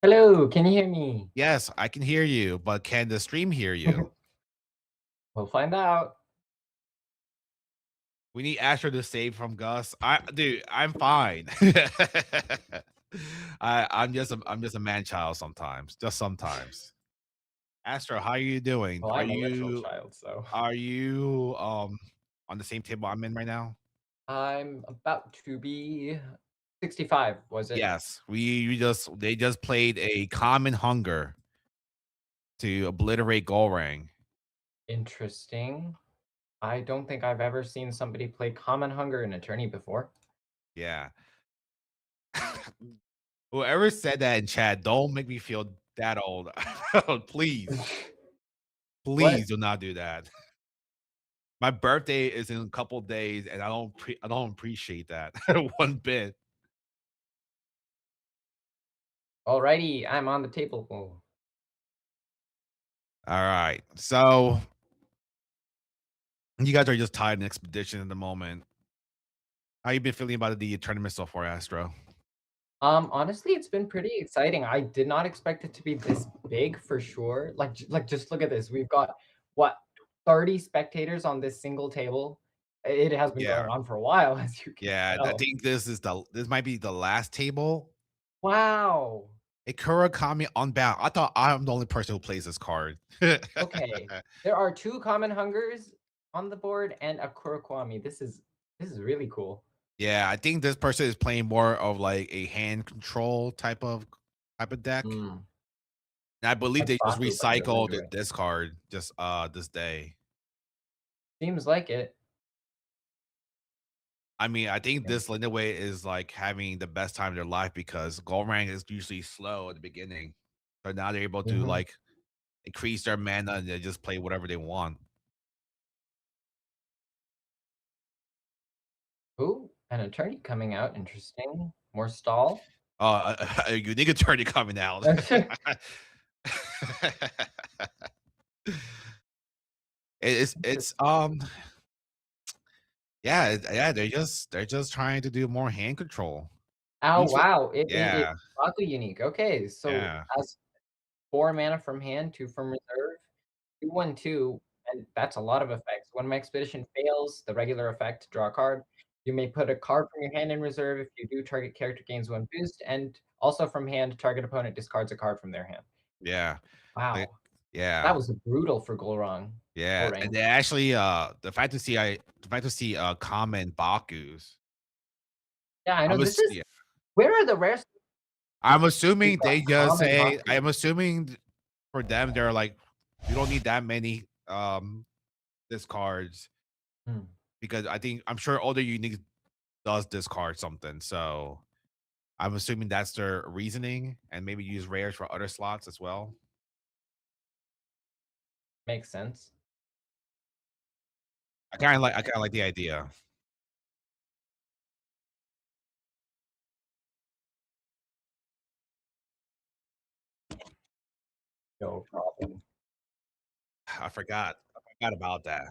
Hello, can you hear me? Yes, I can hear you, but can the stream hear you? We'll find out. We need Astro to save from Gus. I'm fine. I'm just a man child sometimes. Just sometimes. Astro, how are you doing? Well, Are I'm a literal you child, so are you on the same table I'm in right now? I'm about to be 65, was it? Yes. They just played a common hunger to obliterate Golrang. Interesting. I don't think I've ever seen somebody play Common Hunger in Attorney before. Yeah. Whoever said that in chat, don't make me feel that old. Please. What? Please do not do that. My birthday is in a couple days, and I don't appreciate that one bit. Alrighty, I'm on the table. All right. So you guys are just tied in expedition at the moment. How you been feeling about the tournament so far, Astro? Honestly, it's been pretty exciting. I did not expect it to be this big for sure. Like just look at this. We've got what 30 spectators on this single table. It has been Yeah. going on for a while, as you can Yeah. I tell. think this might be the last table. Wow. A Kurakami Unbound. I thought I'm the only person who plays this card. Okay. There are 2 Common Hungers on the board and a Kurokwami. This is really cool. Yeah, I think this person is playing more of like a hand control type of deck. Mm, And I believe like they just Baku from the recycled Linda Way. this card just this day. Seems like it. I mean, I think Yeah. this Linda Way is like having the best time of their life because Goldrang is usually slow at the beginning. So now they're able to Mhm. like increase their mana and they just play whatever they want. Ooh, an attorney coming out. Interesting. More stall. A unique attorney coming out. It's yeah, yeah, they're just trying to do more hand control. Oh, These were wow. It yeah, Baku unique. Okay, so yeah, as 4 mana from hand, 2 from reserve, 2/2, and that's a lot of effects. When my expedition fails, the regular effect, draw a card. You may put a card from your hand in reserve. If you do, target character gains 1 boost, and also from hand, target opponent discards a card from their hand. yeah, like, Wow, that yeah, was brutal for Golrang. yeah, Golrang. and they actually, the fact to see common Bakus, Yeah, I I know this was is yeah, where are the rare I'm we've assuming got they just common say Baku. I'm assuming for them, they're like, "We don't need that many, discards," Hmm, because I'm sure Older Unique does discard something, so I'm assuming that's their reasoning, and maybe use rares for other slots as well. makes sense. I kinda like the idea. No problem. I forgot. I forgot about that.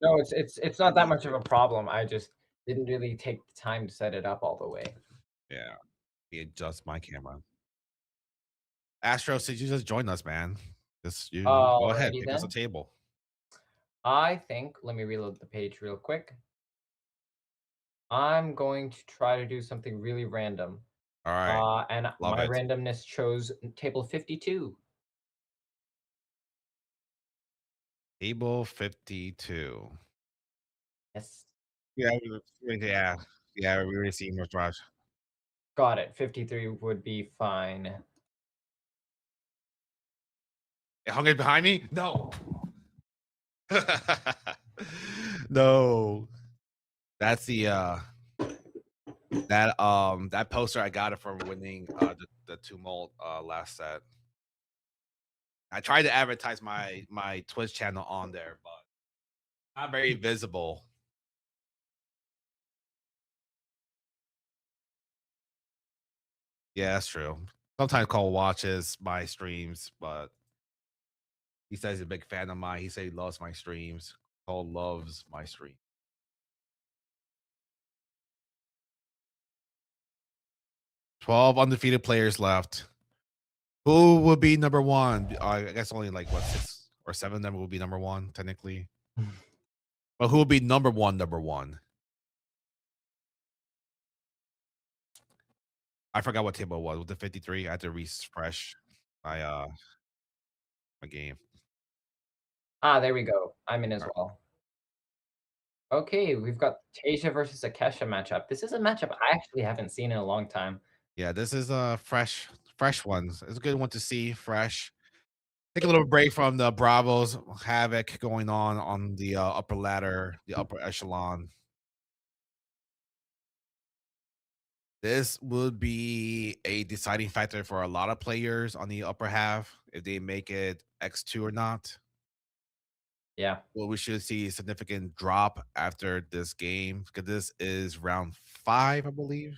No, it's not that much of a problem. I just didn't really take the time to set it up all the way. Yeah. Let me adjust my camera. Astro, since you just joined us, man. Just you go ahead, Alrighty pick us a then. table. I think let me reload the page real quick. I'm going to try to do something really random. All right. And Love my it. randomness chose table 52. Table 52. Yes. Yeah, yeah. Yeah, we already seen Raj. Got it. 53 would be fine. It hung it behind me? No. No. That's that poster I got it from winning the tumult last set. I tried to advertise my Twitch channel on there, but not very visible. Yeah, that's true. Sometimes Cole watches my streams, but he says he's a big fan of mine. He said he loves my streams. Cole loves my stream. 12 undefeated players left. Who would be number one? I guess only like what 6 or 7 of them will be number one, technically. But who will be number one? Number one. I forgot what table it was. With the 53, I had to refresh my my game. Ah, there we go. I'm in as All right. well. Okay, we've got Tasia versus Akesha matchup. This is a matchup I actually haven't seen in a long time. Yeah, this is a fresh one. It's a good one to see fresh. Take a little break from the Bravos havoc going on the upper ladder, the upper echelon. This would be a deciding factor for a lot of players on the upper half if they make it X2 or not. Yeah. Well, we should see a significant drop after this game because this is round 5, I believe.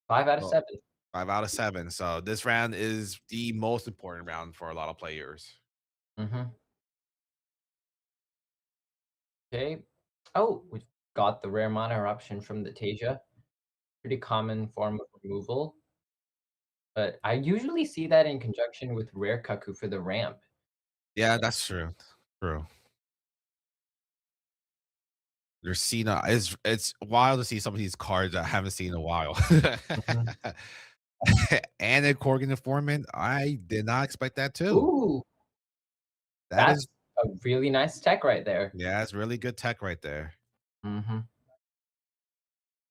5 out of So 7. 5 out of 7. So this round is the most important round for a lot of players. Mhm. Okay. Oh, we've got the rare mana eruption from the Tasia. Pretty common form of removal. But I usually see that in conjunction with rare Kaku for the ramp. Yeah, that's true. True. There's Cena. It's wild to see some of these cards that I haven't seen in a while. Mhm. And a Corgan informant. I did not expect that too. Ooh, That is that's a really nice tech right there. yeah, it's really good tech right there. Mhm.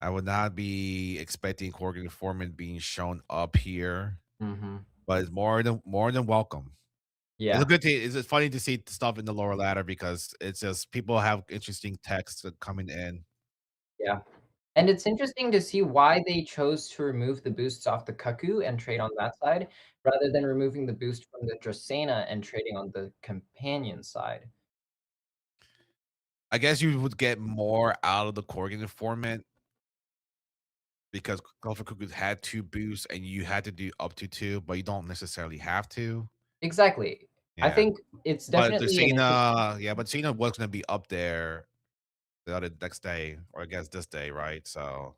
I would not be expecting Corgan informant being shown up here, Mhm. but it's more than welcome. It's a Yeah. good thing. It's funny to see stuff in the lower ladder because it's just people have interesting texts coming in. Yeah. And it's interesting to see why they chose to remove the boosts off the Kaku and trade on that side, rather than removing the boost from the Dracena and trading on the companion side. I guess you would get more out of the Corgan informant because Golfer Cuckoos had 2 boosts and you had to do up to 2, but you don't necessarily have to. Exactly. I Yeah. think it's But the definitely an interesting. Cena yeah, but Cena was gonna be up there the other next day, or I guess this day, right? So,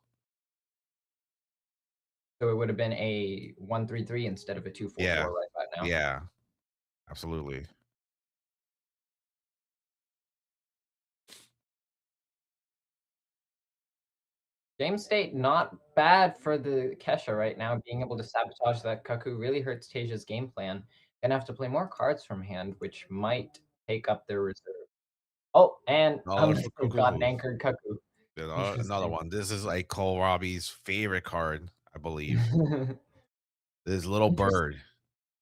So it would have been a 1-3-3 instead of a 2-4-4 yeah. right about now. Yeah, absolutely. Game state not bad for the Kesha right now. Being able to sabotage that Kaku really hurts Tasia's game plan. Gonna have to play more cards from hand, which might take up their reserve. Oh, and Dollars for they've got an Cuckoo. anchored Kaku. Another Interesting. one. This is like Cole Robbie's favorite card, I believe. This little Interesting. bird.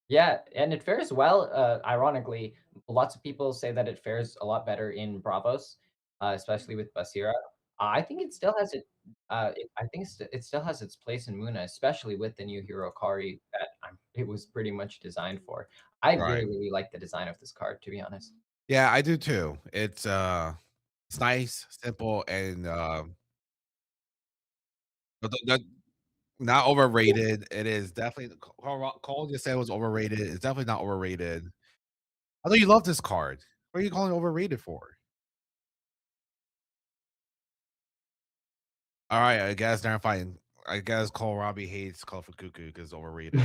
Yeah, and it fares well. Ironically, lots of people say that it fares a lot better in Bravos, especially with Basira. I think it still has it. I think it still has its place in Muna, especially with the new hero Kari that it was pretty much designed for. I Right. really like the design of this card, to be honest. Yeah, I do too. It's nice, simple, and but Not overrated. It is definitely Cole just said it was overrated. It's definitely not overrated. I know you love this card. What are you calling it overrated for? All right, I guess never fine. I guess Cole Robbie hates Colorful Cuckoo because it's overrated.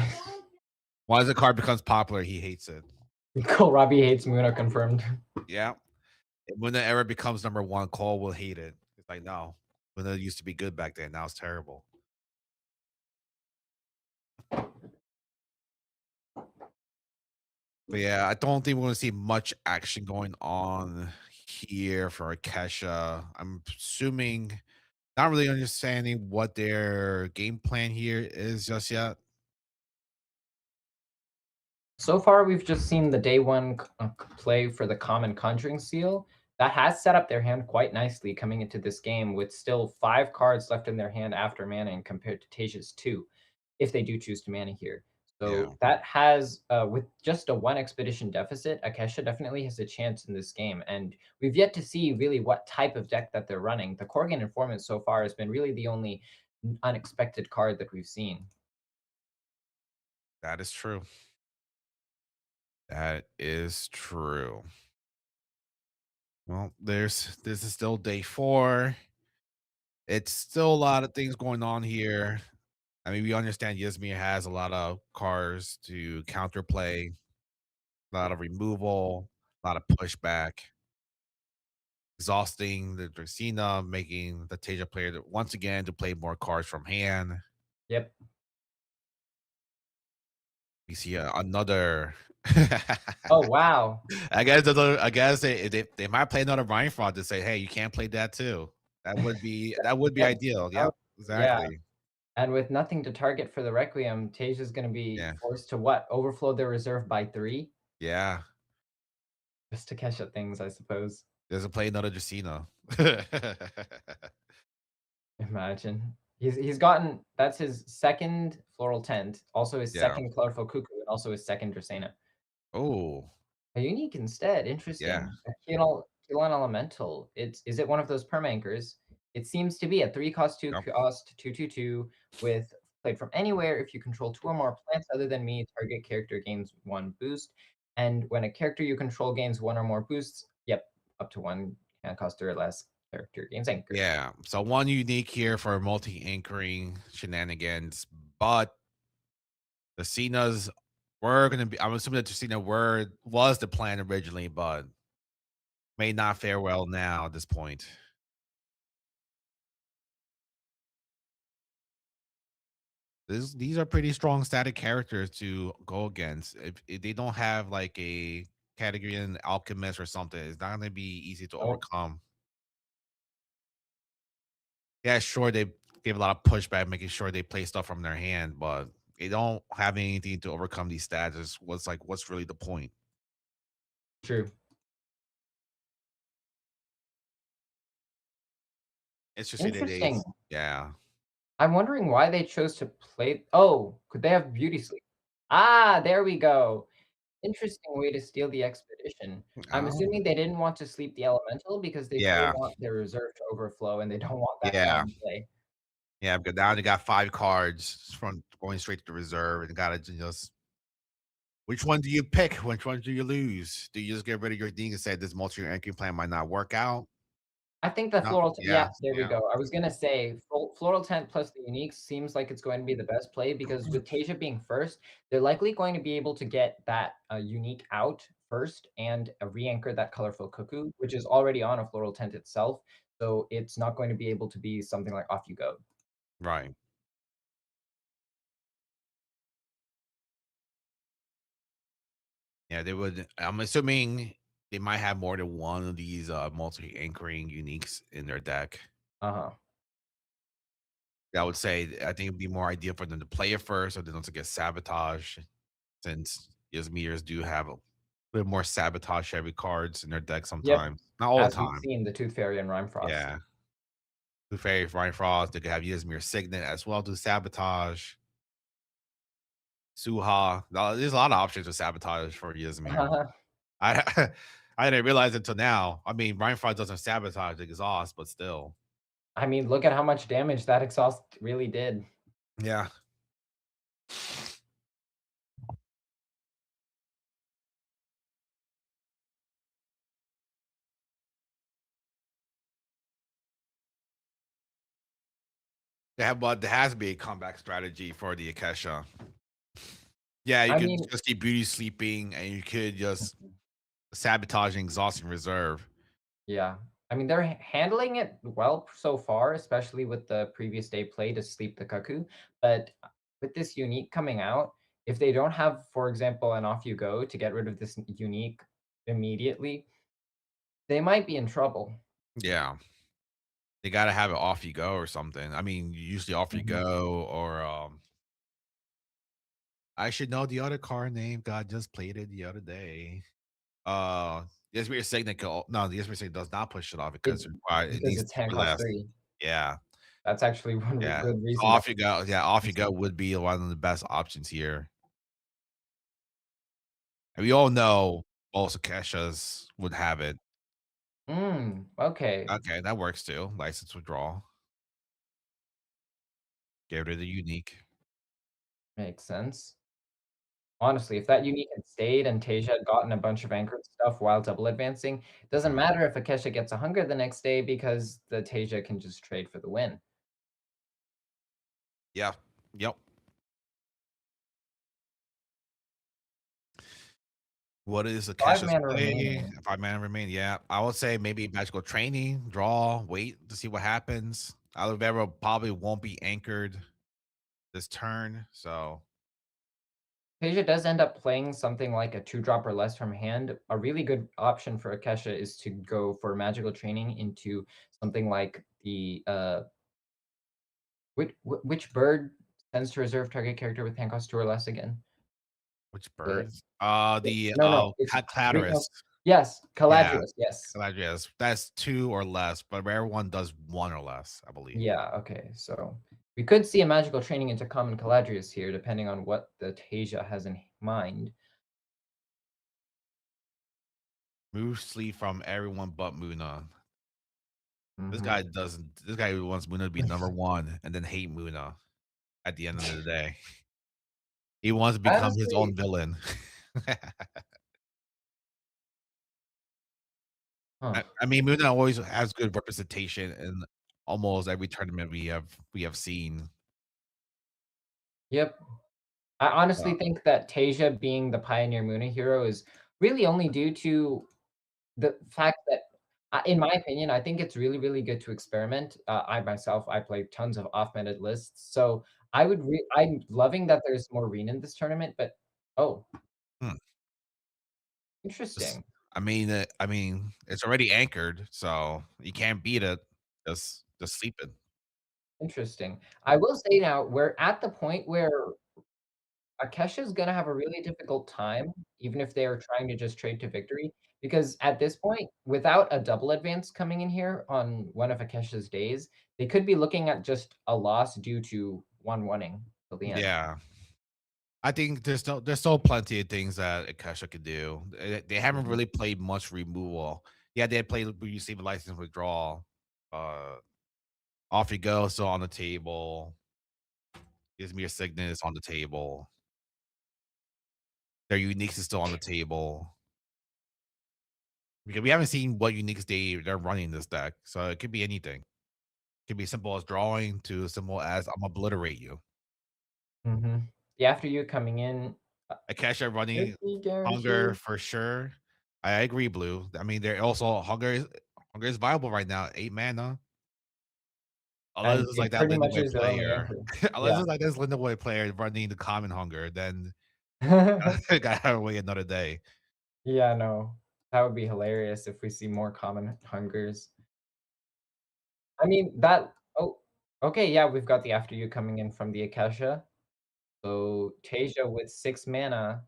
Once the card becomes popular, he hates it. Cool. Robbie hates Muna confirmed. Yeah. When the era becomes number one, Cole will hate it. It's like, no, when it used to be good back then, now it's terrible. But yeah, I don't think we're gonna see much action going on here for Kesha. I'm assuming not really understanding what their game plan here is just yet. So far, we've just seen the day one play for the common Conjuring Seal. That has set up their hand quite nicely coming into this game with still 5 cards left in their hand after manning compared to Tasia's 2, if they do choose to mana here. Yeah, So that has, with just a 1 expedition deficit, Akesha definitely has a chance in this game. And we've yet to see really what type of deck that they're running. The Korgan Informant so far has been really the only unexpected card that we've seen. that is true. That is true. Well, this is still day 4. It's still a lot of things going on here. I mean, we understand Yasmir has a lot of cards to counterplay, a lot of removal, a lot of pushback, exhausting the Dracaena, making the Tasia player once again to play more cards from hand. Yep. We see another. Oh, wow. I guess they might play another Ryan Fraud to say, hey, you can't play that too. That would be Yep. ideal. Oh, Yep, yeah. exactly. And with nothing to target for the Requiem, Tasia's going to be Yeah, forced to what? Overflow their reserve by 3? yeah. Just to catch up things, I suppose. Doesn't play another Dracaena. Imagine. He's gotten that's his second Floral Tent, also his Yeah. second Colorful Cuckoo, and also his second Dracaena. Oh, A unique instead, yeah. interesting. A Keelan Elemental. Is it one of those perm anchors? It seems to be a 3 cost, 2 Yep. cost, 2/2/2 with played from anywhere. If you control 2 or more plants other than me, target character gains 1 boost. And when a character you control gains 1 or more boosts, yep, up to 1 can cost or less character gains anchor. Yeah. So one unique here for multi-anchoring shenanigans, but the Cenas were gonna be. I'm assuming that the Cena was the plan originally, but may not fare well now at this point. These are pretty strong static characters to go against. If they don't have like a category in alchemist or something, it's not gonna be easy to Oh, overcome. Yeah, sure, they gave a lot of pushback, making sure they play stuff from their hand, but they don't have anything to overcome these stats. What's really the point? true. It's just that Interesting. yeah. I'm wondering why they chose to play. Oh, could they have Beauty Sleep? Ah, there we go. Interesting way to steal the expedition. I'm Oh, assuming they didn't want to sleep the elemental because they still yeah, want their reserve to overflow and they don't want that card yeah, in play. yeah. Because now they got 5 cards from going straight to the reserve, and gotta just which one do you pick? Which one do you lose? Do you just get rid of your thing and say this multi-anchoring plan might not work out? I think the No, yeah, yeah, there we yeah, go. I was gonna say floral tent plus the unique seems like it's going to be the best play because with Tasia being first, they're likely going to be able to get that unique out first and re-anchor that colorful cuckoo, which is already on a floral tent itself. So it's not going to be able to be something like off you go. right. Yeah, they would. I'm assuming they might have more than one of these multi-anchoring uniques in their deck. Uh-huh. I would say I think it'd be more ideal for them to play it first, or they don't to get sabotage, since Yasmirs do have a bit more sabotage heavy cards in their deck Yep. sometimes. Not all the As we've time. seen, the Tooth Fairy and Rhyme Frost. Yeah. The Fairy, Ryan Frost, they could have Yasmir Signet as well, do sabotage. Suha. There's a lot of options with sabotage for Yasmir. I I didn't realize until now. I mean, Ryan Frost doesn't sabotage the exhaust, but still. I mean, look at how much damage that exhaust really did. Yeah. But there has to be a comeback strategy for the Akesha. Yeah, you I could mean, just keep beauty sleeping, and you could just sabotage and exhausting reserve. yeah. I mean, they're handling it well so far, especially with the previous day play to sleep the cuckoo. But with this unique coming out, if they don't have, for example, an off you go to get rid of this unique immediately, they might be in trouble. Yeah. They gotta have it off you go or something. I mean, usually off you Mhm. go or, I should know the other card name. God just played it the other day. Yes, we're saying that no, the yes, saying does not push it off because It it because needs it's to hand be cost less. 3. Yeah, That's actually one yeah. good So reason that off you go. Yeah, off you go would be one of the best options here. And we all know most Akeshas would have it. Okay. Okay, that works too. License withdrawal. Get rid of the unique. Makes sense. Honestly, if that unique had stayed and Tasia had gotten a bunch of anchored stuff while double advancing, it doesn't Mhm. matter if Akesha gets a hunger the next day because the Tasia can just trade for the win. Yeah. Yep. What is 5 Akesha's mana play? remaining. 5 mana remain. Yeah, I would say maybe magical training, draw, wait to see what happens. Olivero probably won't be anchored this turn, so Tasia does end up playing something like a 2-drop or less from hand. A really good option for Akesha is to go for magical training into something like the which bird tends to reserve target character with hand cost 2 or less again? which The birds? The no, no, it's 3 Clatterus. cost. Yes, Yeah, Caladrius, yes. Caladrius. That's 2 or less, but rare one does 1 or less, I believe. Yeah, okay, so we could see a magical training into common Caladrius here, depending on what the Tasia has in mind. Move sleep from everyone but Muna. Mhm. This guy wants Muna to be number 1 and then hate Muna at the end of the day. He wants to become his Honestly, own villain. huh. I mean, Muna always has good representation in almost every tournament we have seen. Yep. I honestly Uh, think that Tasia being the Pioneer Muna hero is really only due to the fact that, in my opinion, I think it's really, really good to experiment. I myself, I play tons of off-meta lists, so I'm loving that there's more Reen in this tournament, but oh, hmm, just interesting. I mean, it's already anchored, so you can't beat it. Just sleep it. Interesting. I will say now, we're at the point where Akesha's gonna have a really difficult time, even if they are trying to just trade to victory, because at this point, without a double advance coming in here on one of Akesha's days, they could be looking at just a loss due to 1-1ing till the end. Yeah. I think there's still plenty of things that Akasha could do. They haven't Mhm. really played much removal. Yeah, they played receive a license withdrawal. Uh, off you go, still on the table. Gives me a Cygnus on the table. Their uniques is still on the table. Because we haven't seen what uniques they're running this deck, so it could be anything. It could be simple as drawing to simple as I'm obliterate you. Mhm. The after you coming in, Akasha running should be hunger guaranteed, for sure. I agree, Blue. I mean, they're also hunger is viable right now. 8 mana. Unless and it's like it that pretty Linda much Way is their only player. anchor. Unless Yeah. it's like this Linda Way player running the common hunger, then gotta wait another day. Yeah, no. That would be hilarious if we see more common hungers. I mean, that oh, okay, yeah, we've got the after you coming in from the Akasha. So Tasia with 6 mana.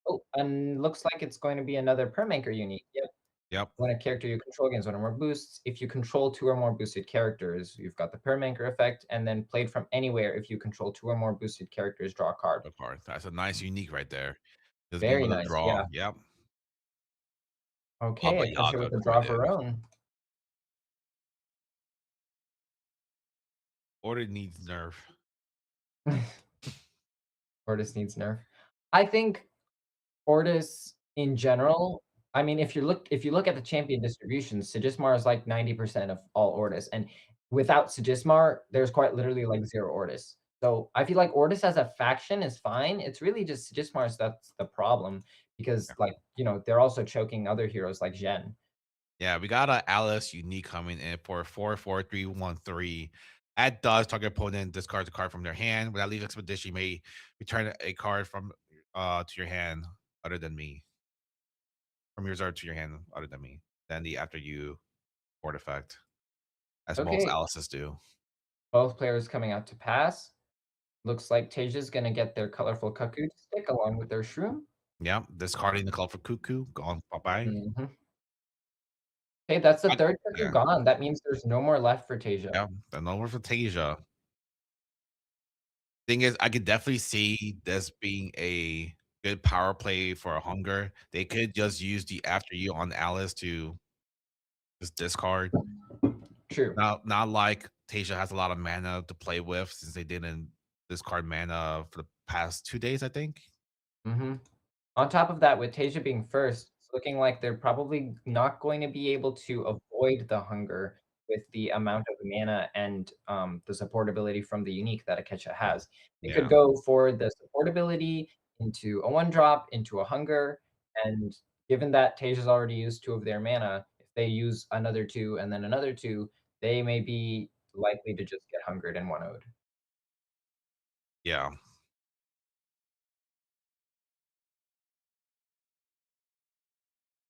Oh, and looks like it's going to be another Permanker unique. Yep. Yep, When a character you control gains 1 or more boosts, if you control 2 or more boosted characters, you've got the Permanker effect, and then played from anywhere, if you control 2 or more boosted characters, draw a card. so far. That's a nice unique right there. Doesn't mean Very with a nice, draw. yeah. Yep. Okay, Baba Akasha Yaga with a draw of coming her in. own. Order needs nerf. Ortis needs nerf. I think Ortis in general, I mean, if you look at the champion distribution, Sigismar is like 90% of all Ortis, and without Sigismar, there's quite literally like 0 Ortis. So I feel like Ortis as a faction is fine. It's really just Sigismar's that's the problem because like, they're also choking other heroes like Zhen. Yeah, we got a Alice unique coming in for 44313. That does target opponent discards a card from their hand. When that leaves expedition, you may return a card from to your hand other than me. From your reserve to your hand other than me. Then the after you board effect. As most Okay, Alice's do. both players coming out to pass. Looks like Tasia's gonna get their colorful cuckoo stick along with their shroom. Yep, discarding the colorful cuckoo, gone bye-bye. Mhm. Okay, that's the third cuckoo Yeah, gone. That means there's no more left for Tasia. yeah, then over for Tasia. Thing is, I could definitely see this being a good power play for a hunger. They could just use the after you on Alice to just discard. True. Not like Tasia has a lot of mana to play with since they didn't discard mana for the past 2 days, I think. Mhm. On top of that, with Tasia being first, it's looking like they're probably not going to be able to avoid the hunger with the amount of mana and the supportability from the unique that Akecha has. They could Yeah, go for the supportability into a one drop, into a hunger, and given that Tasia's already used 2 of their mana, if they use another 2 and then another 2, they may be likely to just get hungered in 1 ode. yeah.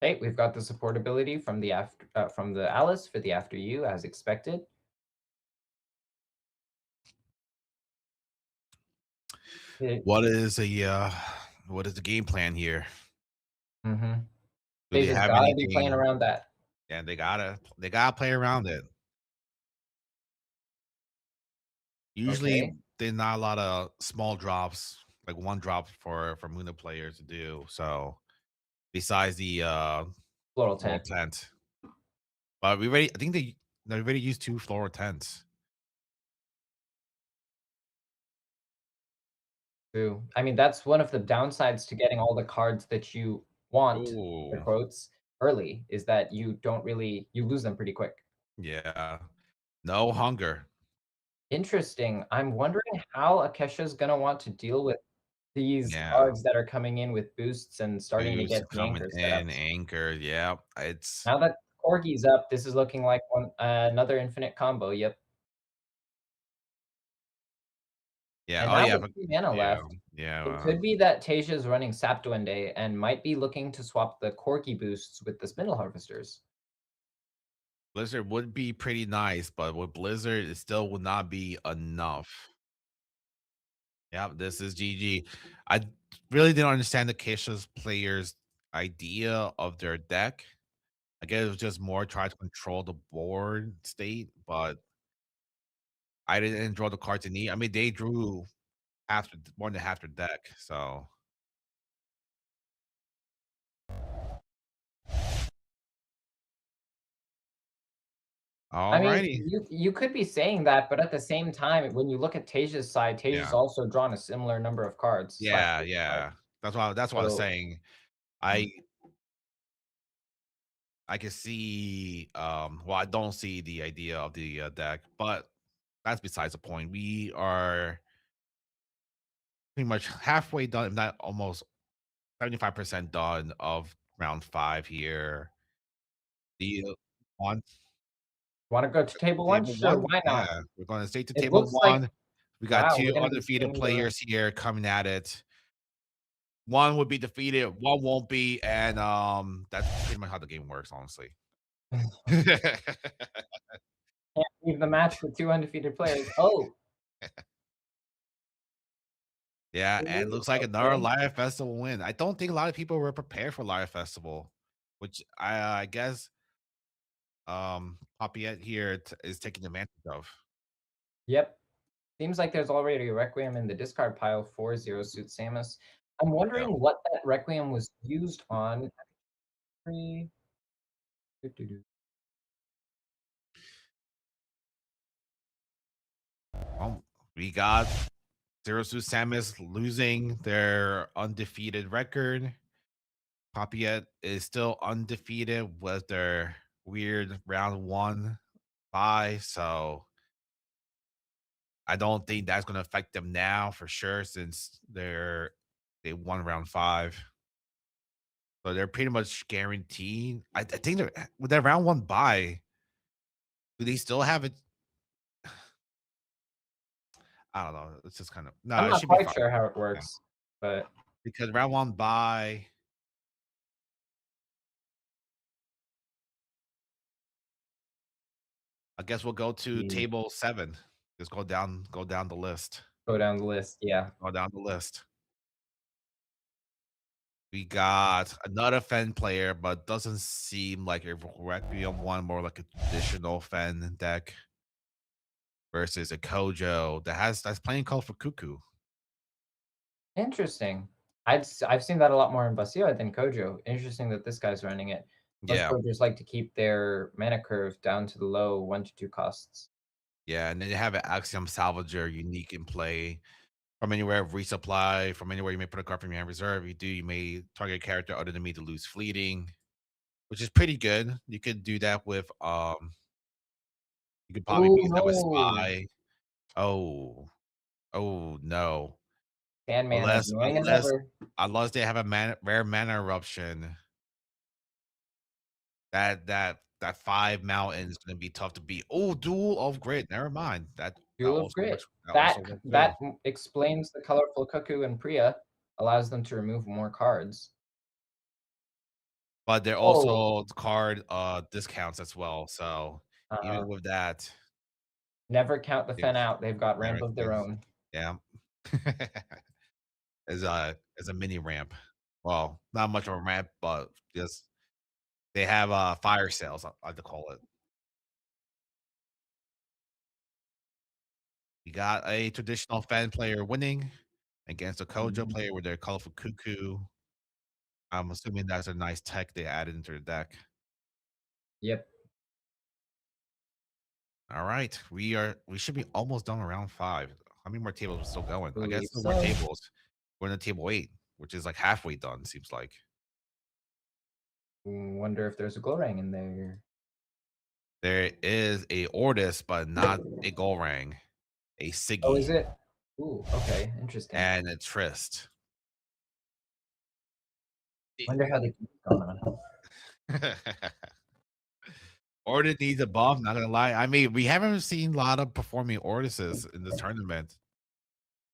Hey, we've got the supportability from from the Alice for the after you as expected. It, What is the game plan here? mhm. Do They they just have gotta be playing anything? around that. Yeah, they gotta play around it. Usually, Okay, there's not a lot of small drops, like 1 drop for Muna players to do, so besides the, floral floral tent. tent. But we already I think they already used 2 floral tents. True. I mean, that's one of the downsides to getting all the cards that you want, the Ooh, quotes, early, is that you lose them pretty quick. yeah. No hunger. Interesting. I'm wondering how Akesha's gonna want to deal with these Yeah. cards that are coming in with boosts and starting to Boost get the coming anchor in, setups. anchor, yeah, it's Now that Corgi's up, this is looking like another infinite combo. Yep. yeah, And oh, now yeah, with but 2 mana yeah, left, yeah, it could be that Tasia's running Sap Duende and might be looking to swap the Corgi boosts with the Spindle Harvesters. Blizzard would be pretty nice, but with Blizzard, it still would not be enough. Yep, this is GG. I really didn't understand the Keisha's players' idea of their deck. I guess it was just more try to control the board state, but I didn't draw the cards in need. I mean, they drew more than half their deck, so I mean, alrighty. you could be saying that, but at the same time, when you look at Tasia's side, Tasia's Yeah. also drawn a similar number of cards slash Yeah, boost cards. yeah. That's what I was So saying. I can see well, I don't see the idea of the deck, but that's besides the point. We are pretty much halfway done, if not almost 75% done of round 5 here. The one want to go to table one? table Sure, 1, why not? yeah, we're going to stay to It table looks like 1. We got wow, 2 we're gonna be undefeated seeing the players here coming at it. One would be defeated, one won't be, and that's pretty much how the game works, honestly. can't leave the match with 2 undefeated players. Oh, Yeah, and looks like another okay. Live Festival win. I don't think a lot of people were prepared for Live Festival, which I guess Papiet here is taking advantage of. Yep. Seems like there's already a Requiem in the discard pile for Zero Suit Samus. I'm Yeah. wondering what that Requiem was used on. Doo-doo-doo. Well, we got Zero Suit Samus losing their undefeated record. Poppyet is still undefeated with their weird round one bye. So I don't think that's going to affect them now for sure since they won round five. So they're pretty much guaranteed. I think they're with their round one bye. Do they still have it? I don't know. It's just kind of no. I'm It not should be quite fine. sure how it Yeah, works, but because round one bye. I guess we'll go to we table 7. Just go down the list. go down the list. Yeah. Go down the list. We got another Fen player, but doesn't seem like a Requiem one, more like a traditional Fen deck versus a Kojo that's playing Call for Cuckoo. Interesting. I've seen that a lot more in Basio than Kojo. Interesting that this guy's running it. Most Yeah, Kojos like to keep their mana curve down to the low 1 to 2 costs. yeah, and then you have an Axiom Salvager unique in play. From anywhere, resupply. From anywhere, you may put a card from your hand reserve. You may target a character other than me to lose fleeting, which is pretty good. You could do that with you could probably Oh use that with no! Spy. Oh, oh no. Sandman as Unless annoying as unless ever. unless they have a rare mana eruption, that 5 mountain is gonna be tough to beat. Oh, Duel of Grit. Never mind. Duel of Grit. That also works too. Explains the colorful cuckoo and Priya, allows them to remove more cards. But they're Oh, also card discounts as well. So uh-uh. even with that, Never count the it Fen out. They've got ramp never of their can. own. Yeah. As a mini ramp. Well, not much of a ramp, but just they have fire sales, I like to call it. You got a traditional fan player winning against a Kojo Mhm. player with their colorful cuckoo. I'm assuming that's a nice tech they added into the deck. Yep, All right, we should be almost done around 5. How many more tables are still going? I believe guess no more so. tables. We're in the table 8, which is like halfway done. Seems like Wonder if there's a Glorang in there. there is a Ordis, but not a Golrang, a Oh, is Siggy, it? Ooh, okay, interesting. and a Trist. Wonder how the game's going on. Ordis needs a buff. Not gonna lie. I mean, we haven't seen a lot of performing Ordises in this tournament,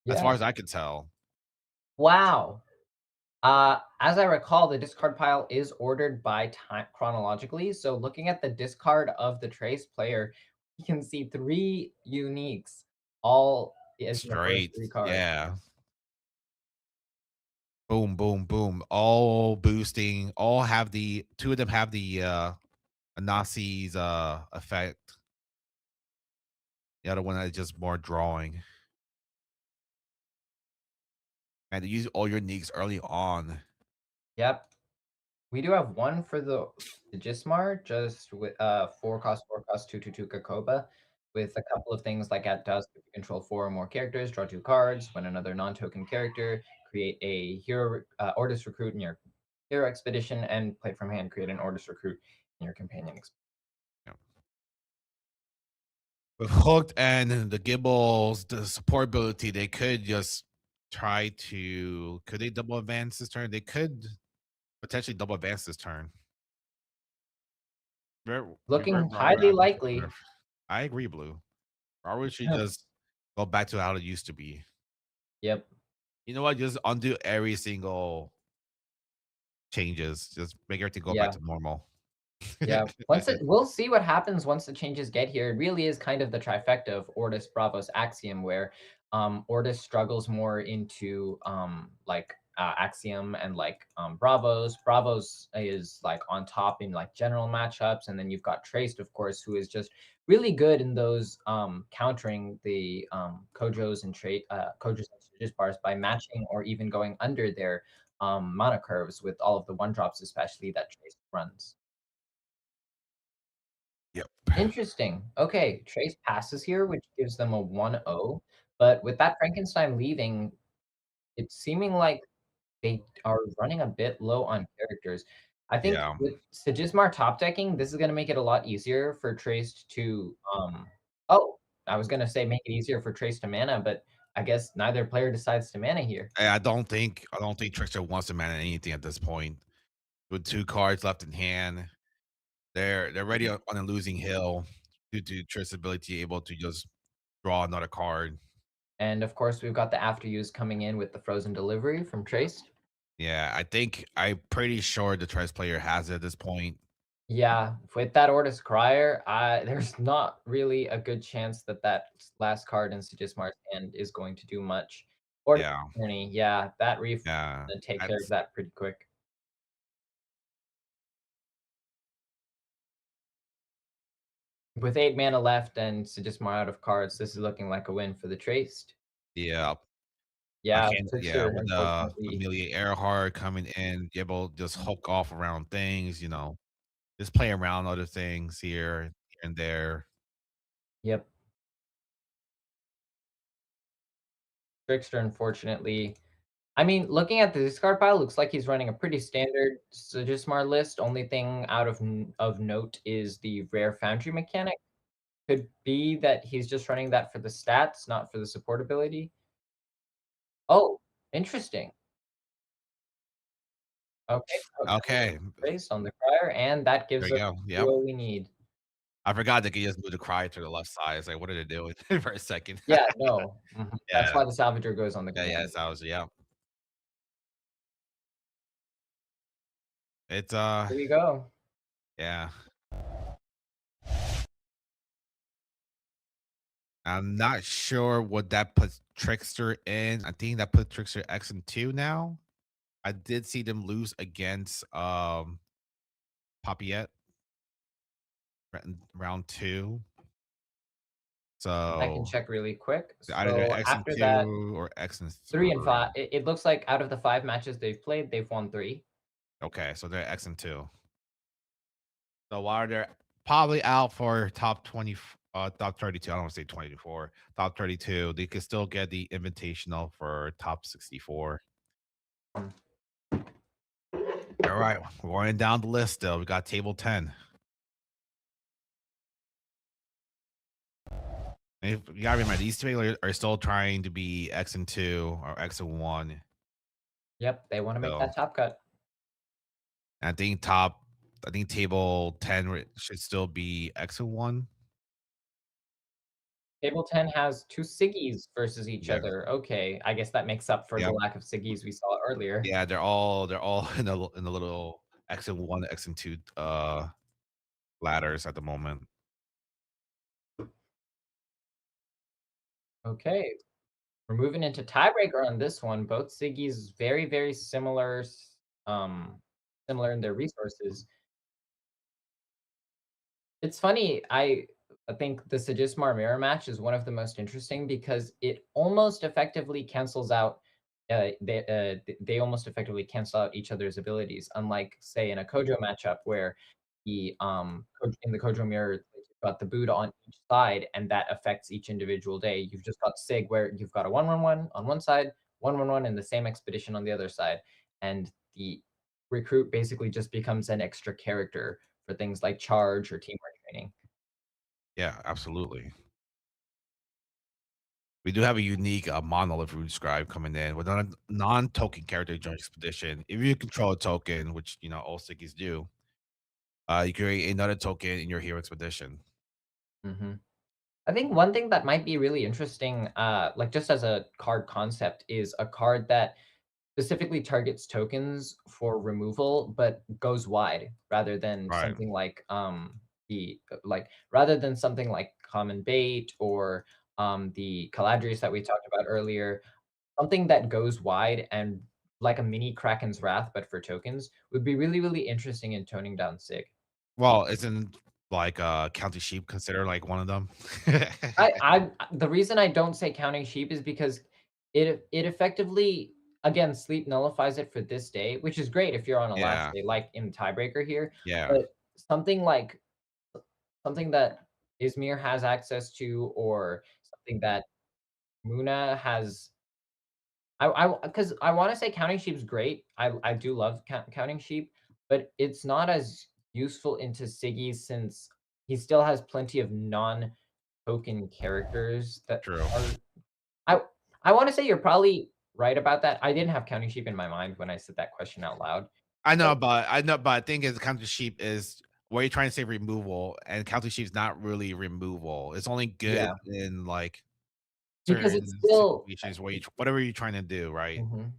as far Yeah. as I can tell. Wow. As I recall, the discard pile is ordered by time chronologically. So looking at the discard of the Trace player, you can see 3 uniques, all as in the first Straight, 3 cards. yeah. Boom, boom, boom. All boosting. All have the 2 of them have the Anasi's effect. The other one is just more drawing. And to use all your uniques early on. Yep. We do have one for the Gismar, just with 4 cost 2/2 Kakoba, with a couple of things like at dusk, if you control 4 or more characters, draw 2 cards. When another non-token character, create a hero Ordis recruit in your hero expedition, and play from hand, create an Ordis recruit in your companion expedition. Yeah. With Hooked and the Gibbles, the support ability, they could just try to could they double advance this turn? They could potentially double advance this turn. Looking Robert highly asking for likely. nerf. I agree, Blue. Robert should just go back to how it used to be. Yep. You know what? Just undo every single changes. Just make everything go back Yeah. to normal. Yeah. We'll see what happens once the changes get here. It really is kind of the trifecta of Ortis, Bravos, Axiom, where Ortis struggles more into like Axiom and like Bravos. Bravos is like on top in like general matchups, and then you've got Traced, of course, who is just really good in those countering the Kojos and Kojos and Strategist bars by matching or even going under their mana curves with all of the one drops, especially that Traced runs. Yep. Interesting. Okay, Trace passes here, which gives them a 1-0. But with that Frankenstein leaving, it's seeming like they are running a bit low on characters. I think Yeah. with Sigismar top decking, this is gonna make it a lot easier for Trace to, oh, I was gonna say make it easier for Trace to mana, but I guess neither player decides to mana here. I don't think Trickster wants to mana anything at this point. With 2 cards left in hand, they're already on a losing hill due to Trist's ability able to just draw another card. And of course, we've got the after use coming in with the frozen delivery from Trace. Yeah, I'm pretty sure the Trice player has it at this point. Yeah, with that Ortis Crier, there's not really a good chance that that last card in Sigismar's hand is going to do much. Ortis Yeah, Attorney, yeah, that reef is yeah. gonna take care of That's that pretty quick. With 8 mana left and Sigismar out of cards, this is looking like a win for the Traced. yeah. I Yeah, can't yeah, Trickster, with, unfortunately. Amelia Earhart coming in, be able to just hook off around things, just play around other things here and there. Yep, Trickster, unfortunately. I mean, looking at the discard pile, looks like he's running a pretty standard Sigismar list. Only thing out of note is the rare Foundry mechanic. Could be that he's just running that for the stats, not for the support ability. Oh, interesting. Okay, so Okay, based on the crier, and that there gives you us go. the Yep. duo we need. I forgot they could just move the cry to the left side. It's like, what are they doing for a second? Yeah, no. That's Yeah. why the Salvager goes on the Yeah, yeah, command. so I was yeah. It's, Here we go. yeah. I'm not sure what that puts Trickster in. I think that put Trickster X in 2 now. I did see them lose against, Papillette in round 2. I can So, check really quick. either they're So X in after that, 2 or X in 3 and 5, 3. it looks like out of the 5 matches they've played, they've won 3. Okay, so they're X in 2. So while they're probably out for top 32, I don't wanna say 24, top 32, they could still get the invitational for top 64. Alright, we're going down the list still. We got table 10. And you gotta remember, these 3 are still trying to be X and 2 or X and 1. Yep, they wanna make So, that top cut. I think table 10 should still be X and 1. Table 10 has 2 Siggies versus each Yeah. other. Okay, I guess that makes up for the Yep. lack of Siggies we saw earlier. Yeah, they're all in the little X and 1, X and 2, ladders at the moment. Okay, we're moving into tiebreaker on this one. Both Siggies very, very similar, similar in their resources. It's funny, I think the Sigismar mirror match is one of the most interesting because it almost effectively cancels out, they almost effectively cancel out each other's abilities, unlike, say, in a Kojo matchup where in the Kojo mirror, you've got the Buddha on each side, and that affects each individual day. You've just got Sig where you've got a 1/1/1 on one side, 1/1/1 in the same expedition on the other side, and the recruit basically just becomes an extra character for things like charge or teamwork training. Yeah, absolutely. We do have a unique, monolith rune scribe coming in with a non-token character join expedition. If you control a token, which, all Siggies do, you create another token in your hero expedition. Mhm. I think one thing that might be really interesting, like just as a card concept, is a card that specifically targets tokens for removal, but goes wide rather than Right. something like rather than something like common bait or the Caladrius that we talked about earlier. Something that goes wide and like a mini Kraken's Wrath, but for tokens, would be really, really interesting in toning down Sig. Well, isn't, like, County Sheep considered, like, one of them? The reason I don't say counting sheep is because it effectively, again, sleep nullifies it for this day, which is great if you're on a last Yeah, day, like in tiebreaker here. yeah, But something like something that Izmir has access to, or something that Muna has because I want to say counting sheep's great. I do love counting sheep, but it's not as useful into Siggy since he still has plenty of non-token characters that True. are. I I want to say you're probably right about that. I didn't have counting sheep in my mind when I said that question out loud. But I know, but I think is counter sheep is where you're trying to say removal, and counter sheep's not really removal. It's only good yeah, in like because certain it's still. situations where whatever you're trying to do, right? Mhm.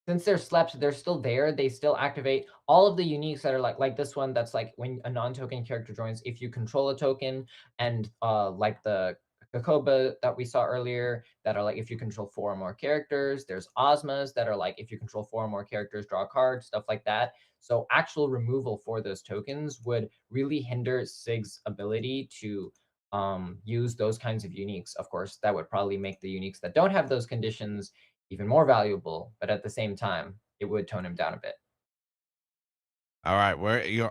Since they're slept, they're still there. They still activate all of the uniques that are like this one. That's like when a non-token character joins. If you control a token, and like the Kakoba that we saw earlier, that are like if you control four or more characters. There's Ozmas that are like if you control four or more characters, draw a card, stuff like that. So actual removal for those tokens would really hinder Sig's ability to use those kinds of uniques. Of course, that would probably make the uniques that don't have those conditions even more valuable, but at the same time, it would tone him down a bit. All right,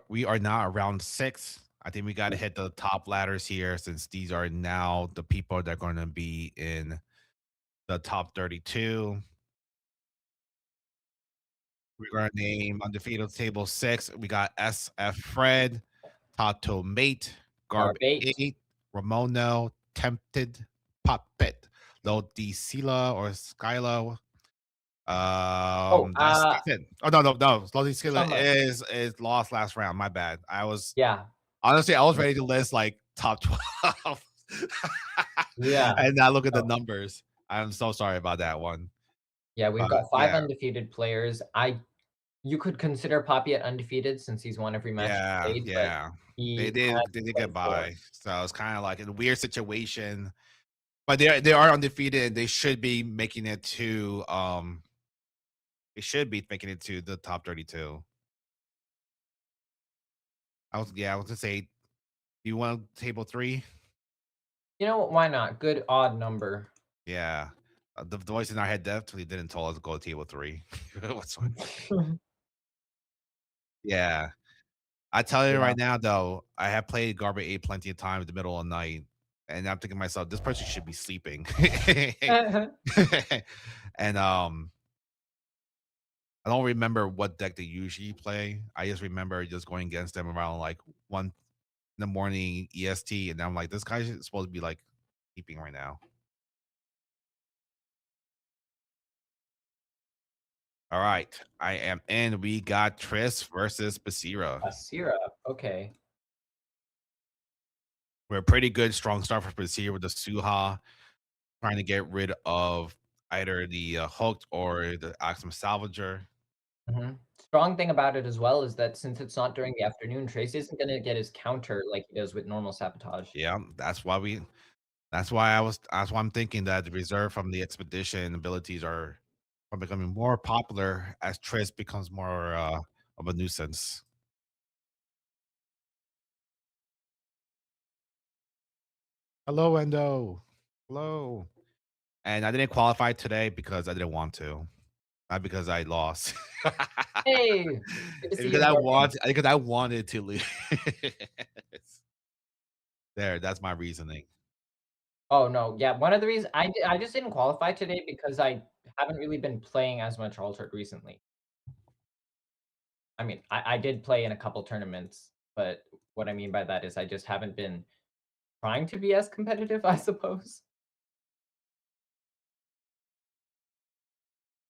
we are now around 6. I think we got to hit the top ladders here since these are now the people that are going to be in the top 32. We're gonna name undefeated table 6. We got SF Fred, Tato Mate, Garb Garbate. 8, Ramono, Tempted, Puppet, Lil D Sila or Skylo. Oh, That's it. Oh no. Lil D Sila Summer. is lost last round. My bad. I was Yeah. honestly I was ready to list like top 12. Yeah. And now look at the Oh, numbers. I'm so sorry about that one. yeah, we've But got 5 yeah, undefeated players. I You could consider Papiet undefeated since he's won every match he yeah, played, but yeah. he had They did get 24. by. So it's kind of like a weird situation. But they are undefeated. They should be making it to they should be making it to the top 32. I was gonna say, do you want table 3? You know what? Why not? Good odd number. Yeah. The voice in our head definitely didn't tell us to go to table 3. What's yeah. I tell you Yeah. right now though, I have played Garbage 8 plenty of times in the middle of the night, and I'm thinking to myself, this person should be sleeping. And I don't remember what deck they usually play. I just remember just going against them around like 1 in the morning EST, and I'm like, this guy is supposed to be like sleeping right now. All right, I am in. We got Triss versus Basira. Asira. Okay. We're a pretty good strong start for Basira with the Suha, trying to get rid of either the hooked or the Axum Salvager. Mhm. Strong thing about it as well is that since it's not during the afternoon, Trace isn't gonna get his counter like he does with normal sabotage. Yeah, that's why I'm thinking that the reserve from the expedition abilities are becoming more popular as Triss becomes more of a nuisance. Hello, Endo. Hello. And I didn't qualify today because I didn't want to, not because I lost. Hey, good to see you enjoying. Because I wanted to lose. There, that's my reasoning. Oh, no, yeah, one of the reasons I just didn't qualify today because I haven't really been playing as much Altered recently. I mean, I did play in a couple tournaments, but what I mean by that is I just haven't been trying to be as competitive, I suppose.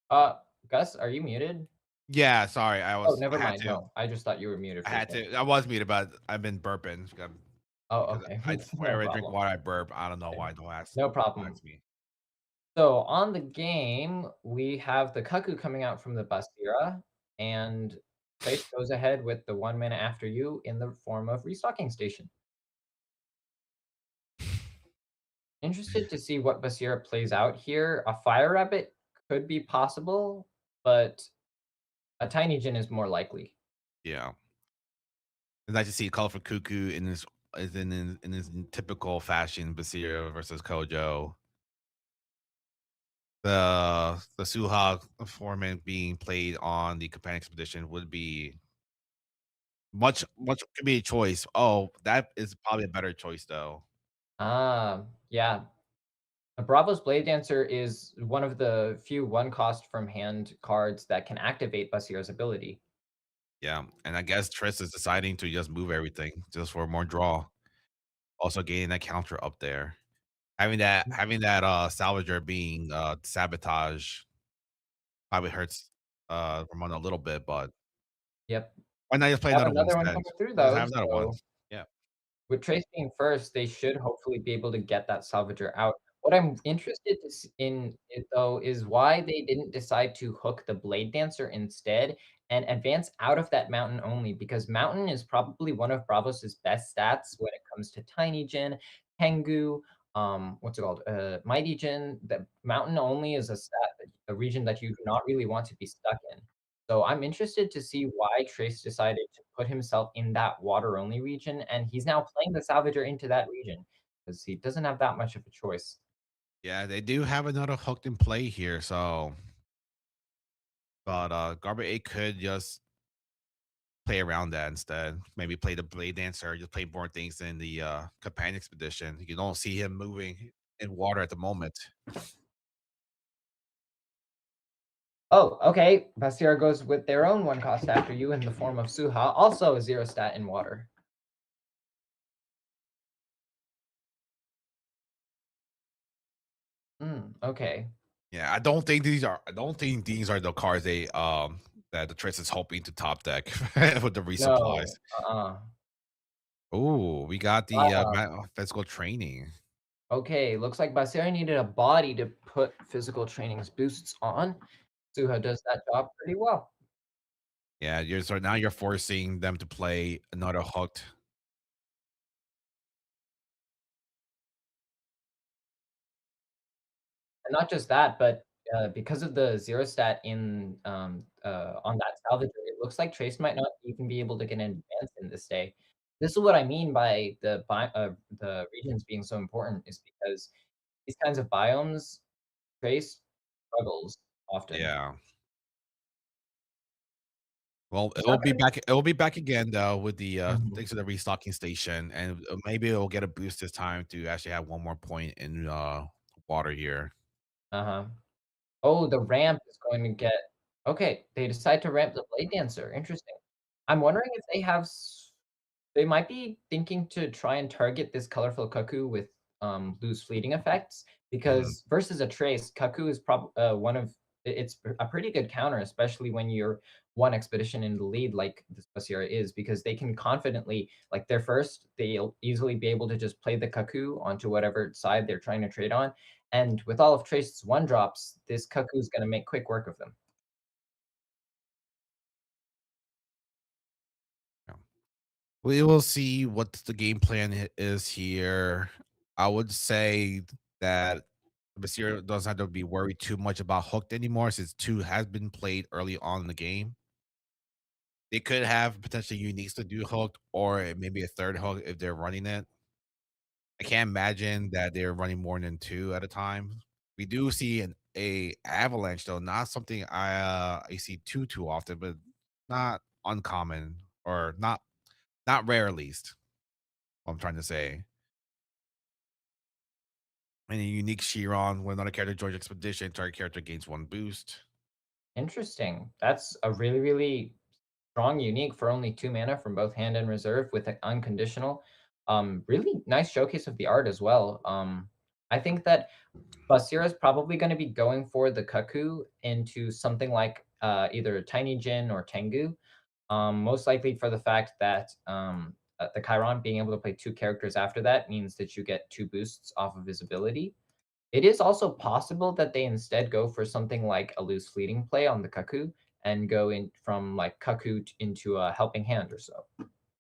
Uh, Gus, are you muted? Yeah, sorry. Oh, I never had mind, to. no, I just thought you were muted I for a had second. to. I was muted, but I've been burping Oh, because okay, I no whenever I drink problem. water, I burp. I don't know Okay, why. no Don't problem. ask me. So on the game, we have the Cuckoo coming out from the Bastira, and Trace goes ahead with the 1 minute after you in the form of Restocking Station. Interested to see what Basira plays out here. A Fire Rabbit could be possible, but a Tiny Jin is more likely. Yeah. It's nice to see colorful cuckoo in in his typical fashion, Basir versus Kojo. The Suha format being played on the companion expedition would be much could be a choice. Oh, that is probably a better choice though. Yeah. Bravo's Blade Dancer is one of the few one cost from hand cards that can activate Basir's ability. Yeah, and I guess Triss is deciding to just move everything just for more draw. Also getting that counter up there. Having that salvager being sabotage probably hurts Ramon a little bit, but Yep. why not just play Have another one another one instead? coming through Just though, have another one. so Yeah. with Trace being first, they should hopefully be able to get that salvager out. What I'm interested in it though is why they didn't decide to hook the Blade Dancer instead and advance out of that mountain only because mountain is probably one of Bravos' best stats when it comes to Tiny Jin, Tengu, what's it called? Mighty Jin. The mountain only is a stat, a region that you do not really want to be stuck in. So I'm interested to see why Trace decided to put himself in that water only region, and he's now playing the Salvager into that region because he doesn't have that much of a choice. Yeah, they do have another hooked in play here, so but Garbage 8 could just play around that instead. Maybe play the Blade Dancer, just play more things in the companion expedition. You don't see him moving in water at the moment. Oh, okay. Basir goes with their own one cost after you in the form of Suha, also a zero stat in water. Okay. Yeah, I don't think these are the cards they that the Triss is hoping to top deck with the resupplies. No. Uh-uh. Oh, we got the Wow. physical training. Okay. Looks like Basir needed a body to put physical training's boosts on. Suha does that job pretty well. Yeah, so now you're forcing them to play another hooked. And not just that, but, because of the zero stat in, on that salvager, it looks like Trace might not even be able to get an advance in this day. This is what I mean by the regions being so important is because these kinds of biomes, Trace struggles often. Yeah. Well, It's not gonna it will be back again though with the Mhm. thanks to the restocking station, and maybe it'll get a boost this time to actually have one more point in water here. Uh-huh. Oh, the ramp is going to get okay, they decide to ramp the Blade Dancer, interesting. I'm wondering if they have they might be thinking to try and target this colorful cuckoo with, lose fleeting effects, Mhm. because versus a trace, cuckoo is one of it's a pretty good counter, especially when you're one expedition in the lead like this Basira is, because they can confidently like, they're first, they'll easily be able to just play the cuckoo onto whatever side they're trying to trade on, and with all of Trace's one drops, this cuckoo is gonna make quick work of them. Yeah. We will see what the game plan is here. I would say that Basir doesn't have to be worried too much about hooked anymore since two has been played early on in the game. They could have potentially uniques to do hooked or maybe a third hook if they're running it. I can't imagine that they're running more than 2 at a time. We do see a avalanche though, not something I see too often, but not uncommon or not rare at least. What I'm trying to say. Any unique Chiron when another character joins expedition, target character gains 1 boost. Interesting. That's a really, really strong unique for only 2 mana from both hand and reserve with an unconditional. Really nice showcase of the art as well. I think that Basira is probably going to be going for the Cuckoo into something like either Tiny Jin or Tengu. Most likely for the fact that the Chiron being able to play 2 characters after that means that you get 2 boosts off of his ability. It is also possible that they instead go for something like a loose fleeting play on the Cuckoo and go in from like Cuckoo into a helping hand or so.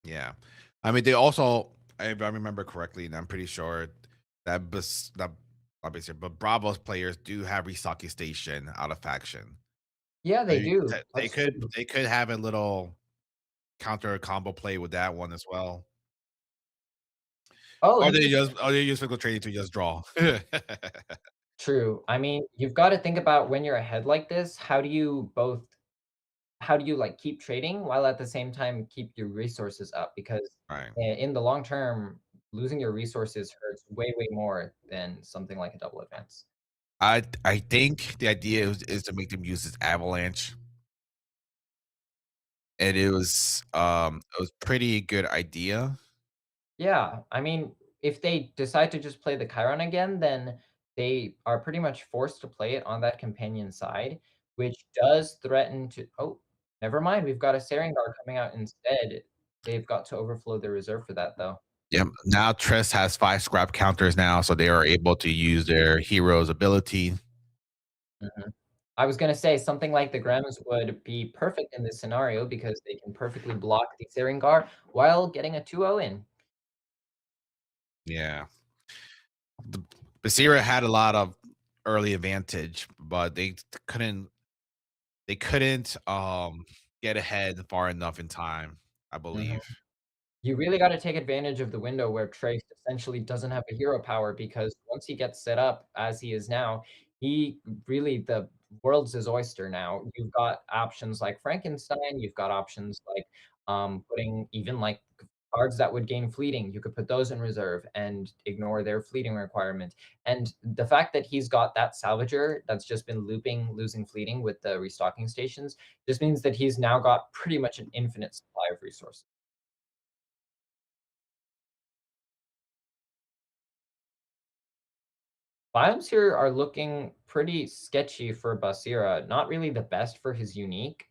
Yeah. I mean, they also, if I remember correctly, and I'm pretty sure that obviously, but Bravos players do have restocking station out of faction. Yeah, So they do. That's true. they could have a little counter combo play with that one as well. Oh, interesting. Or they use physical training to just draw. True. I mean, you've got to think about when you're ahead like this, how do you like keep trading while at the same time keep your resources up? Because Right. in the long term, losing your resources hurts way, way more than something like a double advance. I think the idea is to make them use this avalanche, and it was pretty good idea. Yeah, I mean, if they decide to just play the Chiron again, then they are pretty much forced to play it on that companion side, which does threaten to oh, never mind, we've got a Sarengar coming out instead. They've got to overflow their reserve for that, though. Yep. Now Triss has 5 scrap counters now, so they are able to use their hero's ability. Mhm. I was gonna say something like the Grems would be perfect in this scenario because they can perfectly block the Sarengar while getting a 2-0 in. Yeah. The Basira had a lot of early advantage, but couldn't they couldn't get ahead far enough in time, I Mhm. believe. You really gotta take advantage of the window where Trace essentially doesn't have a hero power because once he gets set up as he is now, he really the world's his oyster now. You've got options like Frankenstein, you've got options like, putting even, like, cards that would gain fleeting, you could put those in reserve and ignore their fleeting requirement, and the fact that he's got that Salvager that's just been looping, losing fleeting with the restocking stations, just means that he's now got pretty much an infinite supply of resources. Vibes here are looking pretty sketchy for Basira, not really the best for his unique,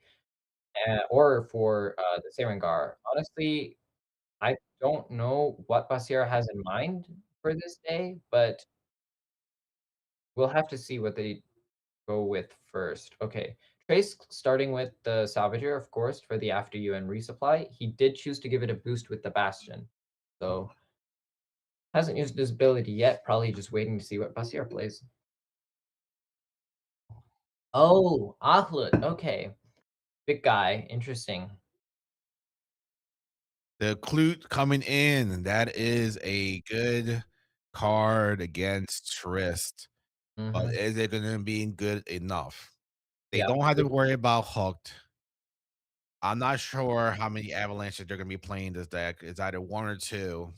or for, the Sarengar. Honestly, I don't know what Basira has in mind for this day, but we'll have to see what they go with first. Okay, Trace starting with the Salvager, of course, for the after UN resupply. He did choose to give it a boost with the Bastion, so hasn't used his ability yet, probably just waiting to see what Basira plays. Oh, Ahlut, okay. Big guy, interesting. The Clute coming in, that is a good card against Trist, but Mhm. is it gonna be good enough? They Yeah. don't have to worry about Hooked. I'm not sure how many Avalanches they're gonna be playing this deck. It's either 1 or 2.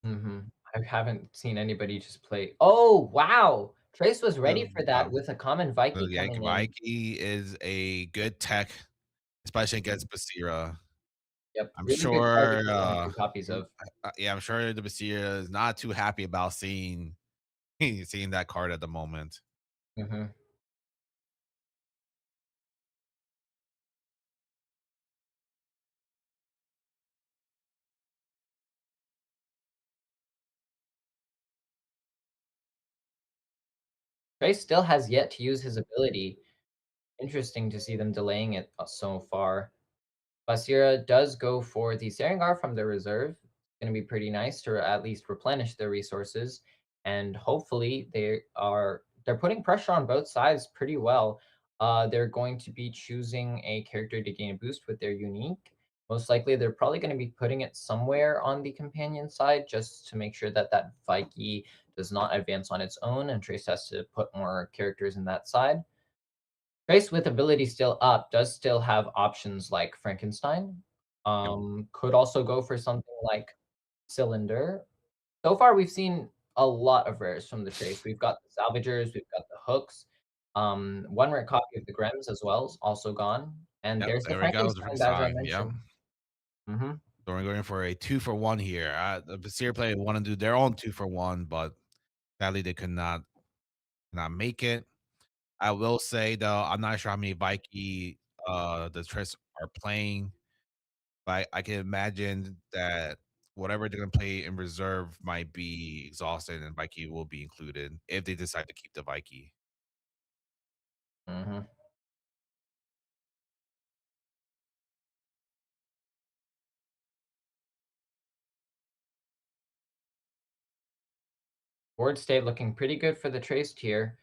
Mhm. I haven't seen anybody just play oh, wow! Trace was The, ready for that with a common Vikey Yankee coming in. Mikey is a good tech, especially against Basira. Yep, I'm really good card to sure, get 1 or 2 copies of. yeah, I'm sure the Basira is not too happy about seeing that card at the moment. Mhm. Trace still has yet to use his ability. Interesting to see them delaying it, so far. Basira does go for the Sarengar from the reserve. It's gonna be pretty nice to at least replenish their resources, and hopefully they're putting pressure on both sides pretty well. They're going to be choosing a character to gain a boost with their unique. Most likely, they're probably going to be putting it somewhere on the companion side just to make sure that that Vikey does not advance on its own, and Trace has to put more characters in that side. Trace with ability still up does still have options like Frankenstein. Yep. Could also go for something like Cylinder. So far, we've seen a lot of rares from the Trace. We've got the Salvagers, we've got the Hooks. One rare copy of the Grems as well is also gone. And Yep, there's the there we go, Frankenstein, as I Frankenstein, yep. mentioned. Mhm, So we're going for a 2 for 1 here. The Basir player wanna do their own 2 for 1, but sadly they could not make it. I will say, though, I'm not sure how many Vikey, the Triss are playing, but I can imagine that whatever they're gonna play in reserve might be exhausted, and Vikey will be included if they decide to keep the Vikey. mhm. Board state looking pretty good for the Trace tier.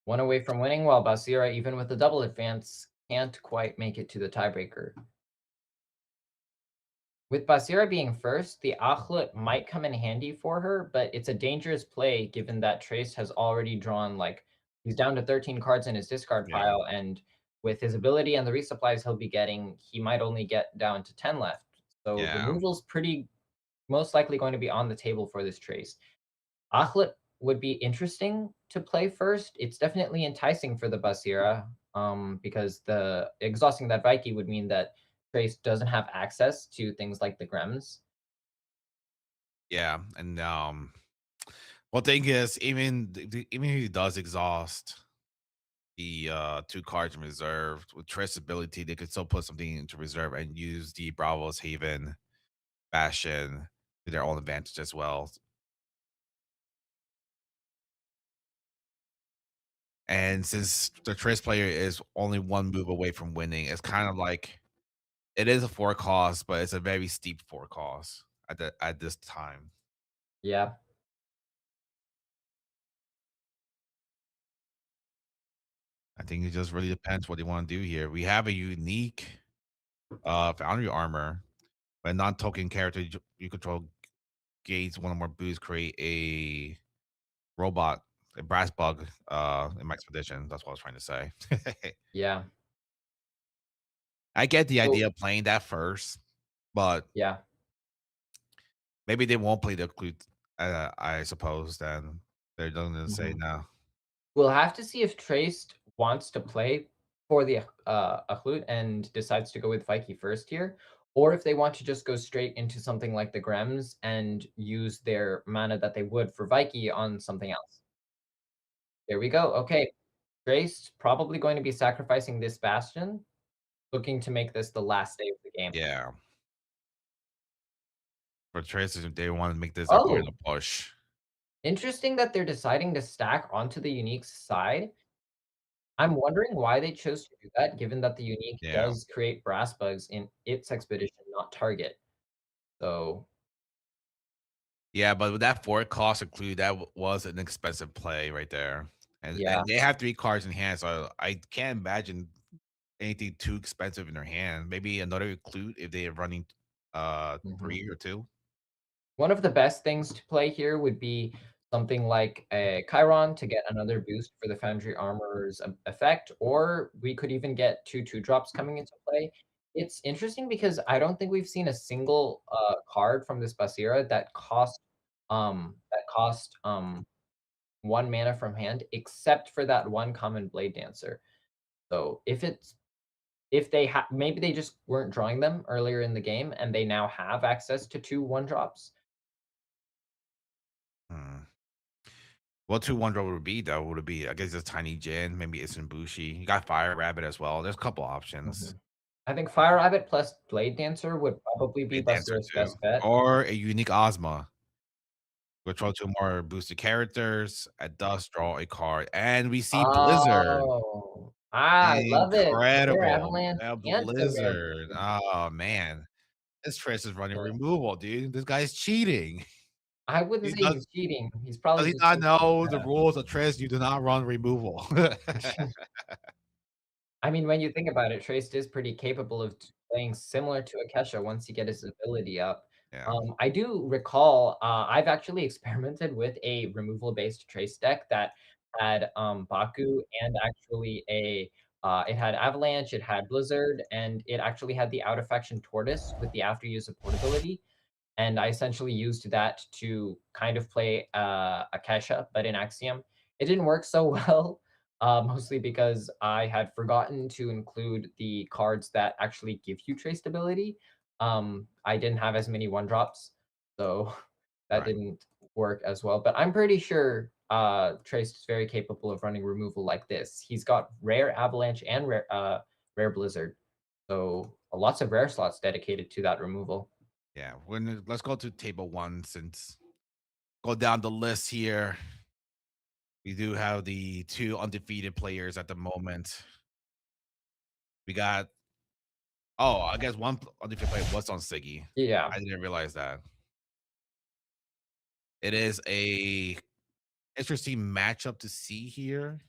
One away from winning, while Basira, even with the double advance, can't quite make it to the tiebreaker. With Basira being first, the Achlut might come in handy for her, but it's a dangerous play given that Trace has already drawn like he's down to 13 cards in his discard Yeah, pile, and with his ability and the resupplies he'll be getting, he might only get down to 10 left. So yeah. removal's pretty most likely going to be on the table for this trace. Achlet would be interesting to play first. It's definitely enticing for the Basira, because the exhausting that Vaiki would mean that Trace doesn't have access to things like the Grems. Yeah, and well, thing is, even if he does exhaust the two cards in reserve with traceability, they could still put something into reserve and use the Bravos Haven Bastion to their own advantage as well. And since the trace player is only one move away from winning, it's kind of like it is a four cost, but it's a very steep four cost at this time. Yeah. I think it just really depends what they want to do here. We have a unique foundry armor. When non-token character you control gains one or more boosts, create a robot, a brass bug in my expedition. That's what I was trying to say. Yeah. I get the So idea of playing that first, but yeah. maybe they won't play the clue. I suppose then they're gonna say Mhm. no. We'll have to see if Traced wants to play for the Achlut and decides to go with Vaiki first here, or if they want to just go straight into something like the Grems and use their mana that they would for Vaiki on something else. There we go. Okay. Traced probably going to be sacrificing this Bastion, looking to make this the last day of the game. Yeah, for Traces, if they want to make this their Oh, final push. interesting that they're deciding to stack onto the unique side. I'm wondering why they chose to do that, given that the unique Yeah. does create brass bugs in its expedition, not target. So, Yeah, but with that 4 cost included, that was an expensive play right there, yeah. and they have 3 cards in hand, so I can't imagine anything too expensive in their hand. Maybe another Clute if they are running, Mhm. 3 or 2. One of the best things to play here would be something like a Chiron to get another boost for the Foundry Armor's effect, or we could even get 2 drops coming into play. It's interesting because I don't think we've seen a single card from this Basira that cost 1 mana from hand, except for that one common Blade Dancer. So if they maybe they just weren't drawing them earlier in the game, and they now have access to 2 1 drops. Hmm. What 2 1 drop would it be, though? Would it be I guess it's Tiny Jin, maybe it's Bushi. You got Fire Rabbit as well. There's a couple options. Mhm. I think Fire Rabbit plus Blade Dancer would probably be A Dancer Basira's too. best bet. Or a unique Ozma. Control 2 more boosted characters. At dusk, draw a card. And we see Blizzard. Oh. I love it. Rare Incredible. Avalanche A and a Rare Blizzard. Blizzard. Oh, man. This Triss is running So, removal, dude. This guy's cheating. I wouldn't He say does he's cheating. He's does probably he just not wasting his know the mana. rules of Triss? You do not run removal. I mean, when you think about it, Traced is pretty capable of playing similar to Akesha once you get his ability up. Yeah. I do recall, I've actually experimented with a removal-based Trace deck that had Baku and actually it had Avalanche, it had Blizzard, and it actually had the out of faction Tortoise with the after use of portability. And I essentially used that to kind of play Akesha, but in Axiom. It didn't work so well, mostly because I had forgotten to include the cards that actually give you trace stability. I didn't have as many one drops, so that Right. didn't work as well. But I'm pretty sure Trace is very capable of running removal like this. He's got rare Avalanche and rare Blizzard, so lots of rare slots dedicated to that removal. Yeah. Let's go to table 1 since go down the list here. We do have the 2 undefeated players at the moment. We got I guess 1 undefeated player was on Siggy. Yeah. I didn't realize that. It is a interesting matchup to see here.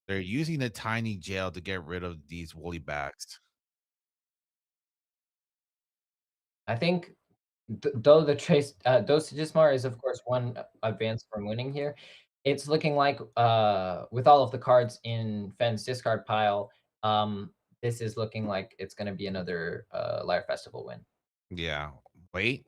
They're using the tiny jail to get rid of these woolly backs. I think though the trace Dosage is of course one advance from winning here. It's looking like with all of the cards in Fenn's discard pile, this is looking like it's going to be another Lyre Festival win. Yeah. Wait.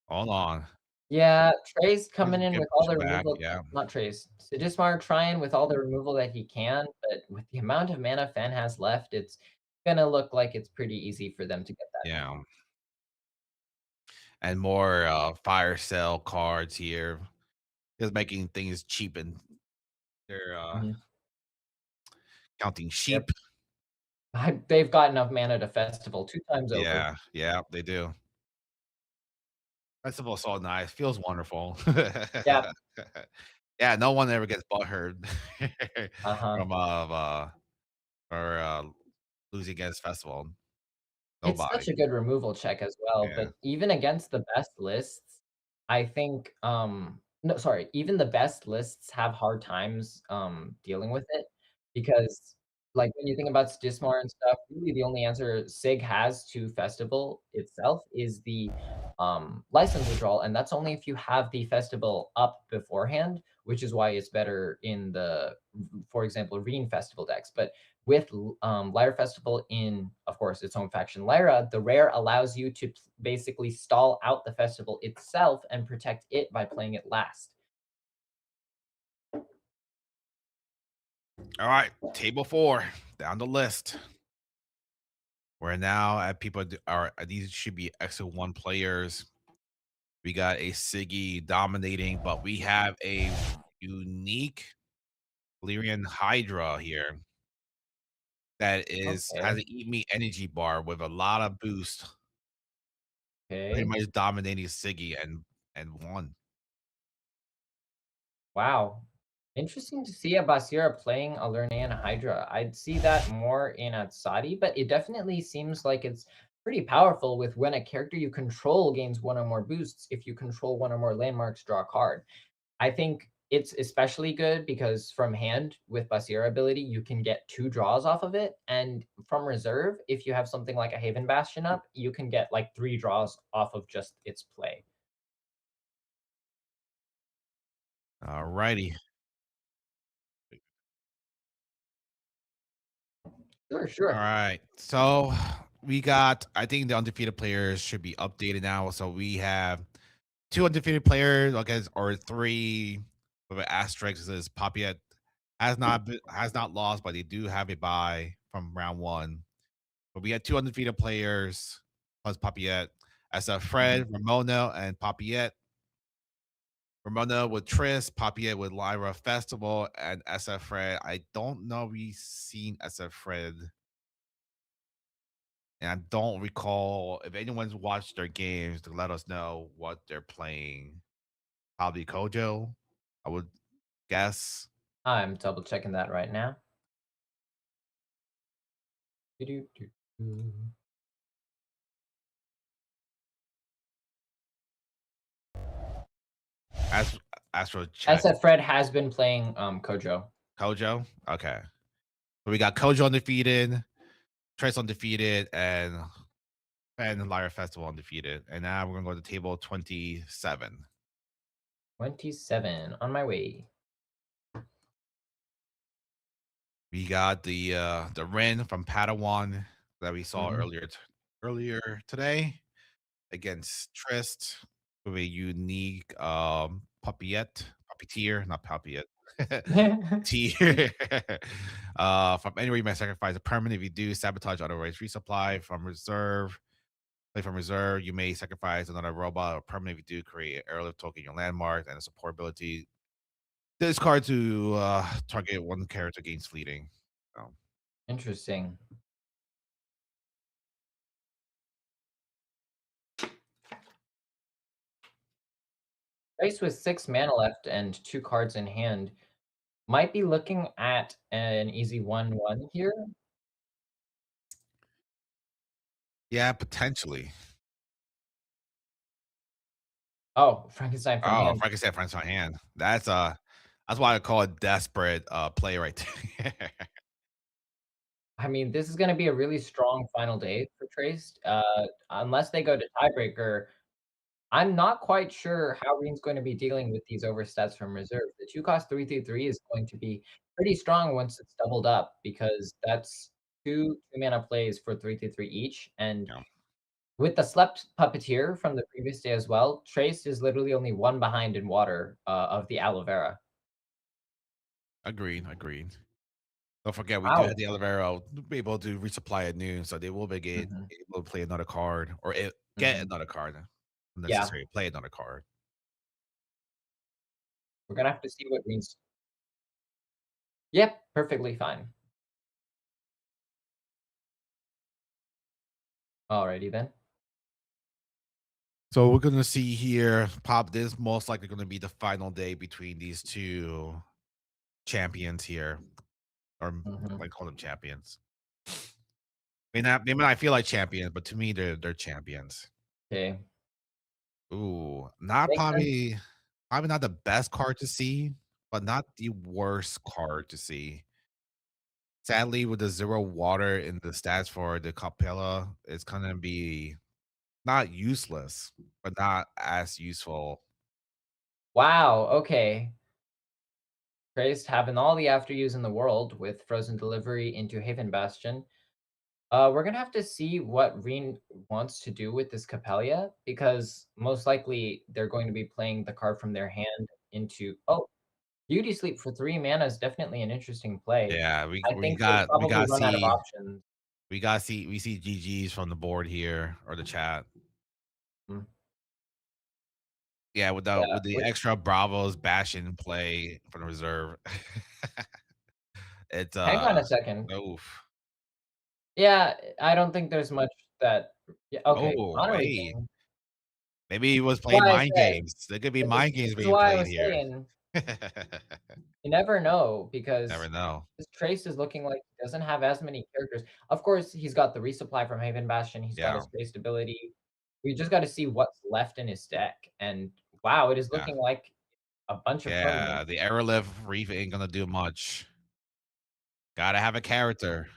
Hold on. Yeah, Trey's He's coming in getting with all pushed the back. removal Yeah. not Trey's, Sigistmar trying with all the removal that he can, but with the amount of mana Fen has left, it's gonna look like it's pretty easy for them to get that. Yeah. And more fire sale cards here. Just making things cheap and they're Mhm. counting Yep. sheep. They've got enough mana to festival 2 times over. Yeah, yeah, they do. Festival of Salt Nice feels wonderful. Yeah, Yeah, no one ever gets butthurt uh-huh. from or losing against Festival. It's Nobody. such a good removal check as well, Yeah. but even against the best lists, I think, no, sorry, even the best lists have hard times, dealing with it because, like, when you think about Stismar and stuff, really the only answer Sig has to Festival itself is the, license withdrawal, and that's only if you have the Festival up beforehand, which is why it's better in the, for example, Reen Festival decks, but with Lyra Festival in, of course, its own faction, Lyra, the rare allows you to basically stall out the festival itself and protect it by playing it last. All right, table 4 down the list. We're now at are these should be X1 players. We got a Siggy dominating, but we have a unique Lyrian Hydra here that is has Okay. an Eat Me energy bar with a lot of boost, pretty Okay. much dominating Siggy and won. Wow. Interesting to see a Basira playing a Lernaean Hydra. I'd see that more in Atsadi, but it definitely seems like it's pretty powerful with when a character you control gains one or more boosts. If you control one or more landmarks, draw a card. I think it's especially good because from hand with Basira ability, you can get 2 draws off of it, and from reserve, if you have something like a Haven Bastion up, you can get, like, 3 draws off of just its play. All righty. Sure, All sure. right. So we got, I think the undefeated players should be updated now. So we have 2 undefeated players, I guess, or 3 with an asterisk. Says Papiet has not lost, but they do have a bye from round 1. But we had 2 undefeated players plus Papiet. As a Mhm. Fred, Ramona, and Papiet. Ramona with Tris, Papiet with Lyra Festival, and SF Fred. I don't know if we've seen SF Fred, and I don't recall if anyone's watched their games to let us know what they're playing. Probably Kojo, I would guess. I'm double checking that right now. Doo-doo-doo-doo. As Astro Chat SF Fred has been playing, Kojo. Kojo. Okay, so we got Kojo undefeated, Trace undefeated, and Lyra Festival undefeated. And now we're gonna go to table 27. 27, on my way. We got the Ren from Padawan that we saw Mhm. earlier today against Trist with a unique puppeteer, not puppeteer. Puppeteer. From anywhere you may sacrifice a permanent. If you do, sabotage otherwise resupply from reserve. Play from reserve. You may sacrifice another robot or permanent. If you do, create an airlift token, your landmark, and a support ability. This card to target one character against fleeting. So, Interesting. Faced with 6 mana left and 2 cards in hand, might be looking at an easy 1/1 here. yeah, potentially. Oh, Frankenstein from Oh, hand. Frankenstein friends on hand. That's why I call it desperate play right there. I mean, this is gonna be a really strong final day for Traced. Unless they go to tiebreaker, I'm not quite sure how Reen's going to be dealing with these overstats from reserve. The 2 cost 3/3 is going to be pretty strong once it's doubled up because that's 2 2 mana plays for 3/3 each, and Yeah. With the slept puppeteer from the previous day as well, Trace is literally only one behind in water of the aloe vera. Agreed. Agreed. Don't forget, we do have Wow. the Olivero to be able to resupply at noon, so they will be Hmm. able to play another card or get Hmm. another card. Not Yeah, necessarily play another card. we're gonna have to see what means. Yep, perfectly fine. Alrighty then. So we're gonna see here. Pop this most likely gonna be the final day between these two champions here, or Hmm. like call them champions. They may not feel like champions, but to me, they're champions. Okay, Ooh, not makes sense. probably not the best card to see, but not the worst card to see. Sadly, with the 0 water in the stats for the Capella, it's gonna be not useless, but not as useful. Wow. Okay. Trace having all the after use in the world with frozen delivery into Haven Bastion. We're gonna have to see what Reen wants to do with this Capelia because most likely they're going to be playing the card from their hand into. Oh, Beauty Sleep for 3 mana is definitely an interesting play. Yeah, I think they'll we probably got run out of see options. we see GGs from the board here or the chat. Mm, Yeah, yeah. with the extra Bravos bashing play from the reserve. It's Hang on a second. oof. Yeah, I don't think there's much that. Yeah, okay. Oh, Honor hey. Regain. Maybe he was That's playing why I mind said games. There could be this. mind This games is being why I played was here. saying you never know because Never know. this Trace is looking like he doesn't have as many characters. Of course, he's got the resupply from Haven Bastion. He's got Yeah, his base ability. We just got to see what's left in his deck. And wow, it is yeah. looking like a bunch of Yeah, permanents. the Aerolith Reef ain't gonna do much. Gotta have a character.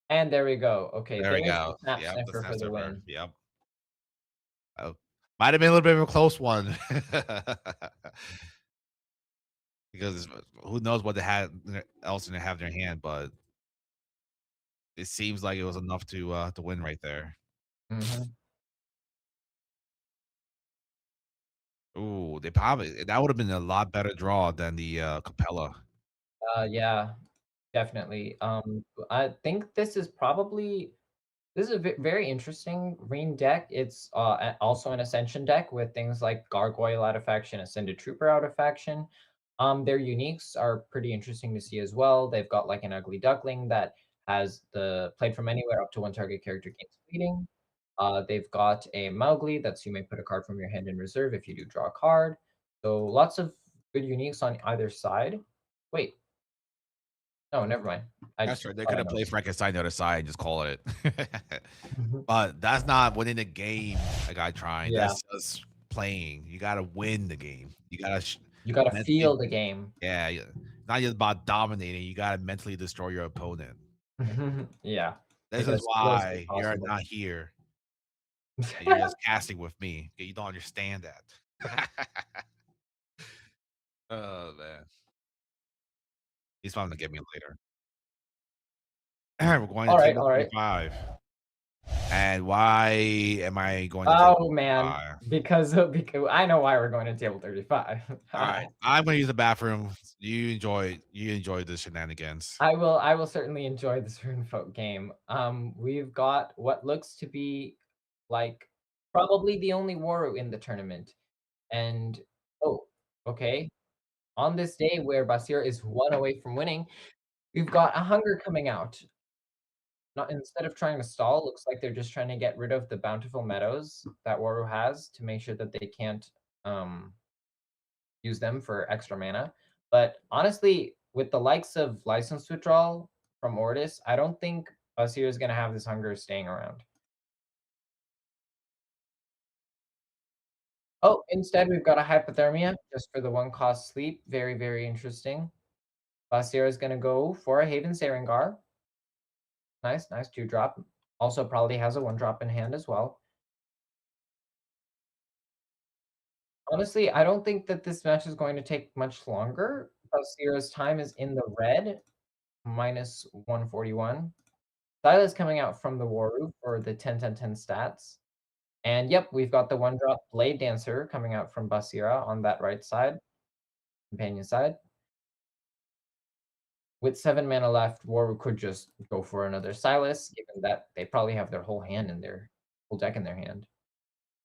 And there we go. Okay, There we there's the go. Snap Yep, the Sniffer Snap for the Surfer. win. Yep. Oh, might have been a little bit of a close one. Because who knows what they had else they have in their hand, but it seems like it was enough to win right there. Hmm. Ooh, they probably that would have been a lot better draw than the Capella. Yeah, definitely. I think this is probably this is a very interesting green deck. It's also an Ascension deck with things like Gargoyle out of faction, Ascended Trooper out of faction. Their uniques are pretty interesting to see as well. They've got like an Ugly Duckling that has the played from anywhere up to one target character gains bleeding. They've got a Mowgli that's you may put a card from your hand in reserve if you do draw a card. So lots of good uniques on either side. Wait, no, never mind. I That's just right. They thought could I have played noticed. Frankenstein the other side and just call it. Mhm. But that's not winning the game, a guy trying. Yeah, That's just playing. You gotta win the game. You gotta you got to mentally, feel the game. yeah. It's not just about dominating. You gotta mentally destroy your opponent. Yeah, This make it is as realistic as why you're possible. not here and you're just casting with me. You don't understand that. Oh man, he's probably gonna get me later. All right, we're going to All right, table all right. 35. And why am I going to table Oh man, 35? because I know why we're going to table 35. All right, I'm gonna use the bathroom. You enjoy the shenanigans. I will certainly enjoy this Runefolk game. We've got what looks to be like probably the only Waru in the tournament. And oh, okay. On this day where Basir is one away from winning, we've got a hunger coming out. Not instead of trying to stall, looks like they're just trying to get rid of the bountiful meadows that Waru has to make sure that they can't um, use them for extra mana. But honestly, with the likes of license withdrawal from Ortis, I don't think Basir is going to have this hunger staying around. Oh, instead we've got a hypothermia just for the one cost sleep. Very, very interesting. Basir is going to go for a Haven Sarengar. Nice, nice 2-drop. Also probably has a 1-drop in hand as well. Honestly, I don't think that this match is going to take much longer. Basira's time is in the red, minus 141. Silas coming out from the War Room for the 10-10-10 stats. And yep, we've got the 1-drop Blade Dancer coming out from Basira on that right side, companion side. With 7 mana left, Waru could just go for another Silas, given that they probably have their whole whole deck in their hand.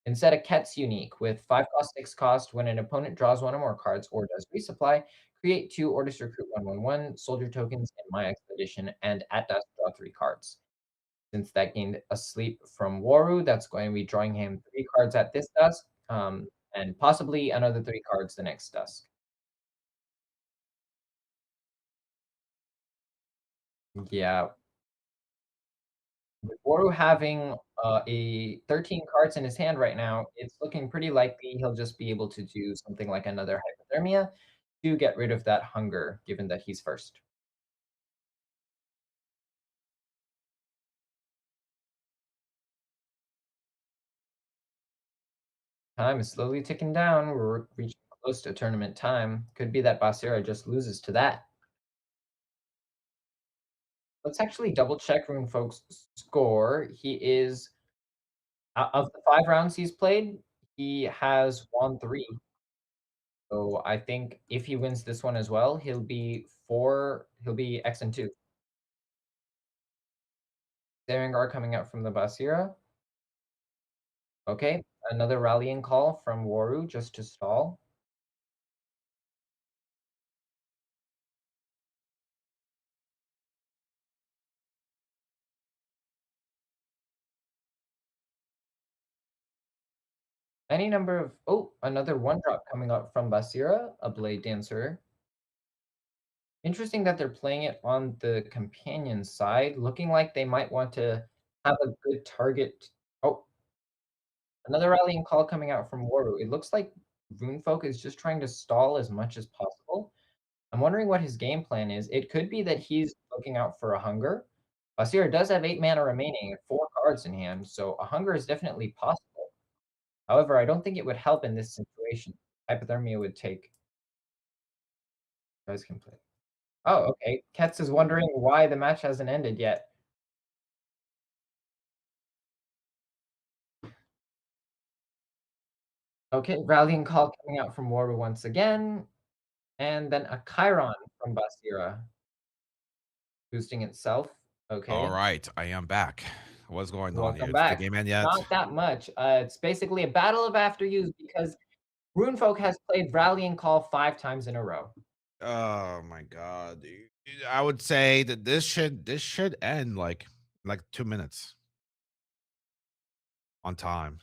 Instead, a Ket's unique with 5 cost, 6 cost. When an opponent draws one or more cards or does resupply, create 2 Orders Recruit 1/1/1 soldier tokens in my expedition, and at dusk draw 3 cards. Since that gained a sleep from Waru, that's going to be drawing him 3 cards at this dusk, and possibly another 3 cards the next dusk. Yeah, with Waru having a 13 cards in his hand right now, it's looking pretty likely he'll just be able to do something like another Hypothermia to get rid of that hunger, given that he's first. Time is slowly ticking down. We're reaching close to tournament time. Could be that Basira just loses to that. Let's actually double check Runefolk's score. He is of the 5 rounds he's played, he has won 3. So I think if he wins this one as well, he'll be X and 2. Derengar coming out from the Basira. Okay, another rallying call from Waru just to stall. Any number of another 1-drop coming up from Basira, a Blade Dancer. Interesting that they're playing it on the companion side, looking like they might want to have a good target. Oh, another rallying call coming out from Waru. It looks like Runefolk is just trying to stall as much as possible. I'm wondering what his game plan is. It could be that he's looking out for a hunger. Basira does have 8 mana remaining and 4 cards in hand, so a hunger is definitely possible. However, I don't think it would help in this situation. Hypothermia would take. Guys can play. Oh, okay. Ketz is wondering why the match hasn't ended yet. Okay, rallying call coming out from Waru once again, and then a Chiron from Basira, boosting itself. All Okay, right, I am back. What's going on here? welcome Is the back. game end yet? Not that much. It's basically a battle of after yous because Runefolk has played rallying call 5 times in a row. Oh my god, dude. I would say that this should end like 2 minutes on time.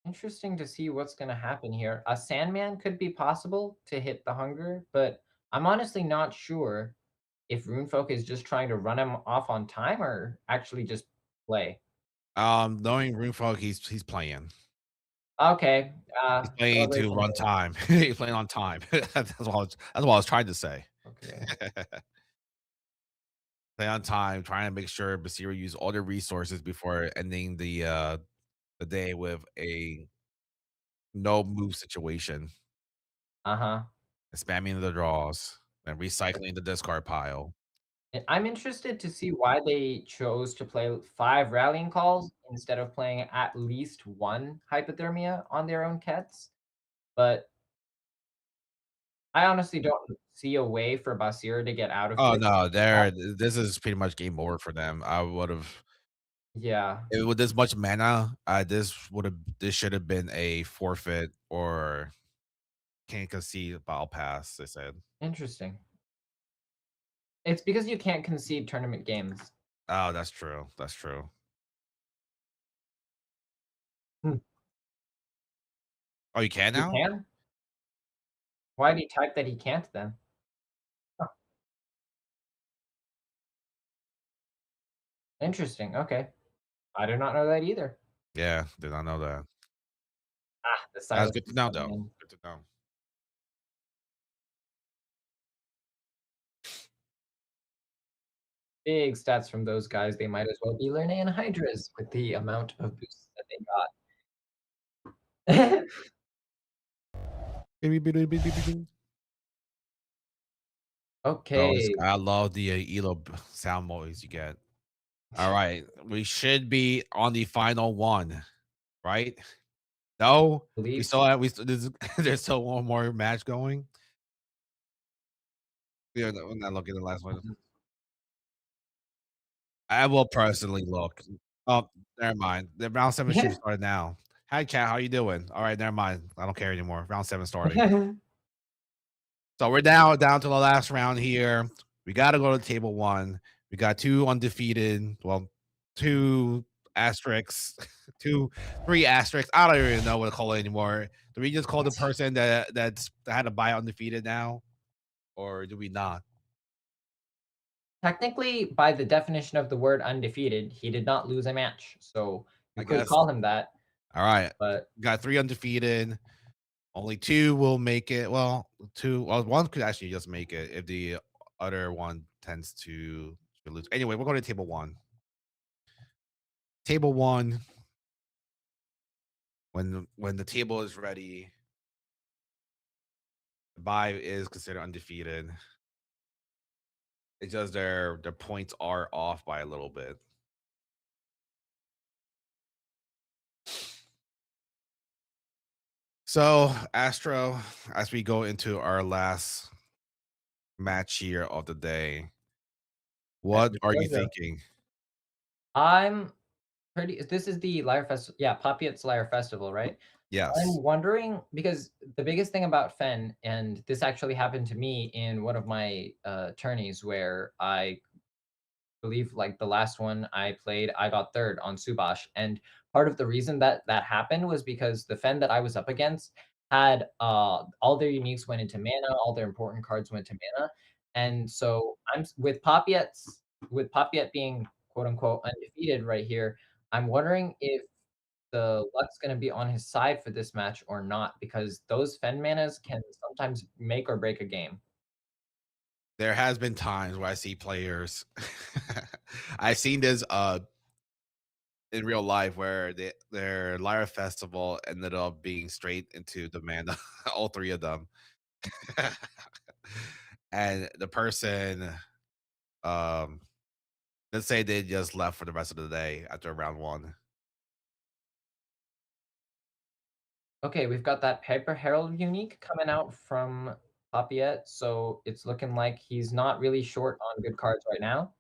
Interesting to see what's gonna happen here. A Sandman could be possible to hit the hunger, but I'm honestly not sure if Runefolk is just trying to run him off on time or actually just play. Knowing Runefog, he's playing. Okay, He's playing to celebration run day. time. He's playing on time. That's what I was trying to say. Okay. Play on time, trying to make sure Basira use all their resources before ending the day with a no move situation, Uh-huh. spamming the draws, and recycling the discard pile. I'm interested to see why they chose to play 5 rallying calls instead of playing at least 1 hypothermia on their own Kets, but I honestly don't see a way for Basir to get out of Oh this. no, this is pretty much game over for them. I would have Yeah, with this much mana, this should have been a forfeit or can't concede battle pass, they said. interesting. It's because you can't concede tournament games. Oh, that's true. That's true. Hmm. Oh, you can You now? can? Why did he type that he can't then? Huh, interesting, okay. I do not know that either. Yeah, did not know that. The That's Silas good to is know coming though. in. Good to know. Big stats from those guys. They might as well be Lernaean Hydras with the amount of boosts that they got. Always, Okay, I love the ELO sound noise you get. All right, we should be on the final one, right? No, we believe still so. have there's, there's still one more match going. Yeah, no, we're not looking at the last one. Mhm. I will personally look. Oh, never mind. The round seven should have started now. Hi, chat. How you doing? All right, never mind. I don't care anymore. Round seven starting. So we're down to the last round here. We got to go to table one. We got two undefeated. Well, two asterisks, two, three asterisks. I don't even know what to call it anymore. Do we just call the person that had to buy undefeated now, or do we not? Technically, by the definition of the word undefeated, he did not lose a match. So you I could guess. call him that, All right, but got three undefeated. Only two will make it. Well, two. Well, one could actually just make it if the other one tends to lose. Anyway, we're going to table one. Table one. When the table is ready, the buy is considered undefeated. It's just their points are off by a little bit. So Astro, as we go into our last match here of the day, yeah, what we are you still go. thinking? I'm pretty. This is the Lyre Festival. Yeah, Popiet's Lyre Festival, right? Yes. I'm wondering because the biggest thing about Fen, and this actually happened to me in one of my tourneys where I believe like the last one I played, I got third on Subash. And part of the reason that that happened was because the Fen that I was up against had all their uniques went into mana, all their important cards went to mana. And so with Popiet being quote unquote undefeated right here, I'm wondering if the luck's gonna be on his side for this match or not, because those Fen manas can sometimes make or break a game. There has been times where I see players. I've seen this in real life where their Lyra Festival ended up being straight into the mana, all three of them. And the person, um, let's say they just left for the rest of the day after round one. Okay, we've got that Paper Herald unique coming out from Papiet, so it's looking like he's not really short on good cards right now.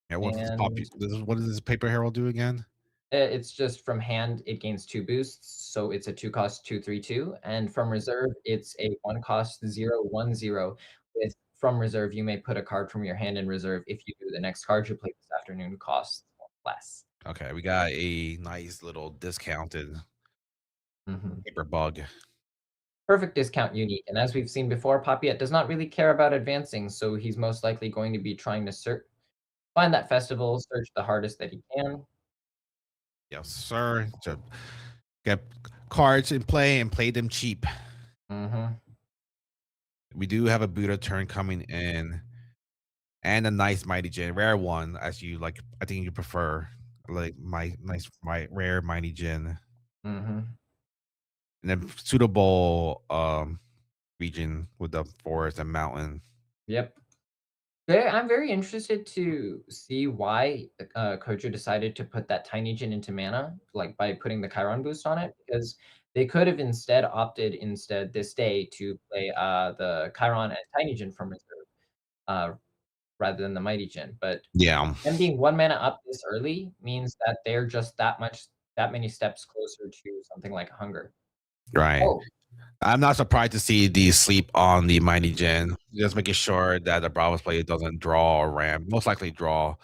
Yeah, what does And what does this paper herald do again? it's just from hand, it gains 2 boosts, so it's a 2 cost 2/3/2, and from reserve, it's a 1 cost 0/1/0. With from reserve, you may put a card from your hand in reserve. If you do, the next card you play this afternoon costs 1 less. Okay, we got a nice little discounted Mhm. paper bug. Perfect discount unique, and as we've seen before, Papiet does not really care about advancing, so he's most likely going to be trying to find that festival, search the hardest that he can. Yes, sir. To get cards in play and play them cheap. Mhm, We do have a Buddha turn coming in and a nice Mighty Jin, rare one, as you like. I think you prefer like my rare Mighty Jin, mhm. and then suitable region with the forest and mountain. Yep. I'm very interested to see why, Kojo decided to put that Tiny Jin into mana, like, by putting the Chiron boost on it, because they could have instead opted instead this day to play, the Chiron and Tiny Jin from reserve, uh, rather than the Mighty Jin, but Yeah, them being 1 mana up this early means that they're just that many steps closer to something like Hunger. right. Oh, I'm not surprised to see the sleep on the Mighty Jin. Just making sure that the Bravos player doesn't draw or ram. Most likely draw.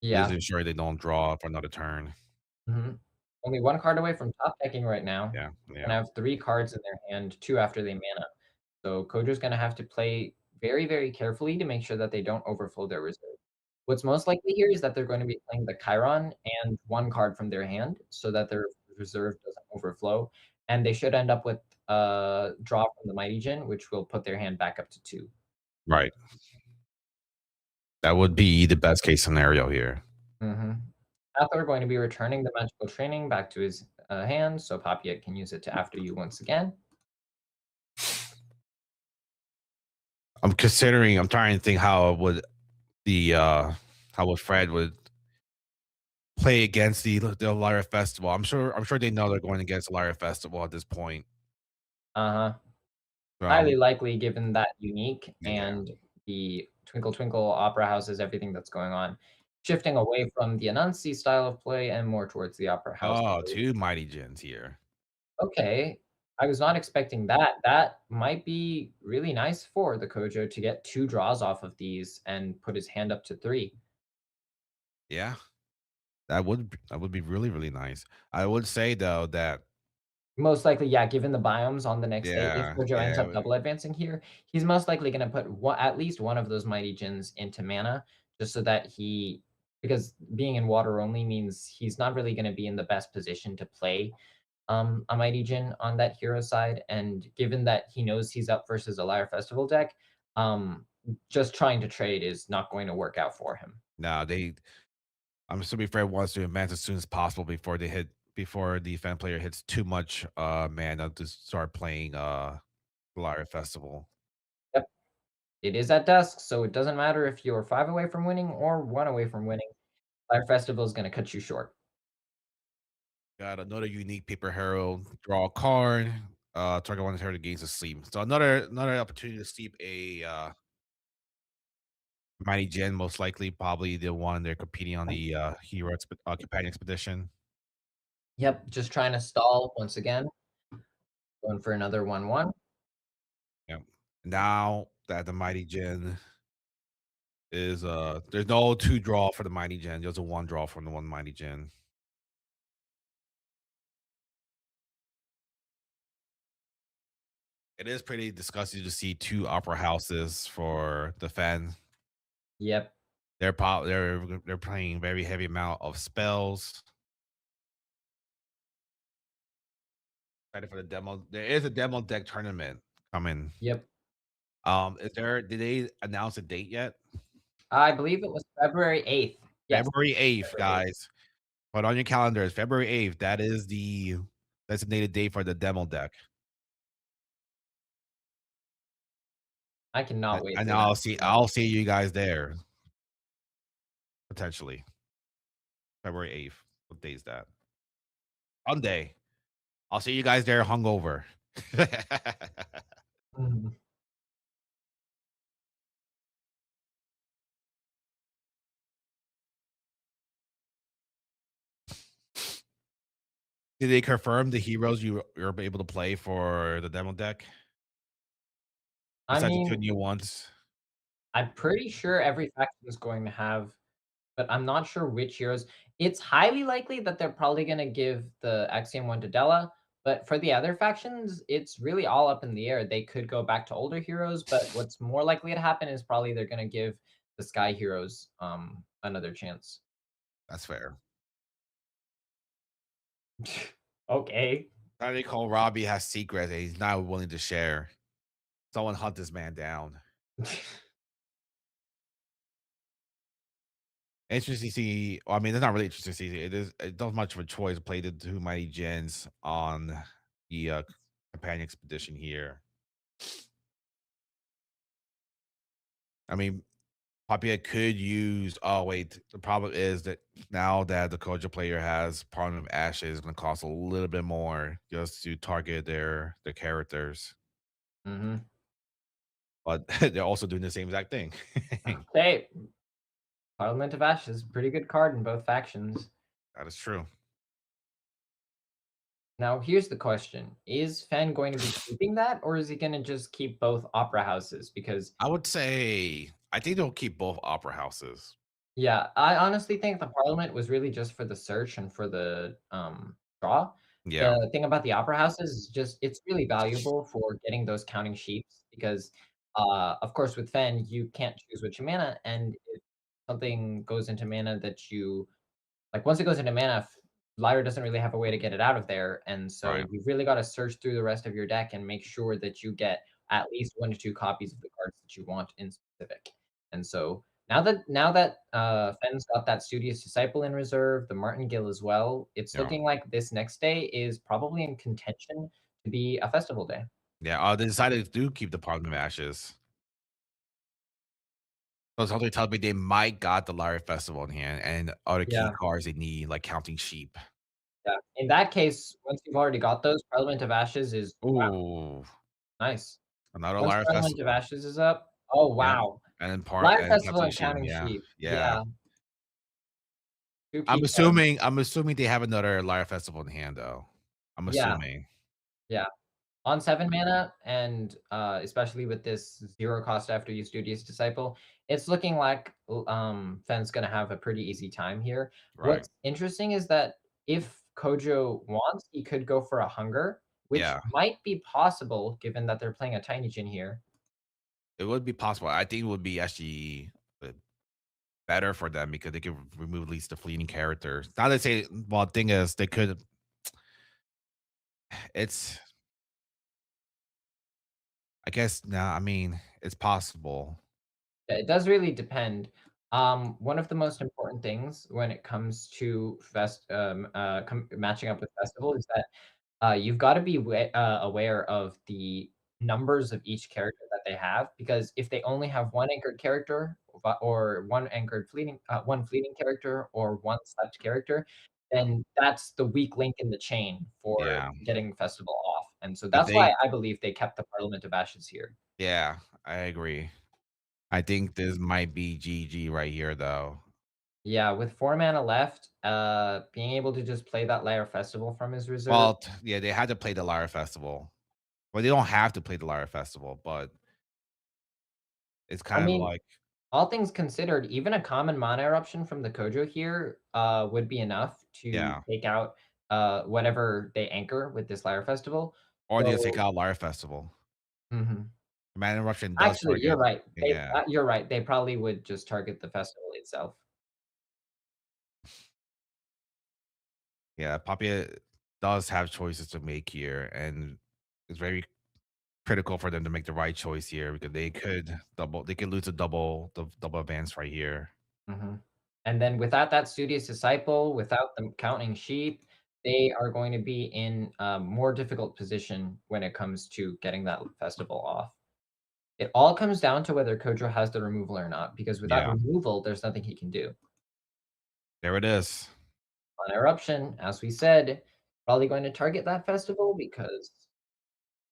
Just yeah. ensure they don't draw for another turn. Mhm. Only 1 card away from top decking right now. Yeah, Gonna yeah. have 3 cards in their hand, 2 after they mana. So Kojo's gonna have to play very, very carefully to make sure that they don't overflow their reserve. What's most likely here is that they're going to be playing the Chiron and 1 card from their hand so that their reserve doesn't overflow, and they should end up with a draw from the Mighty Djinn, which will put their hand back up to 2. Right. That would be the best case scenario here. Mhm. Hathor going to be returning the Magical Training back to his, hand, so Papiet can use it to after you once again. I'm trying to think the how would Fred would play against the Lyra Festival. I'm sure they know they're going against Lyra Festival at this point. Uh-huh. Um, Highly likely given that unique yeah. and the Twinkle Twinkle opera houses, everything that's going on, shifting away from the Anansi style of play and more towards the opera house Oh, play. 2 Mighty Djinns here. Okay, I was not expecting that. That might be really nice for the Kojo to get 2 draws off of these and put his hand up to 3. Yeah, that would be really, really nice. I would say though that Most likely, yeah, given the biomes on the next day, if yeah, Kojo ends yeah, up double advancing here, he's most likely gonna put at least one of those Mighty Djinns into mana, just so that because being in water only means he's not really gonna be in the best position to play, a Mighty Djinn on that hero side, and given that he knows he's up versus a Lyre Festival deck, just trying to trade is not going to work out for him. no, I'm assuming Fred wants to advance as soon as possible before the fan player hits too much mana to start playing Lyra Festival. Yep, it is at dusk, so it doesn't matter if you're 5 away from winning or 1 away from winning. Lyre Festival is gonna cut you short. Got another unique paper hero, draw a card, target one hero gains a sleep. So another opportunity to sleep a Mighty Jin, most likely probably the one they're competing on the companion expedition. Yep, just trying to stall once again, going for another 1/1. Yep. Now that the Mighty Jin is there's no two draw for the Mighty Jin, there's a one draw from the one Mighty Jin. It is pretty disgusting to see two opera houses for the fan. Yep, They're playing very heavy amount of spells. Excited for the demo. There is a demo deck tournament coming. yep. Did they announce a date yet? I believe it was February 8th. Yes, February 8th, February 8th. guys. Put on your calendars. February 8th. That is the designated date for the demo deck. I cannot wait And for that. I'll see you guys there potentially. February 8th. What day is that? Sunday. I'll see you guys there hungover. Mhm. Did they confirm the heroes you're able to play for the demo deck? I Besides the two mean, new ones? I'm pretty sure every faction is going to have, but I'm not sure which heroes. It's highly likely that they're probably gonna give the Axiom one to Della, but for the other factions, it's really all up in the air. They could go back to older heroes, but what's more likely to happen is probably they're gonna give the Sky heroes, another chance. That's fair. Okay. How do they call Robbie has secrets and he's not willing to share? Someone hunt this man down. Interesting to see. Well, I mean, it's not really interesting to see. It's not much of a choice to play the two mighty gens on the companion expedition here. I mean, Papia could use. Oh wait, the problem is that now that the Koja player has Parliament of Ashes, it's going to cost a little bit more just to target their characters. Mhm. But they're also doing the same exact thing. Okay. Parliament of Ashes, pretty good card in both factions. That is true. Now, here's the question. Is Fen going to be keeping that, or is he going to just keep both opera houses? Because, I would say I think they'll keep both opera houses. yeah, I honestly think the Parliament was really just for the search and for the draw. Yeah, The thing about the opera houses is just it's really valuable for getting those counting sheets because, of course, with Fen, you can't choose which mana, and if something goes into mana that you like once it goes into mana, Lyra doesn't really have a way to get it out of there, and so right. you've really got to search through the rest of your deck and make sure that you get at least 1 to 2 copies of the cards that you want in specific. And so now that Fenn's got that Studious Disciple in reserve, the Martingale as well, it's Yeah, looking like this next day is probably in contention to be a festival day. yeah. They decided to do keep the Parliament of Ashes. So something tells me they might got the Lyre Festival in hand and other key Yeah, cards they need, like Counting Sheep. yeah. In that case, once you've already got those, Parliament of Ashes is wow, Ooh, nice. another Once Lyre Parliament of Festival. Ashes is up, oh, Yep, wow. and then Live Festival Counting and Sheep, Counting yeah, Sheep. yeah. Yeah, 2 key cards. I'm assuming they have another Lyre Festival in hand, though. I'm Yeah, assuming. yeah. On 7 mana and, especially with this 0 cost after you Studious Disciple, it's looking like Fenn's gonna have a pretty easy time here. Right. What's interesting is that if Kojo wants, he could go for a Hunger, which Yeah, might be possible given that they're playing a Tiny Jin here. it would be possible. I think it would be actually better for them because they could remove at least the fleeting characters. Now they say, well, the thing is, they could. It's, I guess, now. I mean, it's possible. Yeah, it does really depend. One of the most important things when it comes to matching up with festival is that you've got to be aware of the numbers of each character that they have because if they only have one anchored character or one fleeting character or one slept character, then that's the weak link in the chain for Yeah. getting festival off. And so If that's why they, I believe they kept the Parliament of Ashes here. yeah, I agree. I think this might be GG right here, though. Yeah, with 4 mana left, being able to just play that Lair Festival from his reserve. Well, yeah, they had to play the Lyre Festival. Well, they don't have to play the Lyre Festival, but it's I kind of mean, like, all things considered, even a common mana eruption from the Kojo here, would be enough to yeah. take out, whatever they anchor with this Lyre Festival. Or they just take So out Lyre Festival. mhm. Man Eruption does Actually, you're target. right. Yeah. You're right. They probably would just target the festival itself. Yeah, Papia does have choices to make here, and it's very critical for them to make the right choice here because they could lose the double advance right here. Mhm. And then without that Studious Disciple, without them counting sheep, they are going to be in a more difficult position when it comes to getting that festival off. It all comes down to whether Kojo has the removal or not, because without Yeah, removal, there's nothing he can do. there it is. On Eruption, as we said, probably going to target that festival because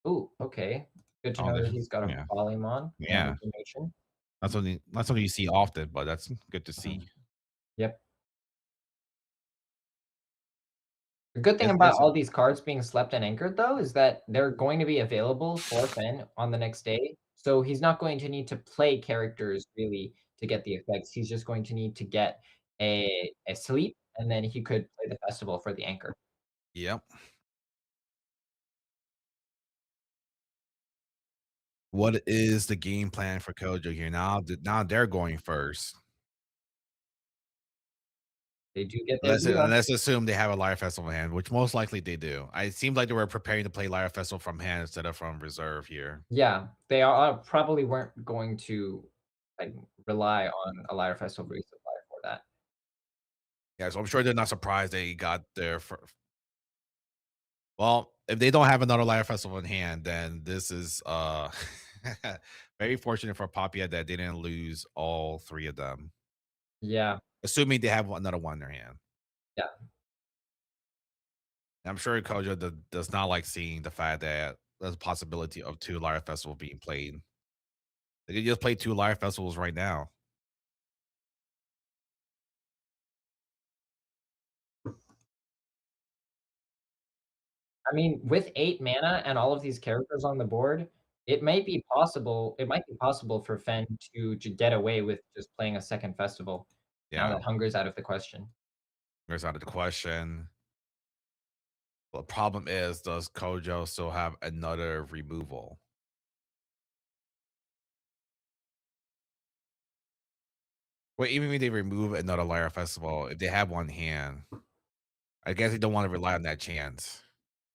ooh, okay. Good to Oh, know that he's got a yeah, Volleymon and yeah. information. Not something you see often, but that's good to see. Mhm. Yep. The good thing This about is all these cards being slept and anchored, though, is that they're going to be available for Fen on the next day. So he's not going to need to play characters really to get the effects. He's just going to need to get a sleep, and then he could play the festival for the anchor. yep. What is the game plan for Kojo here? Now they're going first. They do get their Vila. Let's assume they have a Lyre Festival in hand, which most likely they do. It seemed like they were preparing to play Lyre Festival from hand instead of from reserve here. Yeah, they are probably weren't going to like rely on a Lyre Festival resupply for that. Yeah, so I'm sure they're not surprised they got their well, if they don't have another Lyre Festival in hand, then this is very fortunate for Papia that they didn't lose all three of them. Yeah, Assuming they have another one in their hand. yeah. I'm sure Kojo does not like seeing the fact that there's a possibility of two Lyre Festivals being played. They could just play two Lyre Festivals right now. I mean, with 8 mana and all of these characters on the board, it might be possible for Fen to get away with just playing a second festival now Yeah, that Hunger's out of the question. there's out of the question. The problem is, does Kojo still have another removal? Well, even if they remove another Lyre Festival, if they have one hand, I guess they don't want to rely on that chance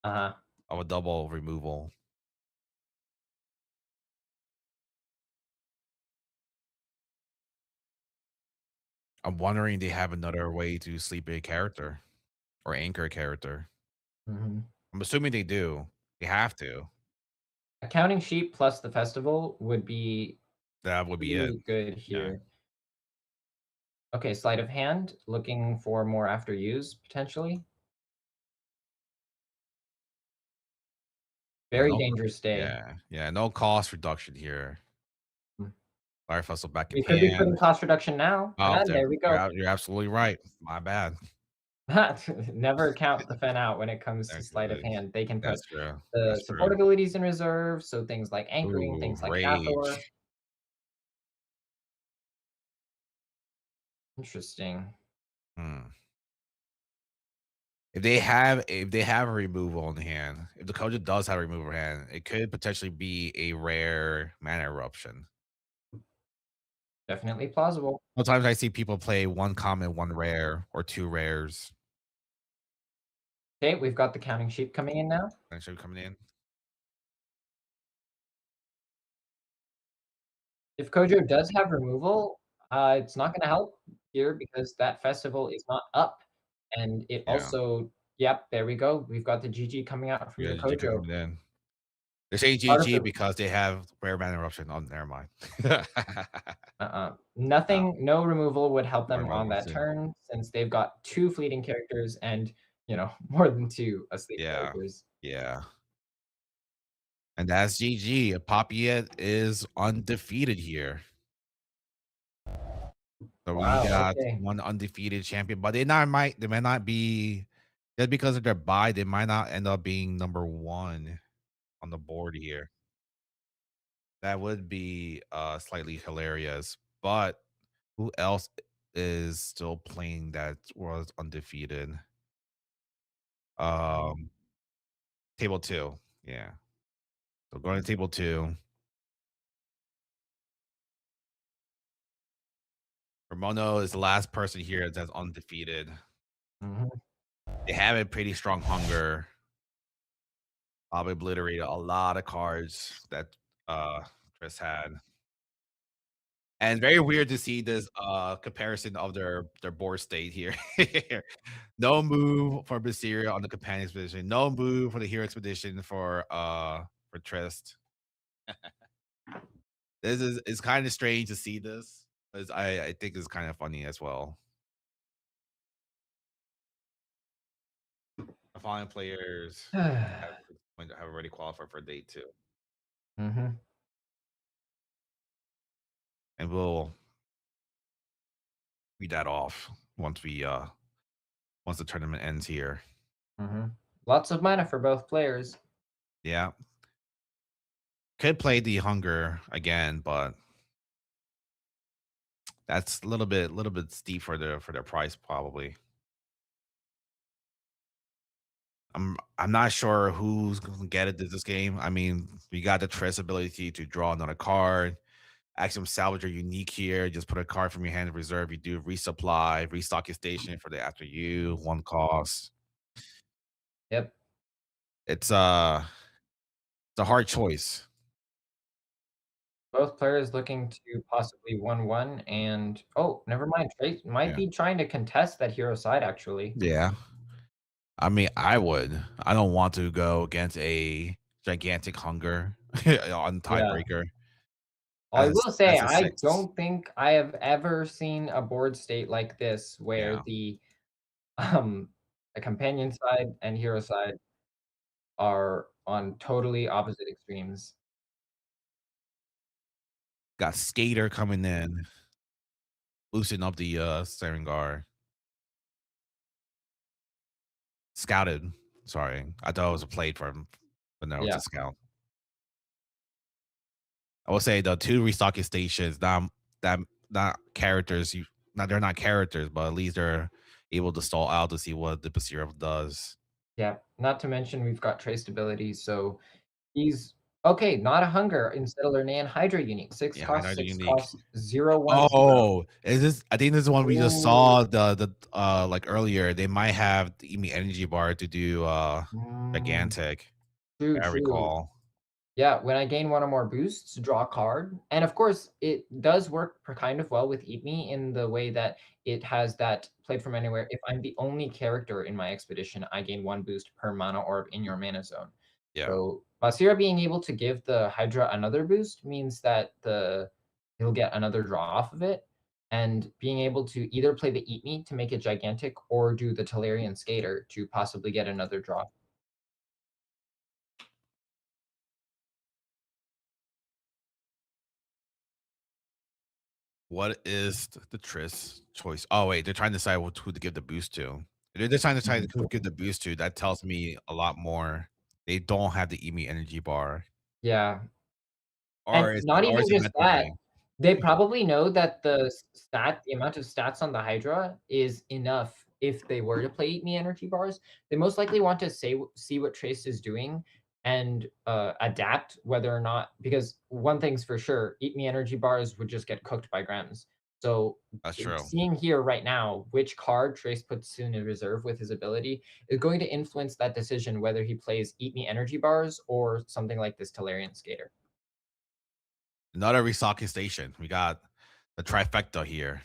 Uh-huh. of a double removal. I'm wondering they have another way to sleep a character or anchor a character. Mhm. I'm assuming they do. They have to. A counting sheep plus the festival would be That would be it. really good Yeah. here. Okay, sleight of hand, looking for more after use, potentially. Yeah, Very no, dangerous day. yeah, no cost reduction here. Mm. Fire Festival back in We could be putting hand. cost reduction now, Oh, and there we go. you're absolutely right. My bad. Never count the Fen out when it comes to That's sleight of hand. They can put that's true. the That's true. support abilities in reserve, so things like anchoring, Ooh, things like Hathor. rage. Interesting. Hmm. If they have a removal in hand, if the coach does have a removal in hand, it could potentially be a rare mana eruption. Definitely plausible. Sometimes I see people play one common, one rare, or two rares. Okay, we've got the counting sheep coming in now. Potentially coming in. If Kojo does have removal, it's not gonna help here because that festival is not up, and it Yeah. also yep, there we go. We've got the GG coming out from Yeah, the GG Kojo. coming in. They say GG Artificer because they have rare mana eruption. Oh, never mind. Oh, nothing, no removal would help more them on that eruption. turn since they've got 2 fleeting characters and, more than 2 asleep Yeah. characters. Yeah. And that's GG. Papiet is undefeated here. So we Wow, got okay. one undefeated champion, but they might not be just because of their bye, they might not end up being number one on the board here. That would be slightly hilarious. But who else is still playing that was undefeated? Um table two. Yeah. So going to table two. Ramono is the last person here that's undefeated. Mhm, They have a pretty strong hunger. Probably obliterated a lot of cards that Chris had. And very weird to see this comparison of their board state here. No move for Mysteria on the companion expedition. No move for the hero expedition for Trist. This is it's kind of strange to see this. 'Cause I think it's kind of funny as well. The following players have have already qualified for day two. mhm, And we'll read that off once the tournament ends here. mhm. Lots of mana for both players. Yeah. Could play the hunger again, but that's a little bit steep for their price probably. I'm not sure who's gonna get it this game. I mean, we got the Tress ability to draw another card. Axiom Salvager unique here. Just put a card from your hand in reserve. You do resupply, restock your station for the after you, one cost. Yep. It's uh it's a hard choice. Both players looking to possibly 1-1 and oh, never mind, Trace might Yeah. be trying to contest that hero side, actually. Yeah. I mean, I would. I don't want to go against a gigantic hunger on Yeah. tiebreaker. I will say, That's a I 6. don't think I have ever seen a board state like this where Yeah. um, the companion side and hero side are on totally opposite extremes. Got Skater coming in, loosen up the Serengar. Scouted. Sorry. I thought it was a plate for him, but no, it's Yeah, a scout. I will say the two restocking stations, that not characters you not they're not characters, but at least they're able to stall out to see what the Basira does. yeah. Not to mention we've got trace ability, so he's okay, not a hunger, instead of Lernaean Hydra unique. 6 Yeah, I know cost, the 6 unique. cost, 0/1/0. Oh, is this I think this is one we just Ooh, saw like earlier. They might have the Emi energy bar to do mm, gigantic, true, I true. recall. Yeah, when I gain 1 or more boosts, draw a card. And of course, it does work kind of well with Eat Me in the way that it has that played from anywhere. If I'm the only character in my expedition, I gain 1 boost per mana orb in your mana zone. Yeah. So Basira being able to give the Hydra another boost means that he'll get another draw off of it. and being able to either play the Eat Me to make it gigantic or do the Talarian Skater to possibly get another draw. What is the Triss choice? Oh wait, they're trying to decide who to give the boost to. If they're trying to decide Mhm. who to give the boost to. That tells me a lot more. They don't have the EME energy bar, Yeah. And not or even is it just mental that, thing? they probably know that the amount of stats on the Hydra is enough if they were to play Eat Me energy bars. They most likely want to see what Trace is doing and, adapt whether or not because one thing's for sure, Eat Me energy bars would just get cooked by Grems. So, That's true. seeing here right now which card Trace puts in a reserve with his ability is going to influence that decision whether he plays Eat Me energy bars or something like this Talarian Skater. Another restocking station. We got the trifecta here.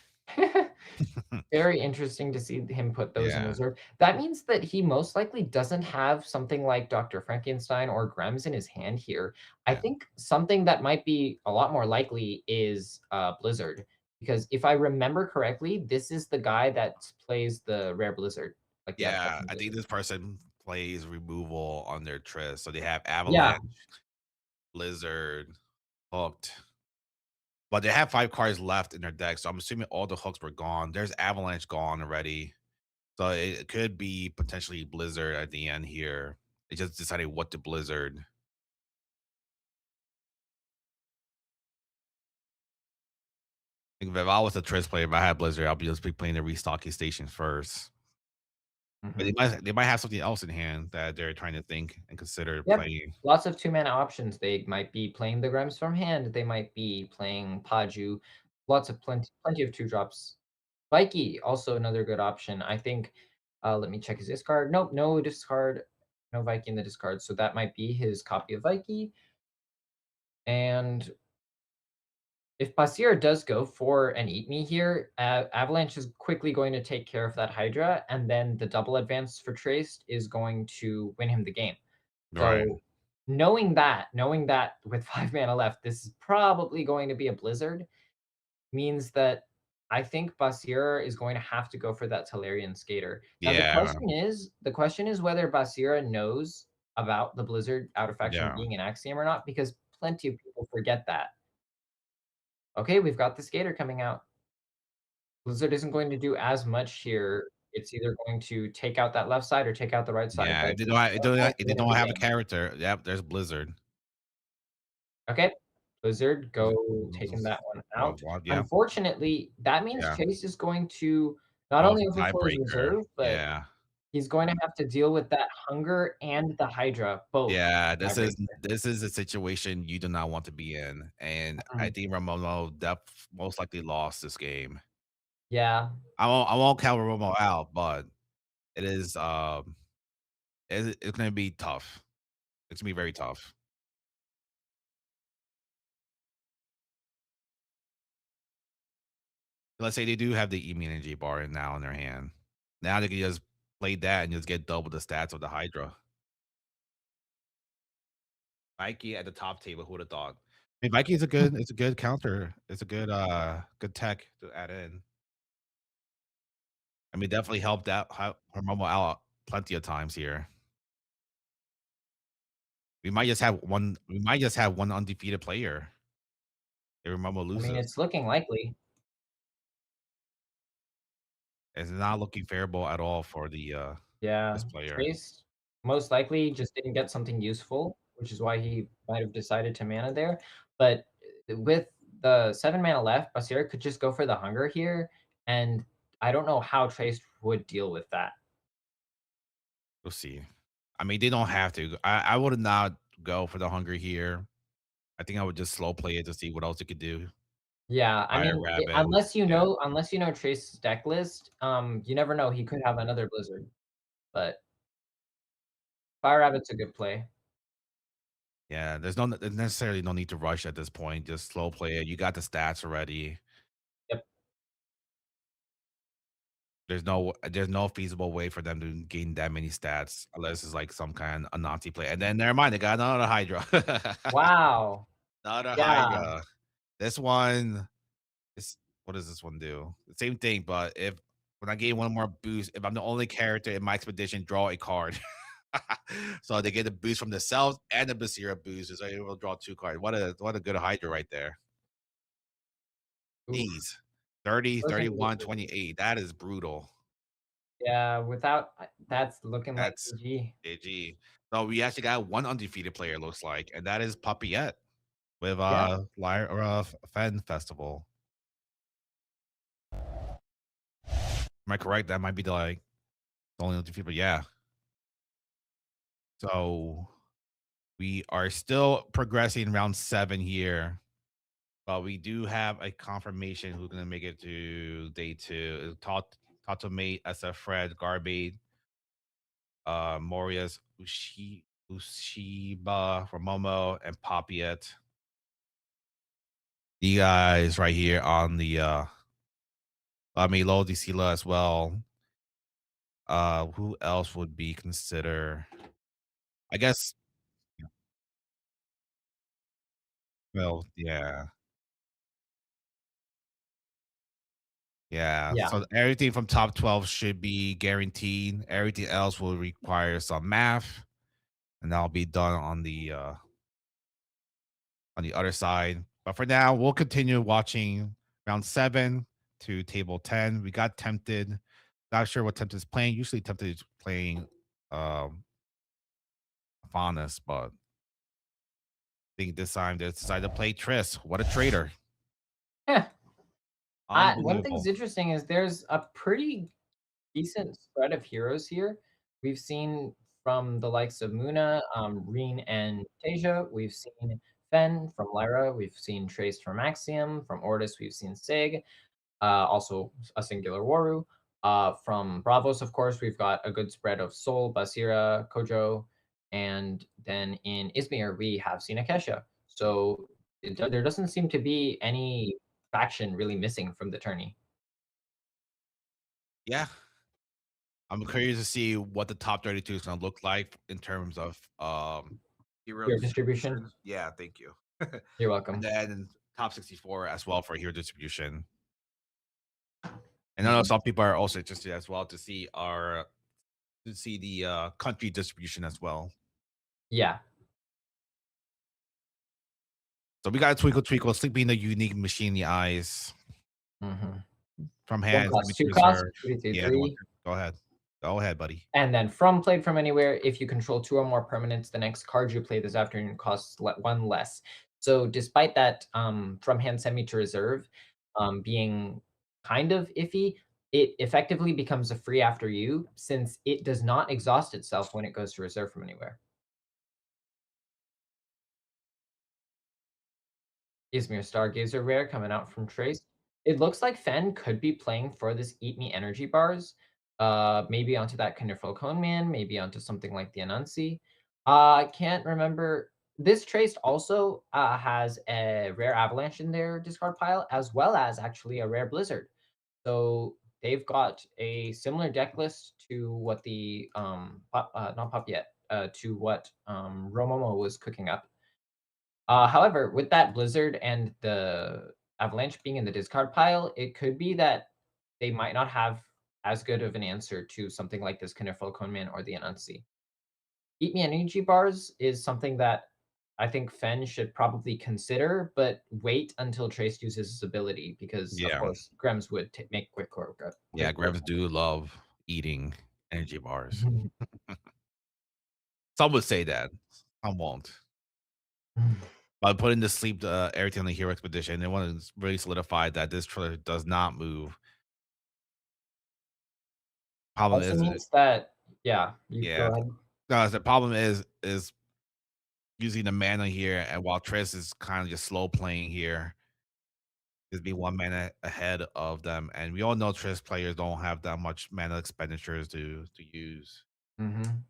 Very interesting to see him put those in Yeah, reserve. That means that he most likely doesn't have something like Dr. Frankenstein or Grems in his hand here. I yeah, think something that might be a lot more likely is Blizzard, because if I remember correctly, this is the guy that plays the rare Blizzard, like the yeah. attachment I think Blizzard. this person plays removal on their Triss, so they have Yeah, Avalanche, Blizzard, Hooked. But they have 5 cards left in their deck, so I'm assuming all the hooks were gone. There's Avalanche gone already. So it could be potentially Blizzard at the end here. They just decided what to Blizzard. If I was a Triss player, if I had Blizzard, I'll be just be playing the restocking station first. But mhm. they might have something else in hand that they're trying to think and consider Yep. playing. Lots of 2-mana options. They might be playing the Grems from hand, they might be playing Paju. Lots of plenty of 2 drops. Vikey, also another good option. I think, let me check his discard. Nope, no discard, no Vikey in the discard, so that might be his copy of Vikey. And if Basir does go for an Eat Me here, Avalanche is quickly going to take care of that Hydra, and then the double advance for Traced is going to win him the game. Right. So, knowing that with 5 mana left, this is probably going to be a Blizzard, means that I think Basira is going to have to go for that Talarian Skater. Now Yeah. the question is whether Basira knows about the Blizzard out of faction Yeah. being an axiom or not, because plenty of people forget that. Okay, we've got the Skater coming out. Blizzard isn't going to do as much here. It's either going to take out that left side or take out the right side, Yeah. but it's also If they win him don't the have a game. character, yep, there's Blizzard. Okay. Blizzard, Blizzard go taking that one oh, out. well, yeah. Unfortunately, that means Yeah. Chase is going to not Oh, it's only a overflow his tiebreaker. reserve, but Yeah. he's going to have to deal with that Hunger and the Hydra, both Yeah, tiebreaker. this is a situation you do not want to be in, and I Mhm. think Romo most likely lost this game. Yeah. I won't count Romo out, but it is, it's gonna be tough. It's gonna be very tough. Let's say they do have the immunity bar in now in their hand. Now they can just play that and just get double the stats of the Hydra. Mikey at the top table, who would have thought? I mean, Mikey is a good it's a good counter. It's a good tech to add in. I mean, definitely helped out Romo out plenty of times here. We might just have one undefeated player if Romo I mean, loses. it's looking likely. It's not looking favorable at all for the Yeah. this player. Trace most likely just didn't get something useful, which is why he might have decided to mana there. But with the 7 mana left, Basir could just go for the Hunger here, and I don't know how Trace would deal with that. We'll see. I mean, they don't have to. I would not go for the hunger here. I think I would just slow play it to see what else it could do. Yeah, I Fire mean, Rabbit. Yeah. unless you know Trace's deck list, you never know, he could have another Blizzard, but Fire Rabbit's a good play. Yeah. There's necessarily no need to rush at this point. Just slow play it. You got the stats already. Yep. There's no feasible way for them to gain that many stats unless it's like some kind of a Nazi play. And then never mind, they got another Hydra. Wow. Another Yeah. Hydra. This one is what does this one do? The same thing, but if when I gain one more boost, if I'm the only character in my expedition, draw a card. So they get the boost from the cells and the Basira boost, so able to draw 2 cards. What a good Hydra right there. Oof, Jeez. 30, those are 31, 28. That is brutal. yeah, without that's looking like That's GG. GG. So we actually got one undefeated player, looks like, and that is Papillette with Yeah, Fan Festival. Am I correct? That might be the only undefeated, but yeah. So we are still progressing round 7 here, but we do have a confirmation who's gonna make it to day 2. Tatomate, SF Fred, Garbade, Morias, Ushiba, Momo, and Papiet. You guys right here on the Lamelo Sila as well. Who else would be consider? I guess. Well, yeah. Yeah, yeah. so everything from top 12 should be guaranteed. Everything else will require some math, and that'll be done on the other side. But for now, we'll continue watching round 7 to table 10. We got Tempted. Not sure what Tempted is playing. Usually Tempted is playing um Faunus, but I think this time they decided to play Triss. What a traitor. Yeah. One thing's Unbelievable. interesting is there's a pretty decent spread of heroes here. We've seen from the likes of Muna, Reen, and Tasia. We've seen Fen from Lyra. We've seen Trace from Axiom. From Ortis, we've seen Sig. Also a singular Waru. From Bravos, of course, we've got a good spread of Sol, Basira, Kojo, and then in Izmir, we have seen Akesha. So there doesn't seem to be any faction really missing from the tourney. Yeah. I'm curious to see what the top 32 is gonna look like in terms of hero Your distribution. distribution. Yeah, thank you. You're And welcome. then top 64 as well for hero distribution. And I know Mhm. some people are also interested as well to see the country distribution as well. Yeah. So we got Twinkle Twinkle, Sleeping the Unique Machine in the Eyes Mhm. from One hand, cost, Symmetry two cost, Reserve. 3 3 Yeah, the one 3. go ahead. Go ahead, buddy. And then from played from anywhere, if you control 2 or more permanents, the next card you play this afternoon costs 1 less. So despite that, from hand send me to reserve, being kind of iffy, it effectively becomes a free after you since it does not exhaust itself when it goes to reserve from anywhere. Izmir Stargazer rare coming out from Trace. It looks like Fen could be playing for this Eat Me energy bars. Maybe onto that Kinderful Cone Man, maybe onto something like the Anansi. I can't remember. This Trace also has a rare Avalanche in their discard pile, as well as actually a rare Blizzard. So they've got a similar deck list to what the not Pop yet, to what Romomo was cooking up. However, with that Blizzard and the Avalanche being in the discard pile, it could be that they might not have as good of an answer to something like this Kinderful Coneman or the Anansi. Eat Me Energy Bars is something that I think Fen should probably consider, but wait until Trace uses his ability because, of Yeah. course, Grems would make Yeah, quick work Grams of do love eating energy bars. it. Some would say that. Some won't. By putting to sleep everything on the hero expedition, they want to really solidify that this trailer does not move. Problem Also is, means that, yeah, you go yeah, ahead. no, the problem is using the mana here, and while Triss is kind of just slow playing here, is be 1 mana ahead of them, and we all know Triss players don't have that much mana expenditures to use. Mhm.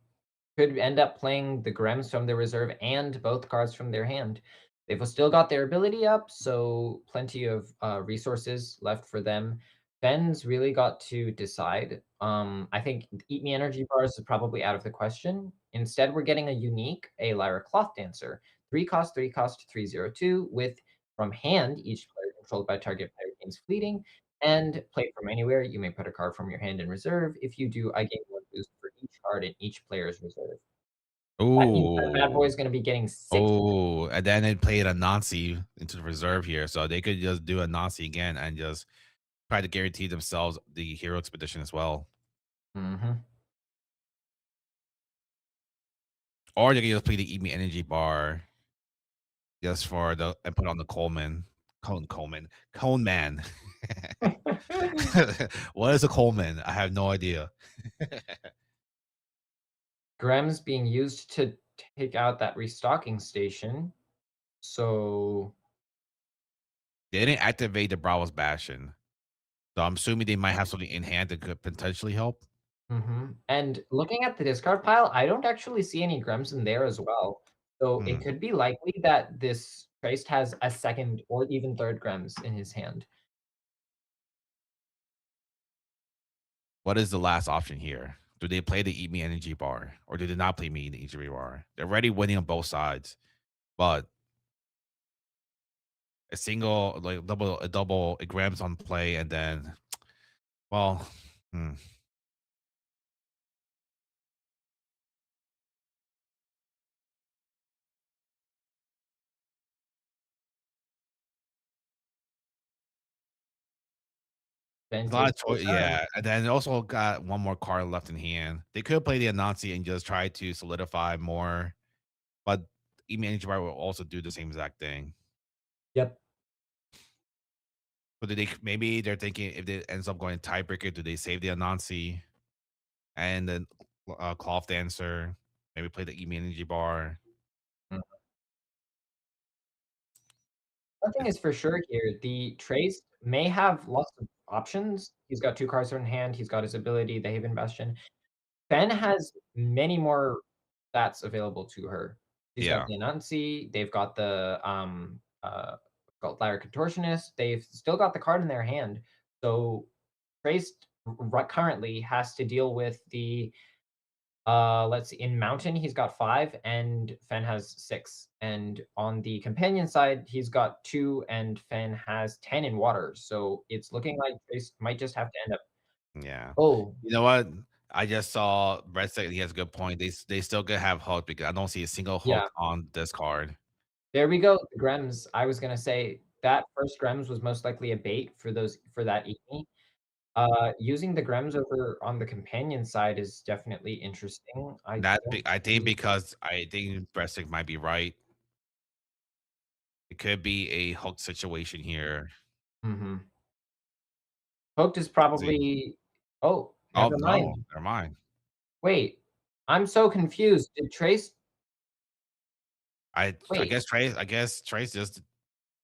Could end up playing the Grems from their reserve and both cards from their hand. They've still got their ability up, so plenty of resources left for them. Ben's really got to decide. I think Eat Me Energy Bars is probably out of the question. Instead, we're getting a unique, a Lyra Cloth Dancer. 3 cost, 3 cost, 3/02 with from hand, each player controlled by target player gains fleeting. And play from anywhere, you may put a card from your hand in reserve. If you do, I gain 1 boost for each card in each player's reserve. That means that bad boy Ooh. is gonna be getting 6. Oh, and then they played a Nazi into the reserve here, so they could just do a Nazi again and just try to guarantee themselves the hero expedition as well. Mhm. Or they can just play the Eat Me Energy bar just for the and put on the Cone Man. What is a Coleman? I have no idea. Grem's being used to take out that restocking station. So They didn't activate the Bravos Bastion, so I'm assuming they might have something in hand that could potentially help. mhm. And looking at the discard pile, I don't actually see any Grems in there as well. So it Hmm. could be likely that this Traced has a second or even third Grems in his hand. What is the last option here? Do they play the Eat Me Energy bar, or do they not play Me the Energy bar? They're already winning on both sides, but a single, like a grams on play, and then, well, hmm, Then a lot of takes full choice. turn. Yeah, and then they also got one more card left in hand. They could play the Anansi and just try to solidify more, but Eat Me Energy bar will also do the same exact thing. Yep. But do they maybe they're thinking if it ends up going tiebreaker, do they save the Anansi and then Cloth Dancer? Maybe play the Eat Me Energy bar. Mm. One thing It's is for sure here, the Trace may have lots of options. He's got 2 cards in hand, he's got his ability, the Haven Bastion. Ben has many more stats available to her. She's got yeah. the Anansi, they've got the, got Lyra Contortionist, they've still got the card in their hand. So, Trace currently has to deal with the, let's see, in Mountain, he's got 5 and Fen has 6. And on the companion side, he's got 2 and Fen has 10 in water. So, it's looking like Trace might just have to end up. Yeah. Oh, You know what? I just saw Brett say he has a good point. They still could have hook because I don't see a single yeah. hook on this card. There we go, the Grems. I was gonna say that first Grems was most likely a bait for those for that Eat Me. Using the Grems over on the companion side is definitely interesting. I don't I think see. because I think Bressic might be right. It could be a hook situation here. Mhm. Hooked is See. probably. Oh, Oh never no, mind. never mind. Wait, I'm so confused. Did Trace. I Wait, guess Trace just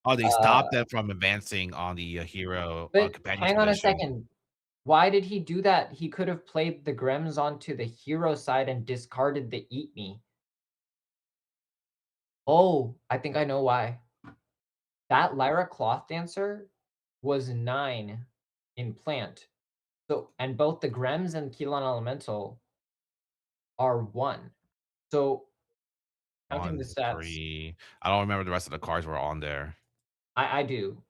oh they uh, stopped them from advancing on the hero but companion hang on a expedition. second. Why did he do that? He could have played the Grems onto the hero side and discarded the Eat Me. Oh, I think I know why. That Lyra Cloth Dancer was 9 in plant. So and both the Grems and Keelan Elemental are 1. So counting the One, stats, 3. I don't remember the rest of the cards were on there. I do.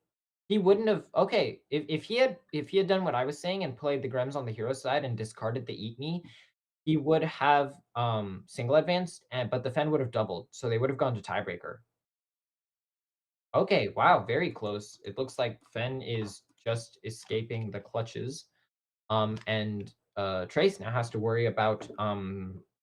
He wouldn't have okay, if he had done what I was saying and played the Grems on the hero side and discarded the Eat Me, he would have, single advanced, and but the Fen would have doubled, so they would have gone to tiebreaker. Okay, wow, very close. It looks like Fen is just escaping the clutches. And Trace now has to worry about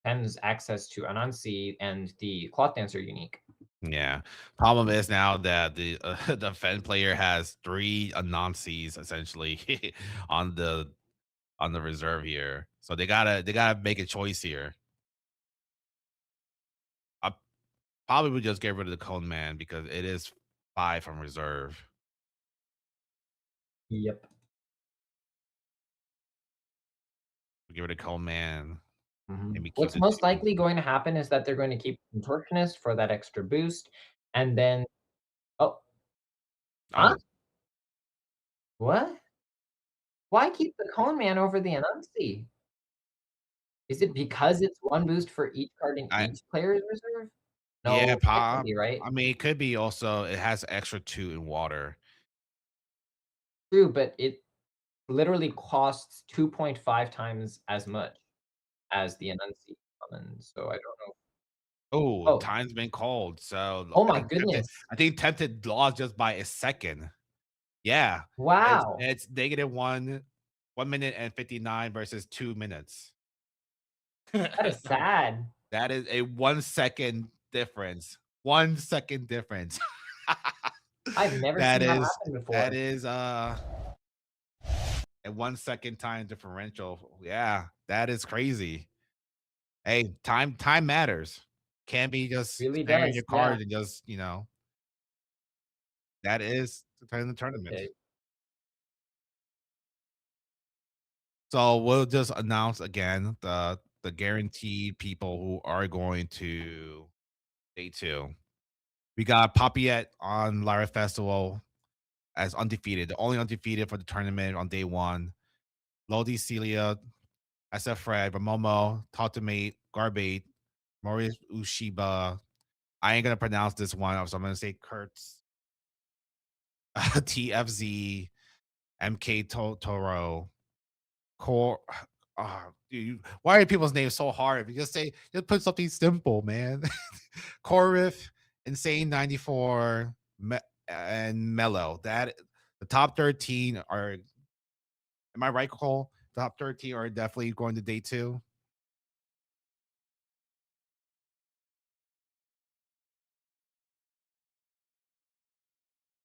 Pen's access to Anansi and the Cloth Dancer unique. Yeah. Problem is now that the the Fen player has 3 Anansis essentially on the reserve here. So they gotta make a choice here. I probably would just get rid of the Cone Man because it is 5 from reserve. Yep. Get rid of Cone Man, Mhm. maybe keep What's the most 2. likely going to happen is that they're going to keep Contortionist for that extra boost, and then oh, huh? Oh, What? Why keep the Cone Man over the Anansi? Is it because it's 1 boost for each card in I each player's reserve? yeah, No, that can't be right. I mean, it could be also it has extra 2 in water. True, but it literally costs 2.5 times as much as the Enunciate summon, so I don't know. Oh, Oh, time's been called. So oh I my think tempted. goodness. I think tempted lost just by a second. Yeah, Wow. it's negative 1 minute and 59 versus 2 minutes. That is sad. That is a 1 second difference. 1 second difference. I've never that seen that is happen that before. is a 1 second time differential. Yeah, that is crazy. Hey, time matters. Can't be just Really staring at your does, yeah. cards and just, that is the time of the tournament. Okay. So we'll just announce again the guaranteed people who are going to day two. We got Papiet on Lyra Festival as undefeated, the only undefeated for the tournament on day one. Lodi Celia, SF Fred, Ramomo, Totamate, Garbate, Maurice Ushiba. I ain't gonna pronounce this one, so I'm gonna say Kurtz, TFZ, MK Toro, Core. Dude, why are people's names so hard? You just put something simple, man. Corif, Insane 94, and Mellow. That the top 13 are. Am I right, Cole? Top 13 are definitely going to day two.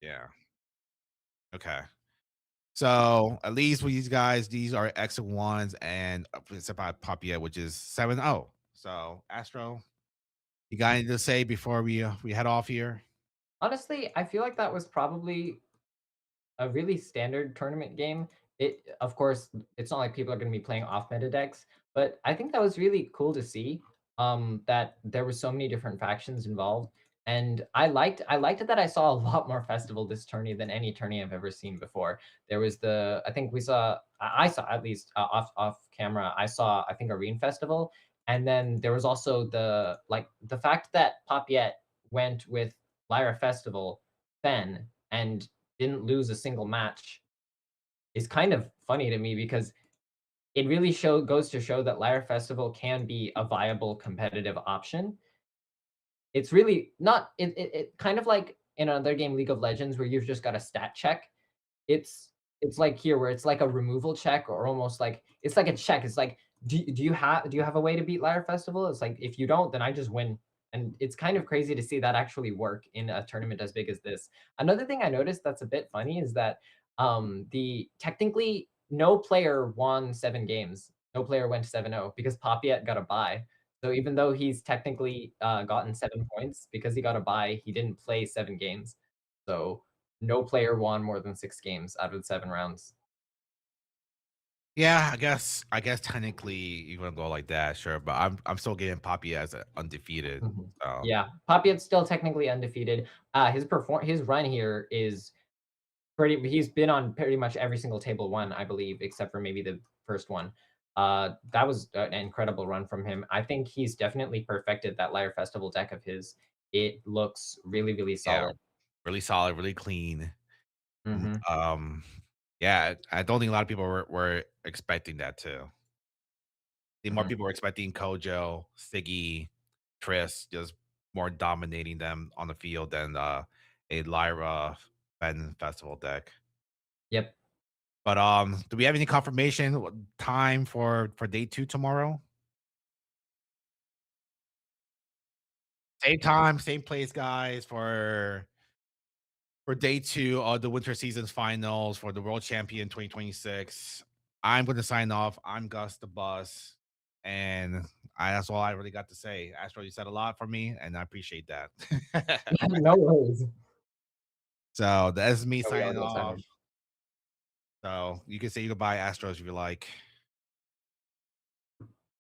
Yeah. Okay. So at least with these guys, these are exit ones, and except by Papia, which is 7-0. So Astro, you got anything to say before we head off here? Honestly, I feel like that was probably a really standard tournament game. It, of course, it's not like people are going to be playing off meta decks, but I think that was really cool to see. That there were so many different factions involved, and I liked it that I saw a lot more festival this tourney than any tourney I've ever seen before. There was I think we saw I saw at least off camera I saw I think Arena Festival, and then there was also the fact that Papiet went with Lyra Festival then and didn't lose a single match is kind of funny to me because it really goes to show that Lyre Festival can be a viable competitive option. It's really not it kind of like in another game, League of Legends, where you've just got a stat check. It's like here where it's like a removal check or almost like it's like a check. It's like, do you have a way to beat Lyre Festival? It's like if you don't, then I just win. And it's kind of crazy to see that actually work in a tournament as big as this. Another thing I noticed that's a bit funny is that the technically no player won 7 games. No player went 7-0 because Papiet got a bye. So even though he's technically gotten 7 points because he got a bye, he didn't play 7 games. So no player won more than 6 games out of the 7 rounds. Yeah, I guess technically you want to go like that, sure, but I'm still getting Poppy as a undefeated. Mhm. So Yeah, Papiet's still technically undefeated. His run here is pretty. He's been on pretty much every single table one, I believe, except for maybe the first one. That was an incredible run from him. I think he's definitely perfected that Lyre Festival deck of his. It looks really, really yeah, solid. really solid, really clean. Mm, Hmm. yeah, I don't think a lot of people were expecting that too. I think more Hmm. people were expecting Kojo, Siggy, Triss just more dominating them on the field than a Lyra Ben Festival deck. Yep. But do we have any confirmation time for day two tomorrow? Same time, same place, guys, for day two of the winter season's finals for the world champion 2026. I'm going to sign off. I'm Gus the Bus, and that's all I really got to say. Astro, you said a lot for me, and I appreciate that. No worries. So that's me Oh, we all signing got off. time. So you can say goodbye, Astros, if you like.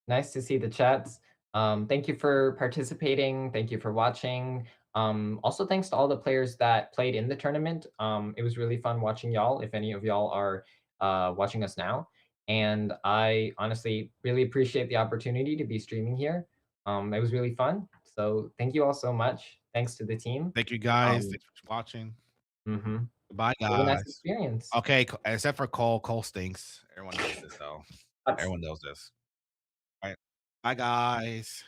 Nice to see the chats. Thank you for participating. Thank you for watching. Also, thanks to all the players that played in the tournament. It was really fun watching y'all, if any of y'all are watching us now. And I honestly really appreciate the opportunity to be streaming here. It was really fun. So thank you all so much. Thanks to the team. Thank you, guys. Um, Thanks for watching. mhm. Bye, Really nice guys. experience. Okay, except for Cole. Cole stinks. Everyone knows this, though. That's Everyone knows this. All right. Bye, guys.